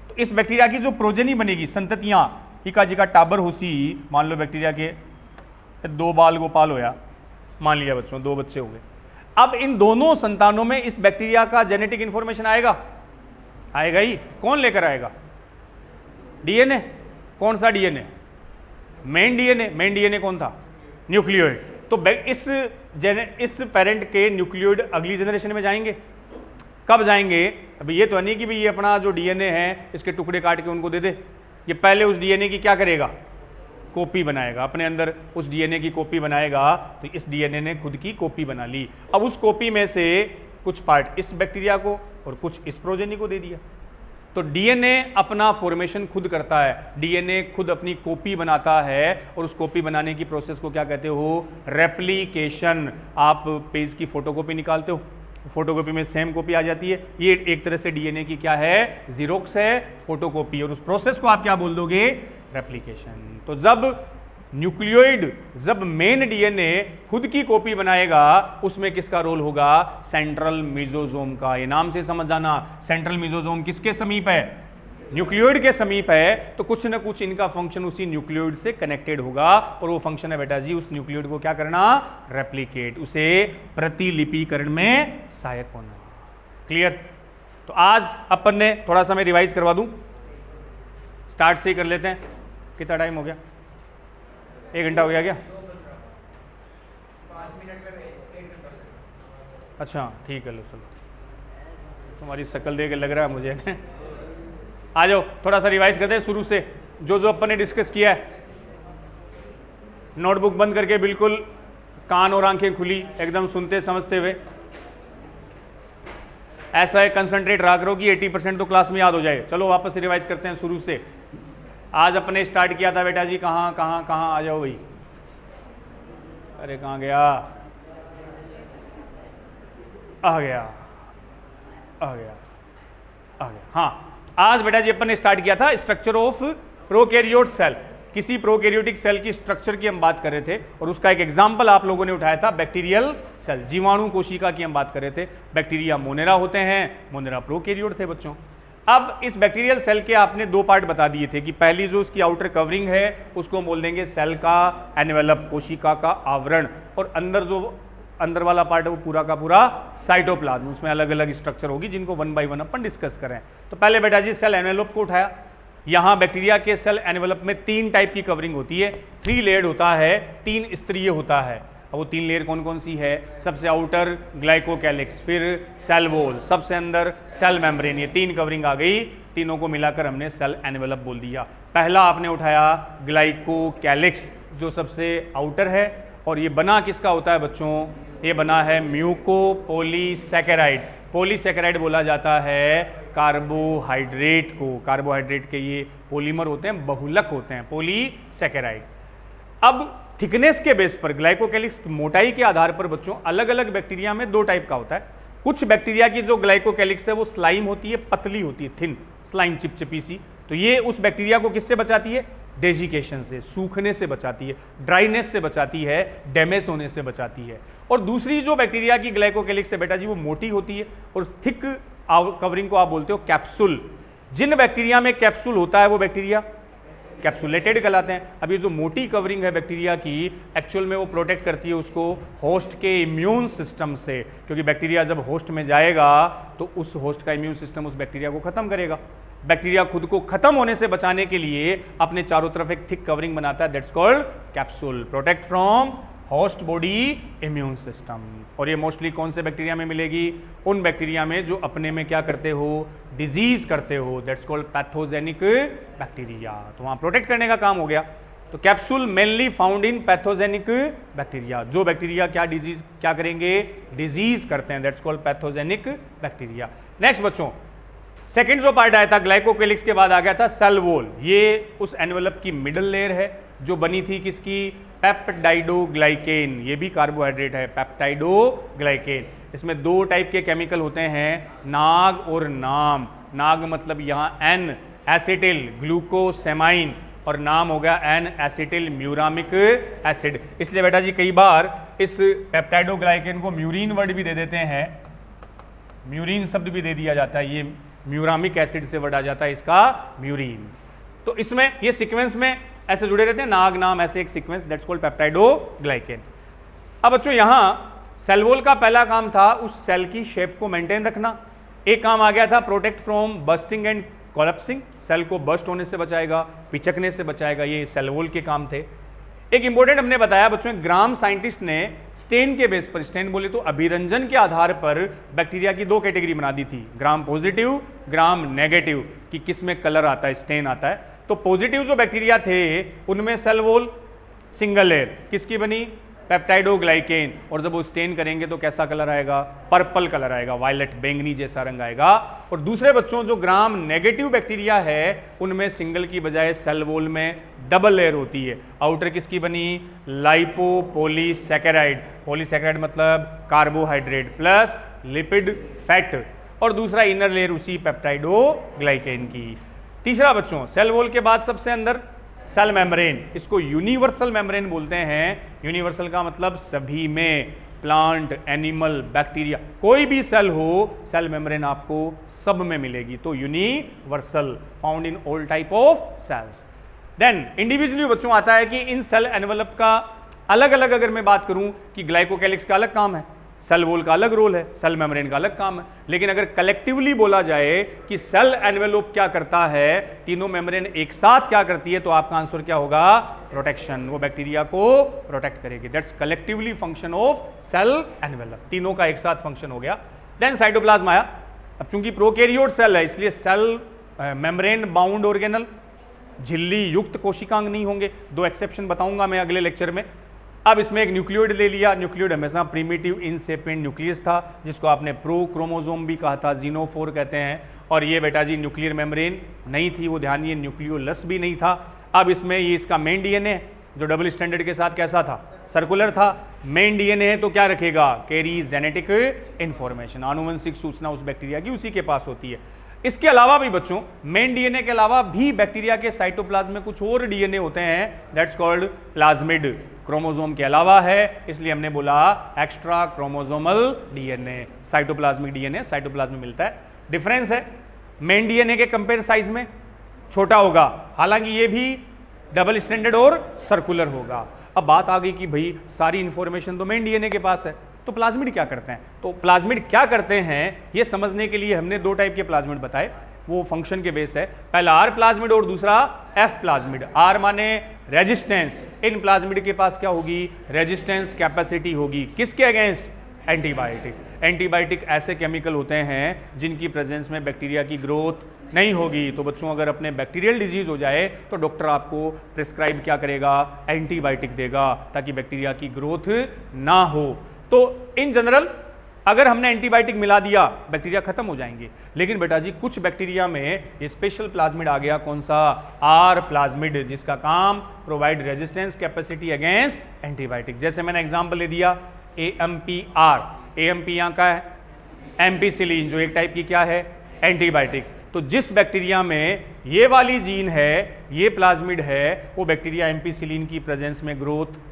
तो इस बैक्टीरिया की जो प्रोजेनी बनेगी, संततियां, हिका जिका टाबर हुसी, मान लो बैक्टीरिया के 2 बाल गोपाल होया, मान लिया बच्चों 2 बच्चे हो गए। अब इन दोनों संतानों में इस बैक्टीरिया का जेनेटिक इंफॉर्मेशन आएगा ही। कौन लेकर आएगा? डीएनए। कौन सा डीएनए? मेन डीएनए कौन था? न्यूक्लियोइड। तो इस पेरेंट के न्यूक्लियोइड अगली जनरेशन में जाएंगे। कब जाएंगे? अभी ये तो नहीं कि भाई ये अपना जो डीएनए है इसके टुकड़े काट के उनको दे दे, ये पहले उस डीएनए की क्या करेगा? कॉपी बनाएगा, अपने अंदर उस डीएनए की कॉपी बनाएगा। तो इस डीएनए ने खुद की कॉपी बना ली। अब उस कॉपी में से कुछ पार्ट इस बैक्टीरिया को और कुछ इस प्रोजेनी को दे दिया। तो डीएनए अपना फॉर्मेशन खुद करता है, डीएनए खुद अपनी कॉपी बनाता है, और उस कॉपी बनाने की प्रोसेस को क्या कहते हो? रेप्लिकेशन। आप पेज की फोटोकॉपी निकालते हो, फोटोकॉपी में सेम कॉपी आ जाती है, ये एक तरह से डीएनए की क्या है? जीरोक्स है, फोटोकॉपी, और उस प्रोसेस को आप क्या बोल दोगे? रेप्लिकेशन। तो जब मेन डीएनए खुद की कॉपी बनाएगा, उसमें किसका रोल होगा? सेंट्रल मिजोसोम का। ये नाम से समझ जाना, सेंट्रल मिजोसोम किसके समीप है? न्यूक्लियोइड के समीप है। तो कुछ ना कुछ इनका फंक्शन उसी न्यूक्लियोइड से कनेक्टेड होगा, और वो फंक्शन है बेटा जी उस न्यूक्लियोइड को क्या करना? रेप्लिकेट, उसे प्रतिलिपिकरण में सहायक होना। क्लियर? तो आज अपन ने थोड़ा सा मैं रिवाइज करवा दूं, स्टार्ट से ही कर लेते हैं। कितना टाइम हो गया? 1 घंटा हो गया क्या? 5 मिनट में। अच्छा ठीक है, लो चलो, तुम्हारी शक्ल देख के लग रहा है मुझे। आ जाओ, थोड़ा सा रिवाइज करते हैं शुरू से, जो जो अपन ने डिस्कस किया है। नोटबुक बंद करके बिल्कुल कान और आंखें खुली, एकदम सुनते समझते हुए। ऐसा है, कंसंट्रेट रहा करो कि 80% तो क्लास में याद हो जाए। चलो वापस से रिवाइज करते हैं शुरू से। आज अपने स्टार्ट किया था बेटा जी, कहाँ कहाँ कहाँ, आ जाओ भाई। अरे कहाँ गया? आ गया। हाँ, आज बेटा जी अपन ने स्टार्ट किया था स्ट्रक्चर ऑफ प्रोकैरियोट सेल। किसी प्रोकैरियोटिक सेल की स्ट्रक्चर की हम बात कर रहे थे, और उसका एक एग्जाम्पल आप लोगों ने उठाया था बैक्टीरियल सेल, जीवाणु कोशिका की हम बात कर रहे थे। बैक्टीरिया मोनेरा होते हैं, मोनेरा प्रोकैरियोट थे बच्चों। अब इस बैक्टीरियल सेल के आपने 2 पार्ट बता दिए थे कि पहली जो उसकी आउटर कवरिंग है उसको बोल देंगे सेल का एनवेलप, कोशिका का आवरण, और अंदर जो अंदर वाला पार्ट है वो पूरा का पूरा साइटोप्लाज्म। उसमें अलग अलग स्ट्रक्चर होगी जिनको 1 बाय 1 अपन डिस्कस करें। तो पहले बेटा जी सेल एनवेलप को उठाया, यहां बैक्टीरिया के सेल एनवेलप में 3 टाइप की कवरिंग होती है, 3 लेयर्ड होता है, 3 स्तरीय होता है। अब वो 3 लेयर कौन कौन सी है? सबसे आउटर ग्लाइकोकैलिक्स, फिर सेल वॉल, सबसे अंदर सेल मेम्ब्रेन, ये 3 कवरिंग आ गई। तीनों को मिलाकर हमने सेल एनवेलप बोल दिया। पहला आपने उठाया ग्लाइकोकैलिक्स जो सबसे आउटर है, और ये बना किसका होता है बच्चों? ये बना है म्यूकोपॉलीसैकेराइड। पॉलीसैकेराइड बोला जाता है कार्बोहाइड्रेट को। कार्बोहाइड्रेट के ये पॉलीमर होते हैं, बहुलक होते हैं, पॉलीसैकेराइड। अब थिकनेस के बेस पर ग्लाइकोकैलिक्स की मोटाई के आधार पर बच्चों अलग अलग बैक्टीरिया में 2 टाइप का होता है। कुछ बैक्टीरिया की जो ग्लाइकोकैलिक्स है वो स्लाइम होती है, पतली होती है, थिन स्लाइम, चिपचिपी सी। तो ये उस बैक्टीरिया को किससे बचाती है? डेजिकेशन से, सूखने से बचाती है, ड्राइनेस से बचाती है, डैमेज होने से बचाती है। और दूसरी जो बैक्टीरिया की ग्लाइकोकैलिक्स है बेटा जी वो मोटी होती है, और थिक कवरिंग को आप बोलते हो कैप्सूल। जिन बैक्टीरिया में कैप्सूल होता है वो बैक्टीरिया कैप्सुलेटेड कहलाते हैं। अब ये जो मोटी कवरिंग है बैक्टीरिया की, एक्चुअल में वो प्रोटेक्ट करती है उसको होस्ट के इम्यून सिस्टम से, क्योंकि बैक्टीरिया जब होस्ट में जाएगा तो उस होस्ट का इम्यून सिस्टम उस बैक्टीरिया को खत्म करेगा। बैक्टीरिया खुद को खत्म होने से बचाने के लिए अपने चारों तरफ एक थिक कवरिंग बनाता है, that's called capsule, protect from host body immune system. और ये मोस्टली कौन से बैक्टीरिया में मिलेगी? उन बैक्टीरिया में जो अपने में क्या करते हो? डिजीज करते हो, दैट्स कॉल्ड पैथोजेनिक बैक्टीरिया। तो वहां प्रोटेक्ट करने का काम हो गया। तो capsule mainly found in pathogenic bacteria. जो बैक्टीरिया क्या करेंगे? डिजीज करते हैं, that's called pathogenic bacteria. Next बच्चों, सेकेंड जो पार्ट आया था ग्लाइकोकैलिक्स के बाद आ गया था सेल वॉल। ये उस एनवेलप की मिडल लेयर है जो बनी थी किसकी? पेप्टाइडोग्लाइकेन। ये भी कार्बोहाइड्रेट है, पेप्टाइडोग्लाइकेन। इसमें 2 टाइप के केमिकल होते हैं, नाग और नाम। नाग मतलब यहाँ एन एसिटिल ग्लूकोसेमाइन, और नाम हो गया एन एसिटिल म्यूरामिक एसिड। इसलिए बेटा जी कई बार इस पेप्टाइडोग्लाइकेन को म्यूरिन वर्ड भी दे देते हैं, म्यूरिन शब्द भी दे दिया जाता है। ये म्यूरामिक एसिड से वर्ड आ जाता है इसका म्यूरिन। तो इसमें ये सीक्वेंस में ऐसे जुड़े रहते हैं, नाग नाम ऐसे एक सीक्वेंस, दैट्स कॉल्ड पेप्टाइडोग्लाइकेन। अब बच्चों यहां सेल वॉल का पहला काम था उस सेल की शेप को मेंटेन रखना। एक काम आ गया था protect from bursting and collapsing, cell को बस्ट होने से बचाएगा, पिचकने से बचाएगा, ये सेल वॉल के काम थे। एक इंपॉर्टेंट हमने बताया बच्चों, ग्राम साइंटिस्ट ने स्टेन के बेस पर, स्टेन बोले तो अभिरंजन के आधार पर बैक्टीरिया की 2 कैटेगरी बना दी थी, ग्राम पॉजिटिव, ग्राम नेगेटिव, कि किस में कलर आता है, स्टेन आता है। तो पॉजिटिव जो बैक्टीरिया थे उनमें सेल वॉल सिंगल लेयर किसकी बनी? पेप्टाइडोग्लाइकेन। और जब वो स्टेन करेंगे तो कैसा कलर आएगा? पर्पल कलर आएगा, वायलेट बैंगनी जैसा रंग आएगा। और दूसरे बच्चों जो ग्राम नेगेटिव बैक्टीरिया है उनमें सिंगल की बजाय सेल वॉल में डबल लेयर होती है। आउटर किसकी बनी? लाइपोपॉलीसैकेराइड। पॉलीसैकेराइड मतलब कार्बोहाइड्रेट प्लस लिपिड फैट, और दूसरा इनर लेयर उसी पेप्टाइडोग्लाइकेन की। तीसरा बच्चों सेल वॉल के बाद सबसे अंदर सेल मेम्ब्रेन, इसको यूनिवर्सल मेम्ब्रेन बोलते हैं। यूनिवर्सल का मतलब सभी में, प्लांट, एनिमल, बैक्टीरिया, कोई भी सेल हो सेल मेम्ब्रेन आपको सब में मिलेगी। तो universal, found in all type of cells. Then individually बच्चों आता है कि इन सेल एनवेलप का अलग अलग, अगर मैं बात करूं कि ग्लाइकोकैलिक्स का अलग काम है, सेल वॉल का अलग रोल है, सेल मेम्ब्रेन का अलग काम है, लेकिन अगर कलेक्टिवली बोला जाए कि सेल एनवेलप क्या करता है, तीनों मेम्ब्रेन एक साथ क्या करती है, तो आपका आंसर क्या होगा? प्रोटेक्शन। वो बैक्टीरिया को प्रोटेक्ट करेगी, that's collectively function of cell envelope. तीनों का एक साथ फंक्शन हो गया। देन साइटोप्लाज्म आया। अब चूंकि प्रोकैरियोट सेल है इसलिए सेल मेम्ब्रेन बाउंड ऑर्गेनल, झिल्ली युक्त कोशिकांग नहीं होंगे। 2 एक्सेप्शन बताऊंगा मैं अगले लेक्चर में। अब इसमें एक न्यूक्लियोइड ले लिया। न्यूक्लियोइड हमेशा प्रीमिटिव इनसेपिएंट न्यूक्लियस था, जिसको आपने प्रो क्रोमोसोम भी कहा था, जीनोफोर कहते हैं। और ये बेटा जी न्यूक्लियर मेम्ब्रेन नहीं थी, वो ध्यान, ये न्यूक्लियोलस भी नहीं था। अब इसमें ये इसका मेन डीएनए जो डबल स्टैंडर्ड के साथ कैसा था? सर्कुलर था। मेन डीएनए है तो क्या रखेगा? कैरी जेनेटिक इंफॉर्मेशन, आनुवंशिक सूचना उस बैक्टीरिया की उसी के पास होती है। इसके अलावा भी बच्चों मेन डीएनए के अलावा भी बैक्टीरिया के साइटोप्लाज्म में कुछ और डीएनए होते हैं, दैट्स कॉल्ड प्लाज्मिड। क्रोमोसोम के अलावा है, इसलिए हमने बोला extra chromosomal DNA. Cytoplasmic DNA cytoplasm में मिलता है। डिफरेंस है, मेन डीएनए के कंपेयर साइज में छोटा होगा, हालांकि ये भी डबल स्टैंडर्ड और सर्कुलर होगा। अब बात आ गई कि भाई सारी इंफॉर्मेशन तो मेन डीएनए के पास है, तो प्लाज्मिड क्या करते हैं? तो प्लाज्मिड क्या करते हैं ये समझने के लिए हमने 2 टाइप के प्लाज्मिड बताए। वो फंक्शन के बेस है। पहला आर प्लाज्मिड और दूसरा एफ प्लाज्मिड। आर माने रेजिस्टेंस, इन प्लाज्मिड के पास क्या होगी, रेजिस्टेंस कैपेसिटी होगी, किसके अगेंस्ट, एंटीबायोटिक। एंटीबायोटिक ऐसे केमिकल होते हैं जिनकी प्रेजेंस में बैक्टीरिया की ग्रोथ नहीं होगी। तो बच्चों अगर अपने बैक्टीरियल डिजीज हो जाए तो डॉक्टर आपको प्रिस्क्राइब क्या करेगा, एंटीबायोटिक देगा ताकि बैक्टीरिया की ग्रोथ ना हो। तो इन जनरल अगर हमने एंटीबायोटिक मिला दिया बैक्टीरिया खत्म हो जाएंगे। लेकिन बेटा जी कुछ बैक्टीरिया में ये स्पेशल प्लाज्मिड आ गया, कौन सा, आर प्लाज्मिड, जिसका काम provide resistance capacity against antibiotic. जैसे मैंने एग्जांपल ले दिया AMPR, AMP यहाँ का है एम्पीसिलिन, जो एक टाइप की क्या है, एंटीबायोटिक। तो जिस बैक्टीरिया में ये वाली जीन है, ये प्लाज्मिड है, वो बैक्टीरिया एम्पीसिलिन की प्रेजेंस में ग्रोथ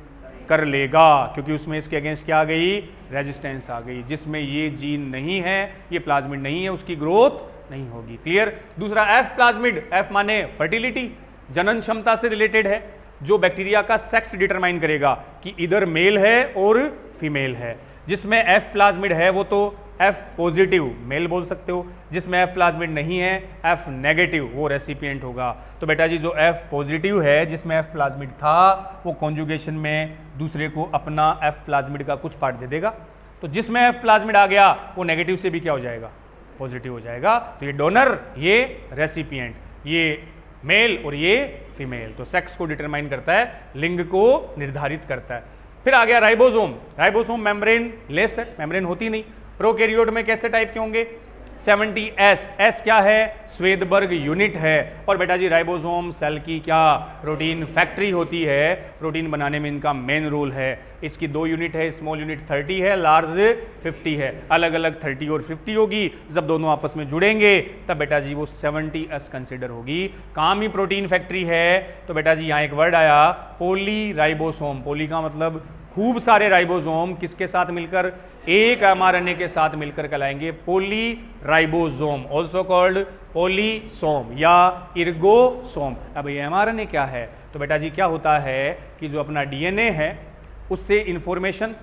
कर लेगा क्योंकि उसमें इसके अगेंस्ट क्या आ गई, रेजिस्टेंस आ गई। जिसमें ये जीन नहीं है, ये प्लाज्मिड नहीं है, उसकी ग्रोथ नहीं होगी। क्लियर। दूसरा एफ प्लाज्मिड, एफ माने फर्टिलिटी, जनन क्षमता से रिलेटेड है, जो बैक्टीरिया का सेक्स डिटरमाइन करेगा कि इधर मेल है और फीमेल है। जिसमें एफ प्लाज्मिड है वो तो एफ पॉजिटिव मेल बोल सकते हो, जिसमें एफ प्लाज्मिड नहीं है एफ नेगेटिव वो रेसिपिएंट होगा। तो बेटा जी जो एफ पॉजिटिव है जिसमें एफ प्लाज्मिड था वो कॉन्जुगेशन में दूसरे को अपना एफ प्लाज्मिड का कुछ पार्ट दे देगा। तो जिसमें एफ प्लाज्मिड आ गया वो नेगेटिव से भी क्या हो जाएगा, पॉजिटिव हो जाएगा। तो ये डोनर, ये रेसिपिएंट, ये मेल और ये फीमेल। तो सेक्स को डिटरमाइन करता है, लिंग को निर्धारित करता है। फिर आ गया राइबोसोम। राइबोसोम मेम्ब्रेन लेस है, मेम्ब्रेन होती नहीं। प्रोकैरियोट में कैसे टाइप के होंगे, 70S, S क्या है, स्वेदबर्ग यूनिट है। और बेटा जी राइबोसोम सेल की क्या, प्रोटीन फैक्ट्री होती है, प्रोटीन बनाने में इनका मेन रोल है। इसकी 2 यूनिट है, स्मॉल यूनिट 30 है, लार्ज 50 है। अलग अलग 30 और 50 होगी, जब दोनों आपस में जुड़ेंगे तब बेटा जी वो 70S कंसिडर होगी। काम ही प्रोटीन फैक्ट्री है। तो बेटा जी यहाँ एक वर्ड आया पॉली राइबोसोम। पॉली का मतलब खूब सारे राइबोसोम किसके साथ मिलकर, एक mRNA के साथ मिलकर कहलाएंगे poly ribosome, also called polysome या इर्गोसोम। अब ये mRNA क्या है, तो बेटा जी क्या होता है कि जो अपना DNA है उससे इंफॉर्मेशन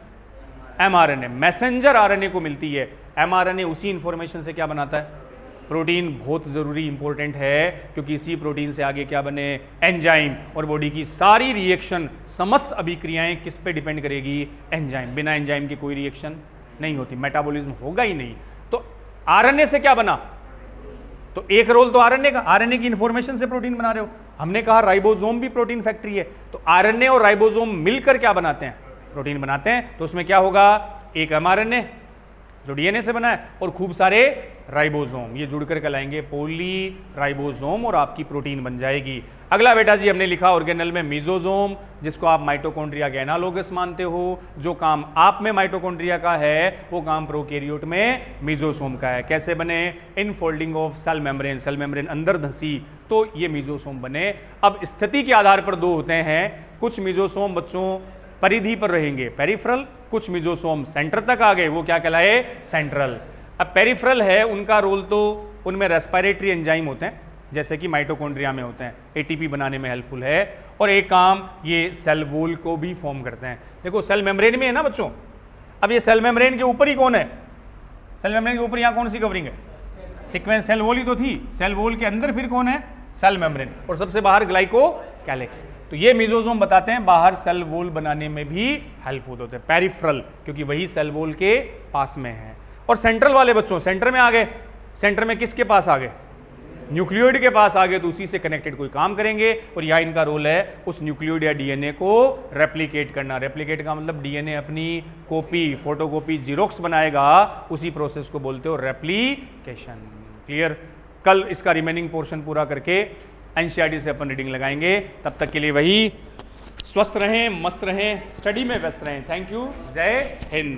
mRNA मैसेंजर RNA को मिलती है। mRNA उसी इंफॉर्मेशन से क्या बनाता है, प्रोटीन। बहुत ज़रूरी इंपॉर्टेंट है क्योंकि इसी प्रोटीन से आगे क्या बने, एंजाइम। और बॉडी की सारी रिएक्शन, समस्त अभिक्रियाएं किस पे डिपेंड करेगी, एंजाइम। बिना एंजाइम की कोई रिएक्शन नहीं होती, मेटाबॉलिज्म होगा ही नहीं। तो आरएनए से क्या बना, तो एक रोल तो आरएनए का, आरएनए की इंफॉर्मेशन से प्रोटीन बना रहे हो। हमने कहा राइबोसोम भी प्रोटीन फैक्ट्री है, तो आरएनए और राइबोसोम मिलकर क्या बनाते हैं, प्रोटीन बनाते हैं। तो उसमें क्या होगा, एक mRNA जो डीएनए से बना है और खूब सारे राइबोसोम, ये जुड़कर कहलाएंगे पॉली राइबोसोम और आपकी प्रोटीन बन जाएगी। अगला बेटा जी हमने लिखा ऑर्गेनल में मीजोसोम, जिसको आप माइटोकॉन्ड्रिया के एनालोगस मानते हो। जो काम आप में माइटोकॉन्ड्रिया का है वो काम प्रोकैरियोट में मीजोसोम का है। कैसे बने, infolding of cell membrane, cell membrane अंदर धंसी तो ये मीजोसोम बने। अब स्थिति के आधार पर 2 होते हैं, कुछ मीजोसोम बच्चों परिधि पर रहेंगे, पेरिफेरल, कुछ मीजोसोम सेंटर तक आ गए, वो क्या कहलाए, सेंट्रल। अब पेरिफेरल है, उनका रोल तो उनमें रेस्पिरेटरी एंजाइम होते हैं जैसे कि माइटोकॉन्ड्रिया में होते हैं, एटीपी बनाने में हेल्पफुल है। और एक काम ये सेल वॉल को भी फॉर्म करते हैं। देखो सेल मेम्ब्रेन में है ना बच्चों, अब ये सेल मेम्ब्रेन के ऊपर ही कौन है, सेल मेम्ब्रेन के ऊपर यहाँ कौन सी कवरिंग है, सीक्वेंस सेल वॉल ही तो थी। सेल वॉल के अंदर फिर कौन है, सेल मेम्ब्रेन, और सबसे बाहर ग्लाइकोकैलिक्स। तो ये मीजोसोम बताते हैं बाहर सेल वॉल बनाने में भी हेल्पफुल होते हैं, पेरिफेरल क्योंकि वही सेल वॉल के पास में है। और सेंट्रल वाले बच्चों सेंटर में आ गए, सेंटर में किसके पास आ गए, न्यूक्लियोइड के पास आ गए, तो उसी से कनेक्टेड कोई काम करेंगे। और यहाँ इनका रोल है उस न्यूक्लियोइड या डीएनए को रेप्लिकेट करना। रेप्लिकेट का मतलब डीएनए अपनी कॉपी, फोटोकॉपी, जीरोक्स बनाएगा, उसी प्रोसेस को बोलते हो रेप्लिकेशन। क्लियर। कल इसका रिमेनिंग पोर्शन पूरा करके एनसीईआरटी से अपन रीडिंग लगाएंगे। तब तक के लिए वही, स्वस्थ रहें, मस्त रहें, स्टडी में व्यस्त रहें। थैंक यू, जय हिंद।